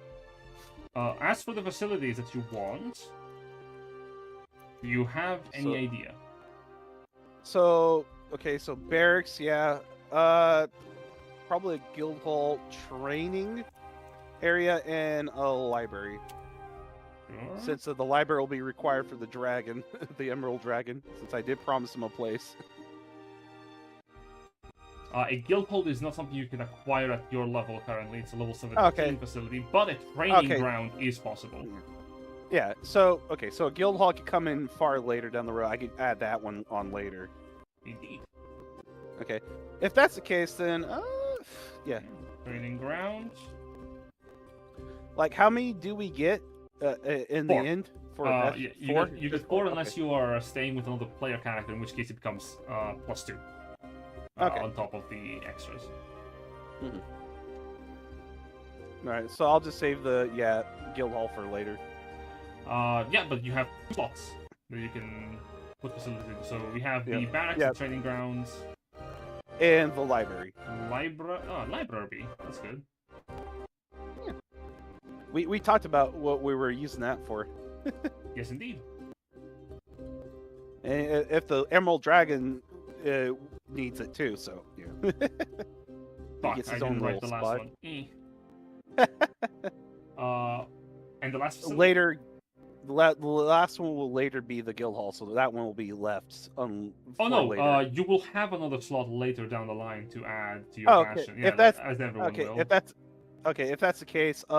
As for the facilities that you want, do you have any idea? So, okay, so barracks, yeah. Probably a guild hall training area and a library. Sure. Since the library will be required for the dragon, the Emerald Dragon, since I did promise him a place. A guild hall is not something you can acquire at your level currently. It's a level 17 facility, but a training ground is possible. Yeah, so, okay, so a guild hall could come in far later down the road. I could add that one on later. Indeed. Okay, if that's the case, then, yeah. Training ground. Like, how many do we get in the end? Yeah, you get 4 unless you are staying with another player character, in which case it becomes +2. On top of the extras. Alright, so I'll just save the, guild hall for later. Yeah, but you have slots that you can put facilities in. So we have the barracks, the training grounds. And the library. Library. That's good. Yeah. We talked about what we were using that for. Yes, indeed. And if the Emerald Dragon needs it too, so yeah. Fuck, gets I his own didn't write the little last spot. one. And the last facility? Later, the last one will later be the guild hall, so that one will be left later. You will have another slot later down the line to add to your Bastion. Yeah, as everyone will. If that's the case, you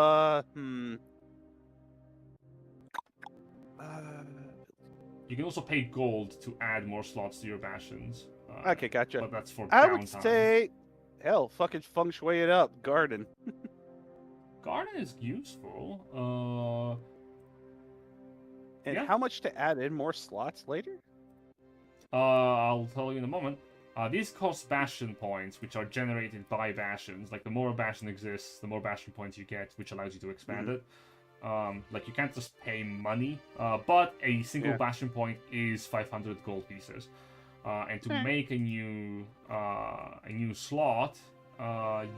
can also pay gold to add more slots to your Bastions. Okay, gotcha. But that's for I downtime. would say, hell, fucking feng shui it up, garden. Garden is useful. And how much to add in more slots later? I'll tell you in a moment. These cost Bastion points, which are generated by Bastions. Like, the more a Bastion exists, the more Bastion points you get, which allows you to expand it. Like, you can't just pay money, but a single Bastion point is 500 gold pieces. And to make a new slot,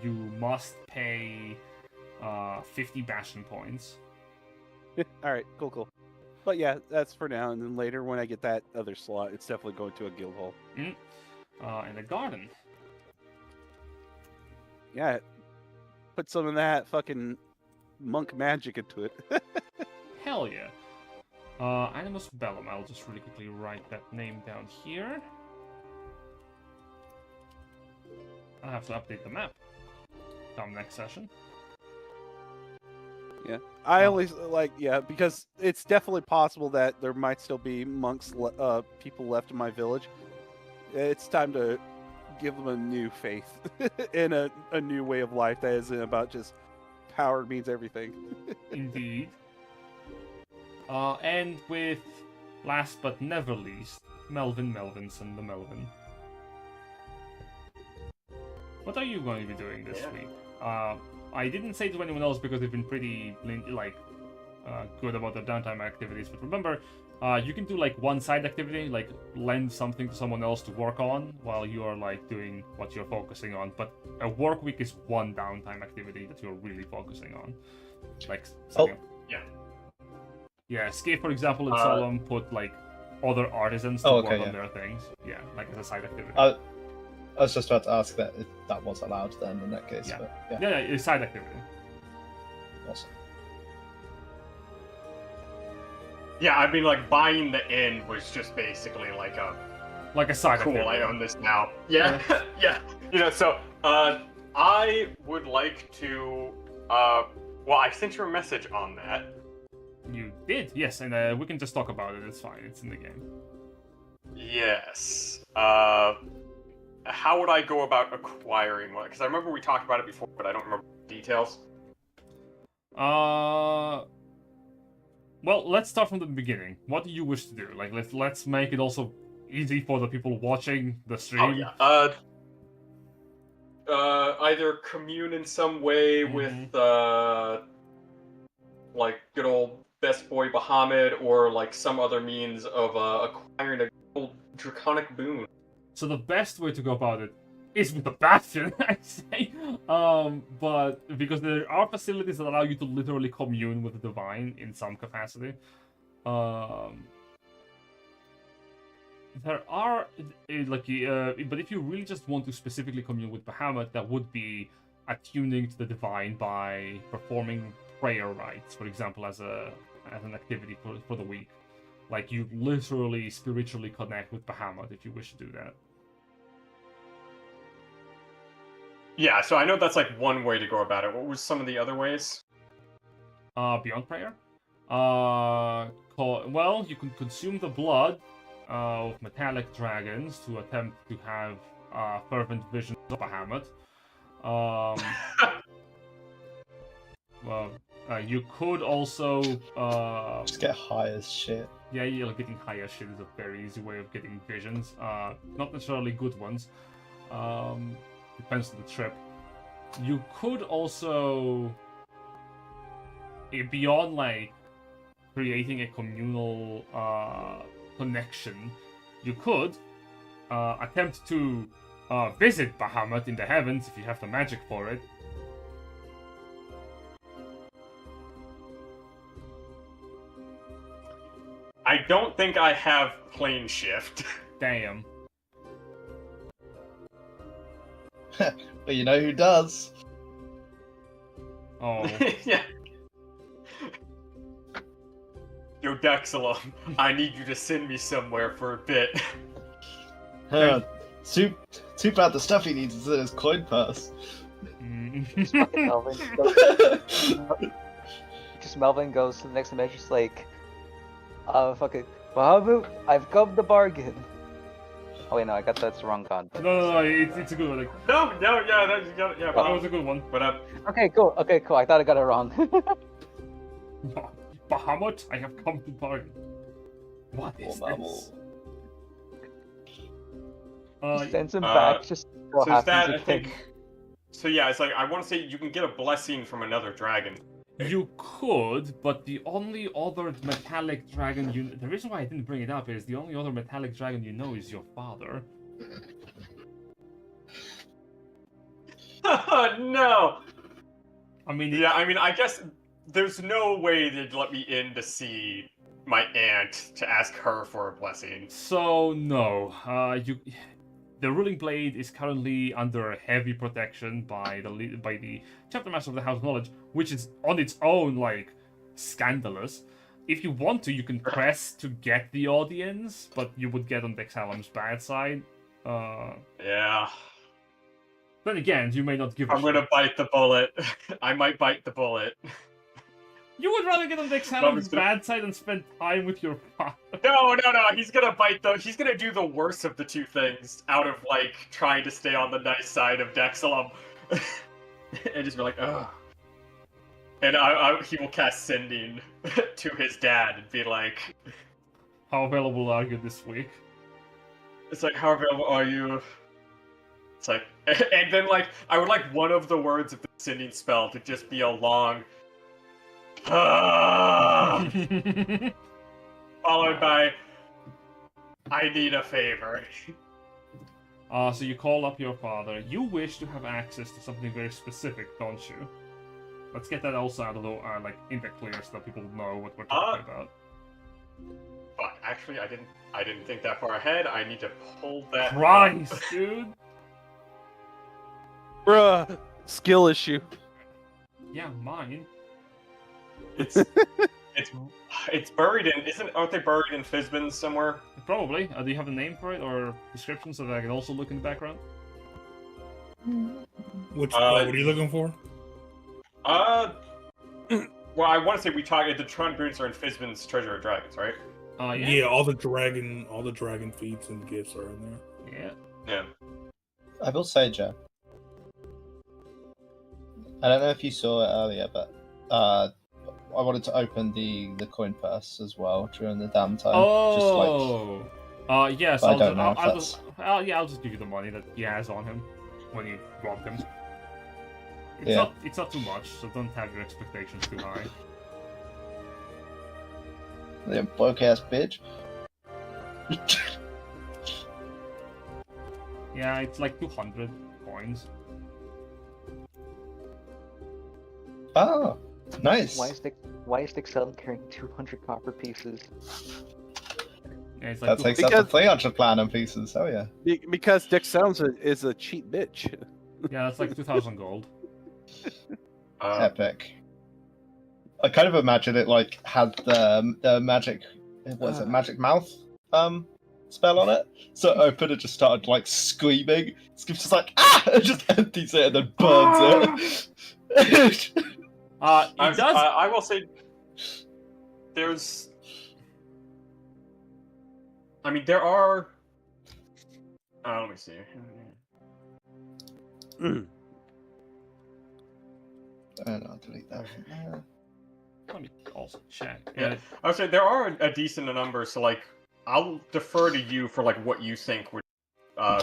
you must pay 50 Bastion points. Alright, cool. But yeah, that's for now, and then later when I get that other slot, it's definitely going to a guild hall. And a garden. Yeah, put some of that fucking monk magic into it. Hell yeah. Animus Bellum. I'll just really quickly write that name down here. I'll have to update the map come next session. Yeah, I only because it's definitely possible that there might still be monks, people left in my village. It's time to give them a new faith in a new way of life that isn't about just power means everything. Indeed. And with last but never least, Melvins and the Melvin. What are you going to be doing this week? I didn't say to anyone else because they've been pretty good about their downtime activities. But remember, you can do like one side activity, like lend something to someone else to work on while you are like doing what you're focusing on. But a work week is one downtime activity that you're really focusing on. Like Sk'iff, for example, in Solum put like other artisans to work on their things. Yeah, like as a side activity. I was just about to ask that if that was allowed then in that case. Yeah, but, yeah, it's side activity. Awesome. Yeah, I mean, like, buying the inn was just basically like a side cool, activity. I own this now. Yeah, yeah. You know, so, I would like to, well, I sent you a message on that. You did, yes, and we can just talk about it, it's fine, it's in the game. Yes. How would I go about acquiring one? Because I remember we talked about it before, but I don't remember the details. Well, let's start from the beginning. What do you wish to do? Like, let's make it also easy for the people watching the stream. Oh, yeah. Either commune in some way with, like, good old Best Boy Bahamut or like some other means of acquiring a gold draconic boon. So the best way to go about it is with the Bastion, I'd say. But because there are facilities that allow you to literally commune with the Divine in some capacity. There are but if you really just want to specifically commune with Bahamut, that would be attuning to the Divine by performing prayer rites, for example, as an activity for the week. Like, you literally spiritually connect with Bahamut if you wish to do that. Yeah, so I know that's like one way to go about it. What was some of the other ways? Beyond prayer? Well, you can consume the blood of metallic dragons to attempt to have fervent visions of Bahamut. You could also Just get high as shit. Yeah, getting high as shit is a very easy way of getting visions. Not necessarily good ones. Depends on the trip. You could also, beyond like creating a communal connection, you could attempt to visit Bahamut in the heavens if you have the magic for it. I don't think I have plane shift. Damn. But you know who does? Oh. Yeah. Yo, Dexalum, I need you to send me somewhere for a bit. Too bad the stuff he needs is in his coin purse. Melvin goes to the next dimension, just like, fucking Bahamut, I've come to bargain. Oh wait, no, I got that's the wrong con. No, it's a good one. Like, No, yeah, that was a good one. But Okay, cool. I thought I got it wrong. Bahamut, I have come to bargain. What is this? Sends him back. Just so is that, happens I to think. So yeah, it's like I want to say you can get a blessing from another dragon. You could, but the only other metallic dragon the reason why I didn't bring it up is the only other metallic dragon you know is your father. No! I mean... Yeah, I guess there's no way they'd let me in to see my aunt to ask her for a blessing. So, no. The Ruling Blade is currently under heavy protection by the Chapter Master of the House of Knowledge, which is on its own, like, scandalous. If you want to, you can press to get the audience, but you would get on Dexalum's bad side. Yeah. Then again, you may not give a I'm gonna bite the bullet. I might bite the bullet. You would rather get on Dexalum's bad side and spend time with your father. No, he's gonna he's gonna do the worst of the two things out of, like, trying to stay on the nice side of Dexalum. And just be like, ugh. And he will cast Sending to his dad and be like... How available are you this week? It's like, how available are you? It's like... And then, like, I would like one of the words of the Sending spell to just be a long... Followed by, I need a favor. So you call up your father. You wish to have access to something very specific, don't you? Let's get that also out of the, like, in the clear so that people know what we're talking about. Fuck, actually, I didn't think that far ahead. I need to pull that. Christ, dude! Bruh, skill issue. Yeah, mine. It's buried in, aren't they buried in Fizbin somewhere? Probably. Do you have a name for it or description so that I can also look in the background? What are you looking for? Well, I want to say we talked. The Tron Boons are in Fizbin's Treasure of Dragons, right? Yeah, all the dragon feats and gifts are in there. Yeah. I will say, Joe. I don't know if you saw it earlier, but I wanted to open the coin purse as well during the downtime. Oh, yes. I'll just give you the money that he has on him when you robbed him. It's not too much, so don't have your expectations too high. You broke ass bitch. Yeah, it's like 200 coins. Oh, nice. Why is Dixon carrying 200 copper pieces? Yeah, it's like That takes up to 300 platinum pieces. Oh yeah. Because Dick Sounds is a cheap bitch. Yeah, that's like 2,000 gold. Epic. I kind of imagine it like had the magic, what is it, magic mouth spell on it. So open it just started like screaming. Sk'iff just like it just empties it and then burns it. I will say, there are. Let me see. And I'll delete that. Let me also check. Yeah, I would say there are a decent number. So like, I'll defer to you for like what you think would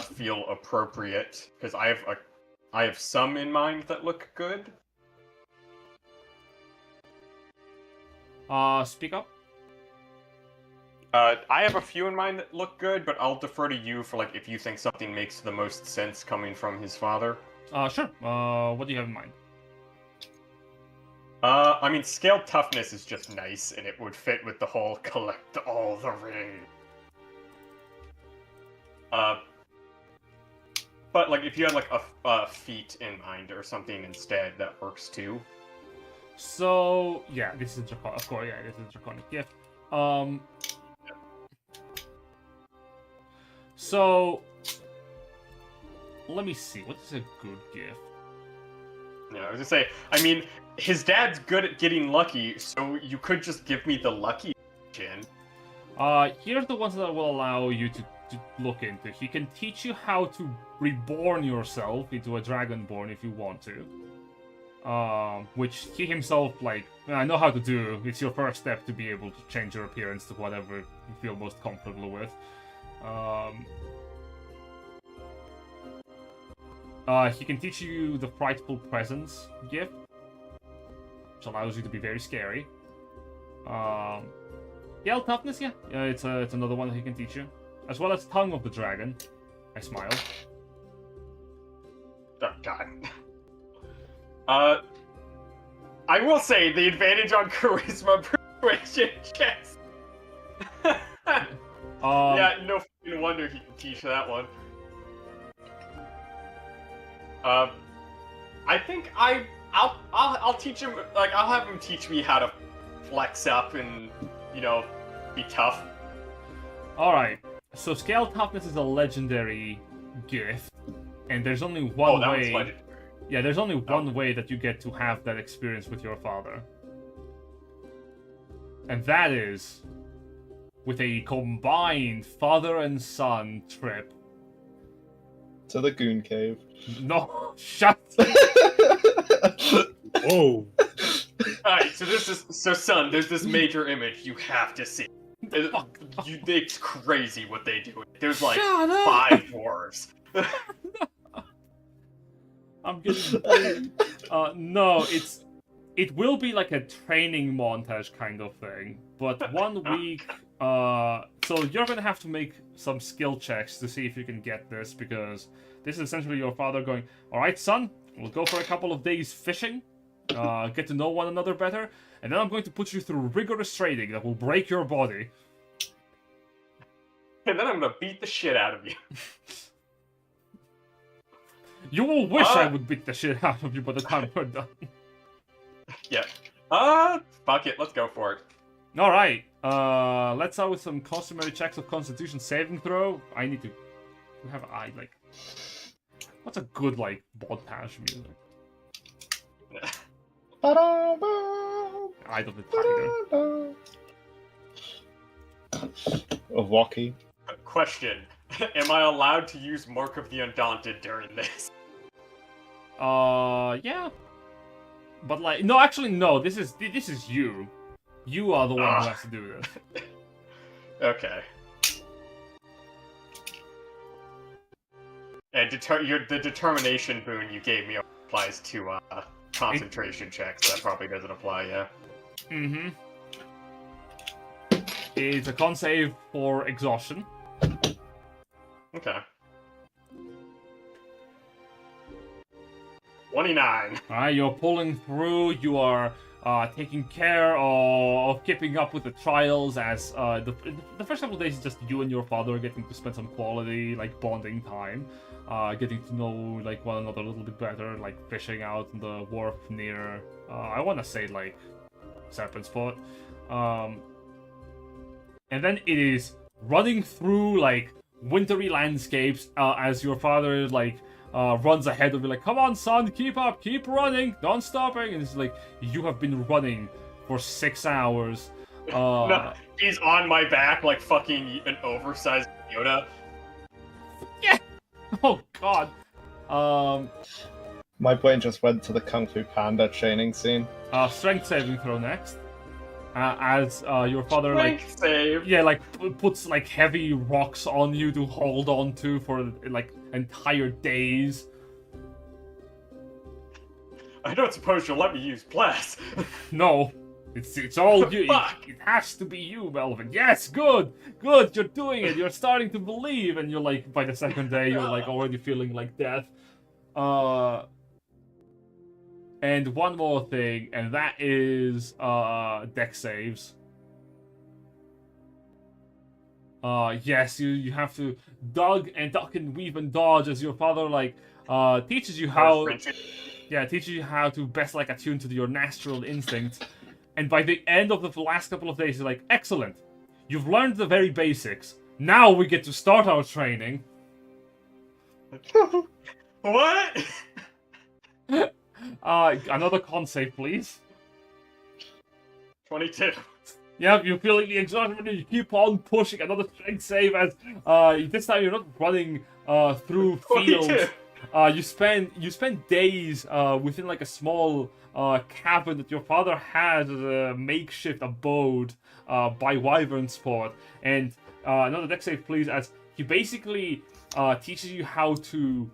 feel appropriate, because I have some in mind that look good. Speak up. I have a few in mind that look good, but I'll defer to you for like if you think something makes the most sense coming from his father. Sure. What do you have in mind? Scaled toughness is just nice, and it would fit with the whole collect all the ring. But like if you had like a feat in mind or something instead, that works too. So yeah, this is draconic. Of course, yeah, this is draconic gift. So let me see. What is a good gift? Yeah, I was gonna say. His dad's good at getting lucky, so you could just give me the lucky chin. Here's the ones that will allow you to look into. He can teach you how to reborn yourself into a dragonborn if you want to. Which he himself, I know how to do. It's your first step to be able to change your appearance to whatever you feel most comfortable with. He can teach you the Frightful Presence gift, which allows you to be very scary. Scale Toughness, yeah. It's another one that he can teach you. As well as Tongue of the Dragon. I smile. Oh, God. I will say, the advantage on Charisma Persuasion checks. Yeah, no fucking wonder he can teach that one. I think I'll teach him, I'll have him teach me how to flex up and, be tough. Alright, so Scale Toughness is a legendary gift, and there's only one way. Yeah, there's only one way that you get to have that experience with your father. And that is with a combined father and son trip. To the Goon Cave. No, shut. Whoa. Alright, so son, there's this major image you have to see. It's crazy what they do. There's like 5 dwarves. I'm getting no, it will be like a training montage kind of thing, but 1 week. So you're gonna have to make some skill checks to see if you can get this, because this is essentially your father going, "All right, son, we'll go for a couple of days fishing, get to know one another better, and then I'm going to put you through rigorous training that will break your body. And then I'm gonna beat the shit out of you." You will wish I would beat the shit out of you by the time we're done. Yeah. Fuck it, let's go for it. Alright, let's start with some customary checks of Constitution saving throw. I need to have what's a good, montage music? Eye of the Tiger. Of Walkie. Question. Am I allowed to use Mark of the Undaunted during this? Yeah. But no, actually no, this is you. You are the one who has to do this. Okay. And the determination boon you gave me applies to concentration checks. That probably doesn't apply, yeah. Mm-hmm. It's a con save for exhaustion. Okay. 29. Alright, you're pulling through, you are taking care of keeping up with the trials as the first couple of days is just you and your father getting to spend some quality, like, bonding time. Getting to know, like, one another a little bit better, like, fishing out in the wharf near, I want to say, like, Serpent's Foot. And then it is running through, like, wintry landscapes as your father, like, runs ahead of you, like, come on, son, keep up, keep running, don't stopping. And it's like, you have been running for 6 hours. No, he's on my back like fucking an oversized Yoda. Yeah! Oh, God. My brain just went to the Kung Fu Panda training scene. Strength saving throw next. As your father, Strength save. yeah, like, puts, like, heavy rocks on you to hold on to for, like, entire days. I don't suppose you'll let me use bless. No. It's all you. It has to be you, Melvin. Yes, good, you're doing it. You're starting to believe, and you're like, by the second day, you're like already feeling like death. And one more thing, and that is dex saves. Yes, you have to duck and weave and dodge as your father like teaches you how. Yeah, teaches you how to best like attune to your natural instincts. And by the end of the last couple of days, you're like, excellent. You've learned the very basics. Now we get to start our training. What? Another con save, please. 22. Yep, you're feeling the exhaustion, you keep on pushing. Another strength save as this time you're not running through fields. You spend days within like a small cabin that your father had as a makeshift abode by Wyvern Sport. And another dex save, please, as he basically teaches you how to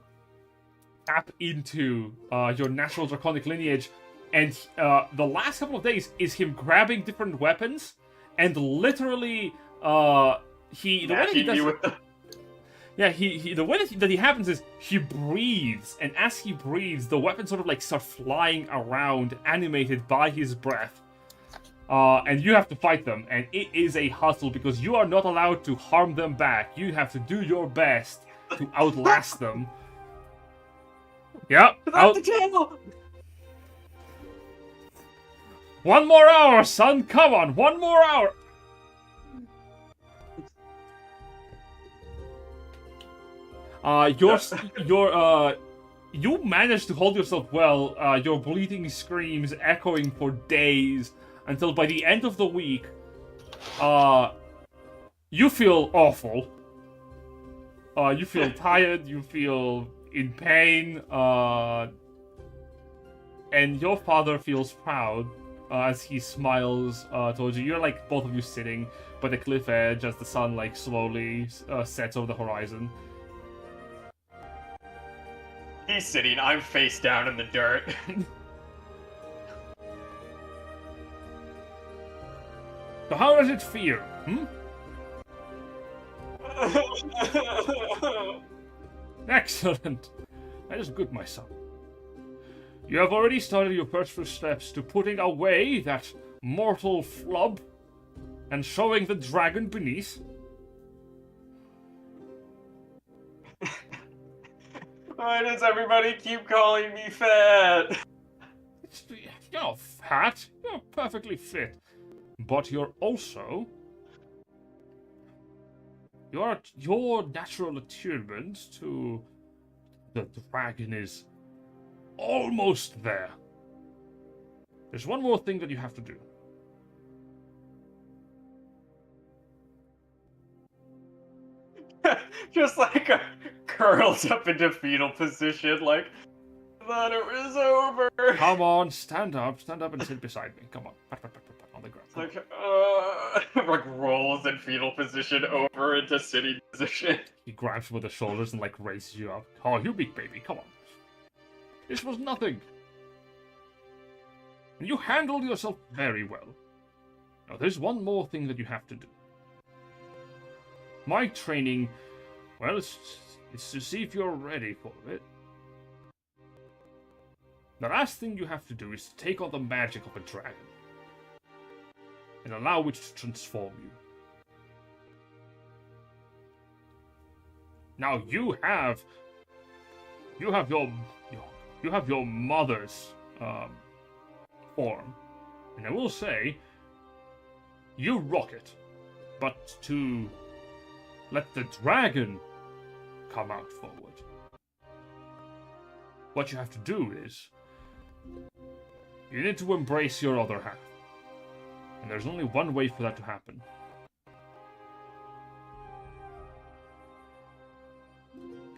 tap into your natural draconic lineage. And the last couple of days is him grabbing different weapons and literally the way that he does it, yeah, the way that he happens is he breathes, and as he breathes, the weapons sort of like start flying around, animated by his breath. And you have to fight them, and it is a hustle because you are not allowed to harm them back. You have to do your best to outlast them. Yep. The tail! One more hour, son! Come on, one more hour! You managed to hold yourself well, your bleeding screams echoing for days, until by the end of the week, you feel awful. You feel tired, you feel in pain, and your father feels proud as he smiles towards you. You're like, both of you sitting by the cliff edge as the sun like slowly sets over the horizon. He's sitting, I'm face down in the dirt. So how does it feel, Excellent. That is good, my son. You have already started your first steps to putting away that mortal flub and showing the dragon beneath. Why does everybody keep calling me fat? You're fat. You're perfectly fit. But you're also... Your natural attunement to the dragon is almost there. There's one more thing that you have to do. Just like curls up into fetal position, like, I thought it was over. Come on, stand up and sit beside me. Come on, pat, on the ground. Like rolls in fetal position over into sitting position. He grabs you with the shoulders and like raises you up. Oh, you big baby, come on. This was nothing. You handled yourself very well. Now, there's one more thing that you have to do. My training, well, it's to see if you're ready for it. The last thing you have to do is to take on the magic of a dragon and allow it to transform you. Now you have your mother's form, and I will say you rock it, but to let the dragon come out forward, what you have to do is you need to embrace your other half, and there's only one way for that to happen.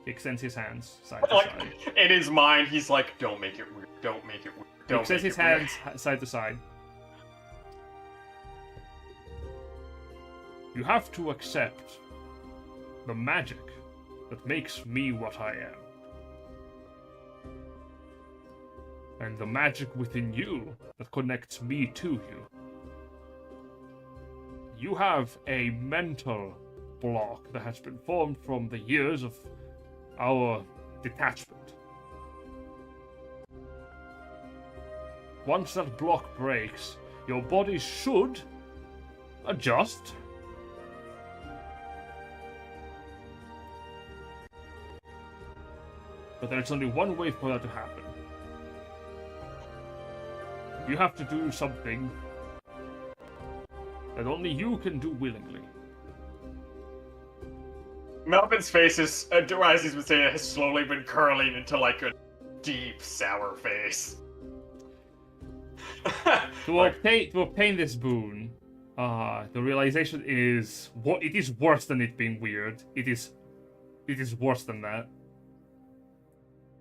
He extends his hands side to side. In his mind, he's like, "Don't make it weird. Don't make it weird. He extends his hands side to side. You have to accept the magic that makes me what I am. And the magic within you that connects me to you. You have a mental block that has been formed from the years of our detachment. Once that block breaks, your body should adjust. But there's only one way for that to happen. You have to do something that only you can do willingly. Melvin's face is, as he's been saying, has slowly been curling into like a deep sour face. To obtain this boon, the realization is it is worse than it being weird. It is worse than that.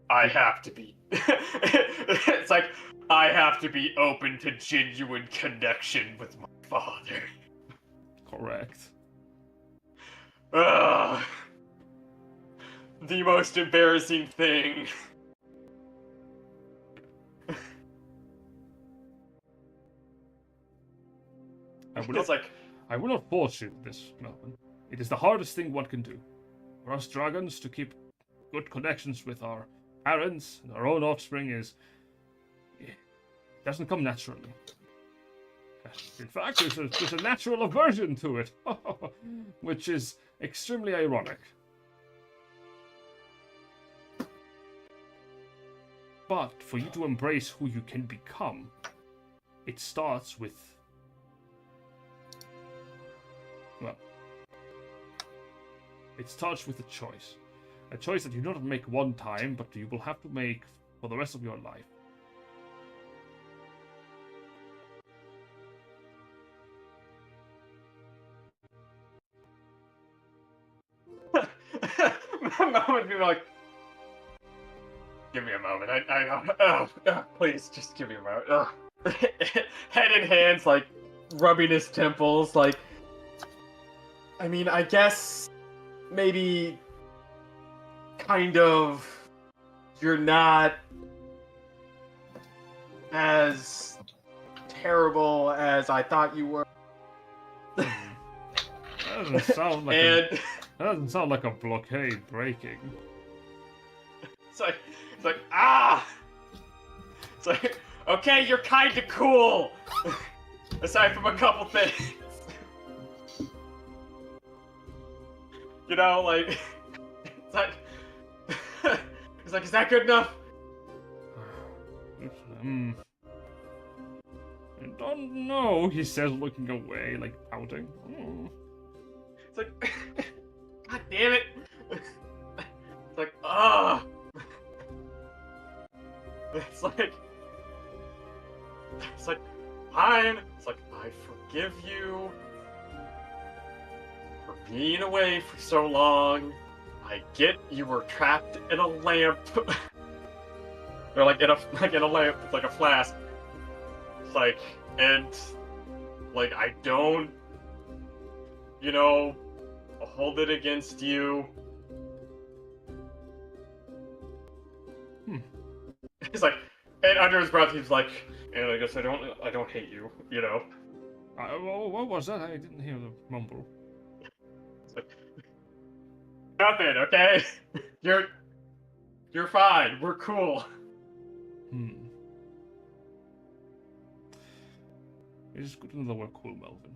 I have to be. It's like I have to be open to genuine connection with my father. Correct. Ugh. The most embarrassing thing. I will not force you this, Melvin. It is the hardest thing one can do. For us dragons to keep good connections with our parents and our own offspring it doesn't come naturally. In fact, there's a natural aversion to it, which is extremely ironic. But for you to embrace who you can become, it starts with, it starts with a choice. A choice that you do not make one time, but you will have to make for the rest of your life. Mom would be like, "Give me a moment. Please, just give me a moment." Head in hands, like rubbing his temples, like. I mean, I guess maybe kind of you're not as terrible as I thought you were. That doesn't sound like that doesn't sound like a blockade breaking. It's like It's like, okay, you're kinda cool. Aside from a couple things. You know, like, it's like, is that good enough? I don't know, he says, looking away, like pouting. It's like, God damn it! It's like, ah! It's like, fine. It's like, I forgive you for being away for so long. I get you were trapped in a lamp. Or like in a lamp with like a flask. It's like, and like I don't, you know, hold it against you. He's like, and under his breath he's like, and I guess I don't hate you, you know. What was that? I didn't hear the mumble. It's like, Nothing, okay? You're fine. We're cool. It is good to know that we're cool, Melvin.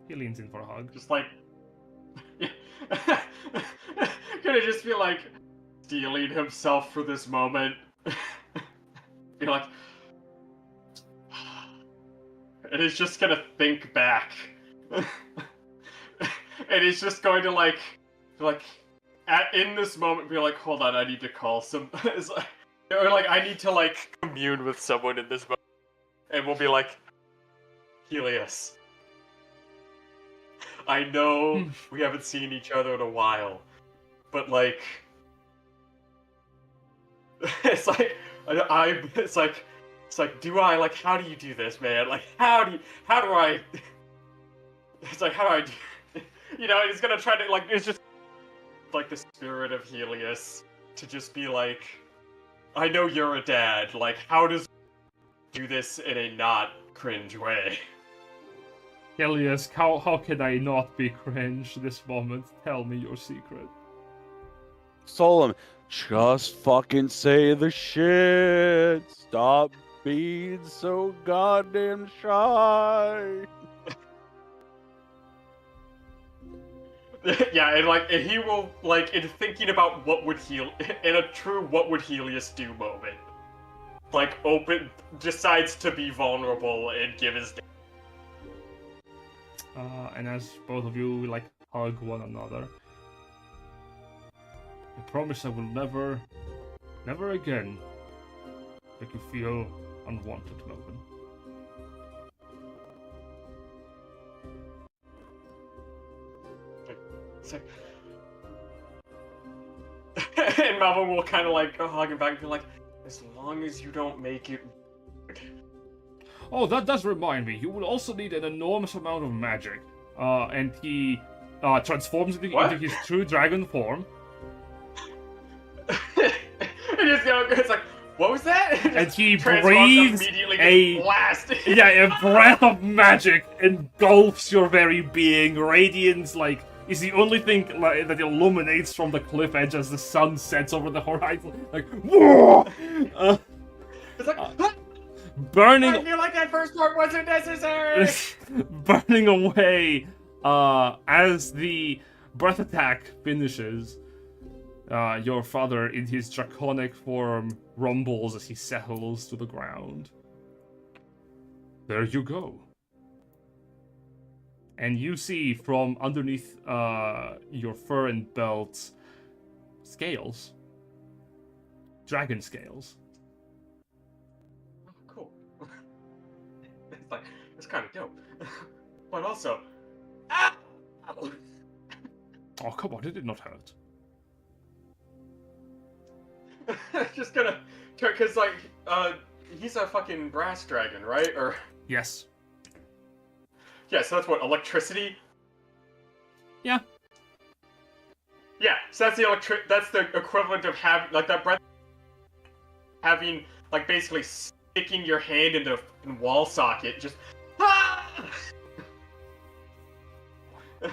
He leans in for a hug. Just like, gonna just be like steeling himself for this moment. Be like, and he's just gonna think back, and he's just going to like in this moment be like, hold on, I need to call some, or like I need to like commune with someone in this moment, and we'll be like, Helius. I know we haven't seen each other in a while, but like, it's like, it's like, do I, like, how do you do this, man? Like, how do I, it's like, how do I do, you know, he's gonna try to, like, it's just, like, the spirit of Helius to just be like, I know you're a dad, like, how does do this in a not cringe way? Helius, how can I not be cringe this moment? Tell me your secret. Solum, just fucking say the shit. Stop being so goddamn shy. Yeah, and he will, like, in thinking about in a true what would Helius do moment, like, decides to be vulnerable and give his. And as both of you, like, hug one another, I promise I will never again make you feel unwanted, Melvin. It's like... and Melvin will kind of, like, hug him back and be like, as long as you don't make it... Oh, that does remind me. You will also need an enormous amount of magic. And he transforms into his true dragon form. It's like, what was that? And he breathes a breath of magic engulfs your very being. Radiance, like, is the only thing that illuminates from the cliff edge as the sun sets over the horizon. Like, whoa! It's like, burning. I feel like that first part wasn't necessary. Burning away as the breath attack finishes. Your father, in his draconic form, rumbles as he settles to the ground. There you go. And you see from underneath your fur and belt scales. Dragon scales. It's like, it's kind of dope. But also... Oh, come on, it did not hurt. Just gonna... Because, like, he's a fucking brass dragon, right? Or... Yes. Yeah, so that's what, electricity? Yeah. Yeah, so that's the equivalent of having, like, that breath... Having, like, basically sticking your hand into a wall socket, just...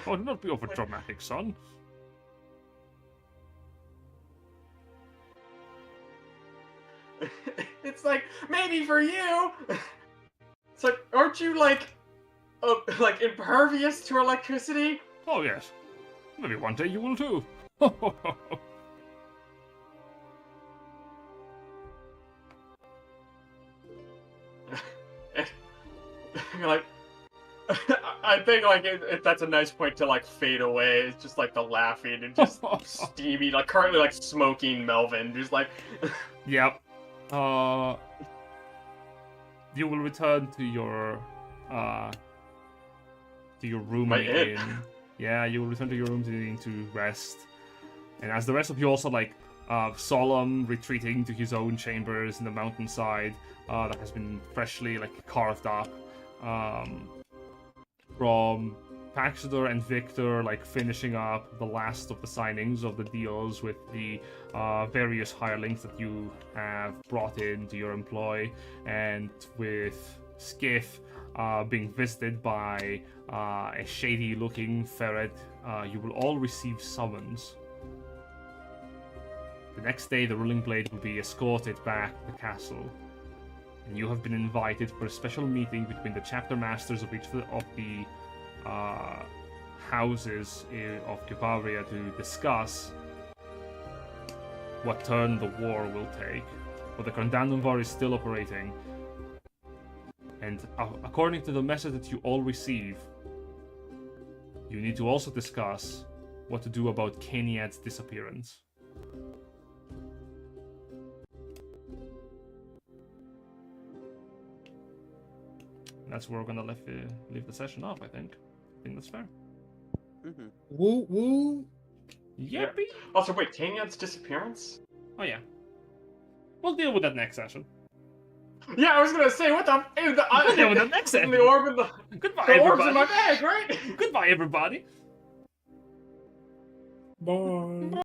Oh, do not be over dramatic, son. It's like, maybe for you! It's like, aren't you, like impervious to electricity? Oh, yes. Maybe one day you will too. You're like, I think, like, that's a nice point to, like, fade away. It's just, like, the laughing and just steamy, like, currently, like, smoking Melvin. Just, like... Yep. You will return to your room in. Yeah, you will return to your room to rest. And as the rest of you also, like, Solum retreating to his own chambers in the mountainside that has been freshly, like, carved up. From Paxidor and Victor, like, finishing up the last of the signings of the deals with the various hirelings that you have brought into your employ, and with Sk'iff being visited by a shady-looking ferret, you will all receive summons. The next day, the Ruling Blade will be escorted back to the castle, and you have been invited for a special meeting between the chapter masters of each of the houses of Kibavria to discuss what turn the war will take. But the Kandandumvar is still operating, and according to the message that you all receive, you need to also discuss what to do about Cainyad's disappearance. That's where we're gonna leave the session off, I think. I think that's fair. Mm-hmm. Woo woo. Yippee! Also, wait, Cainyad's disappearance? Oh yeah. We'll deal with that next session. Yeah, I was gonna say, what the? We'll deal with that next session. The orb in the Goodbye, orb's in everybody. my bag, right? Goodbye, everybody. Bye.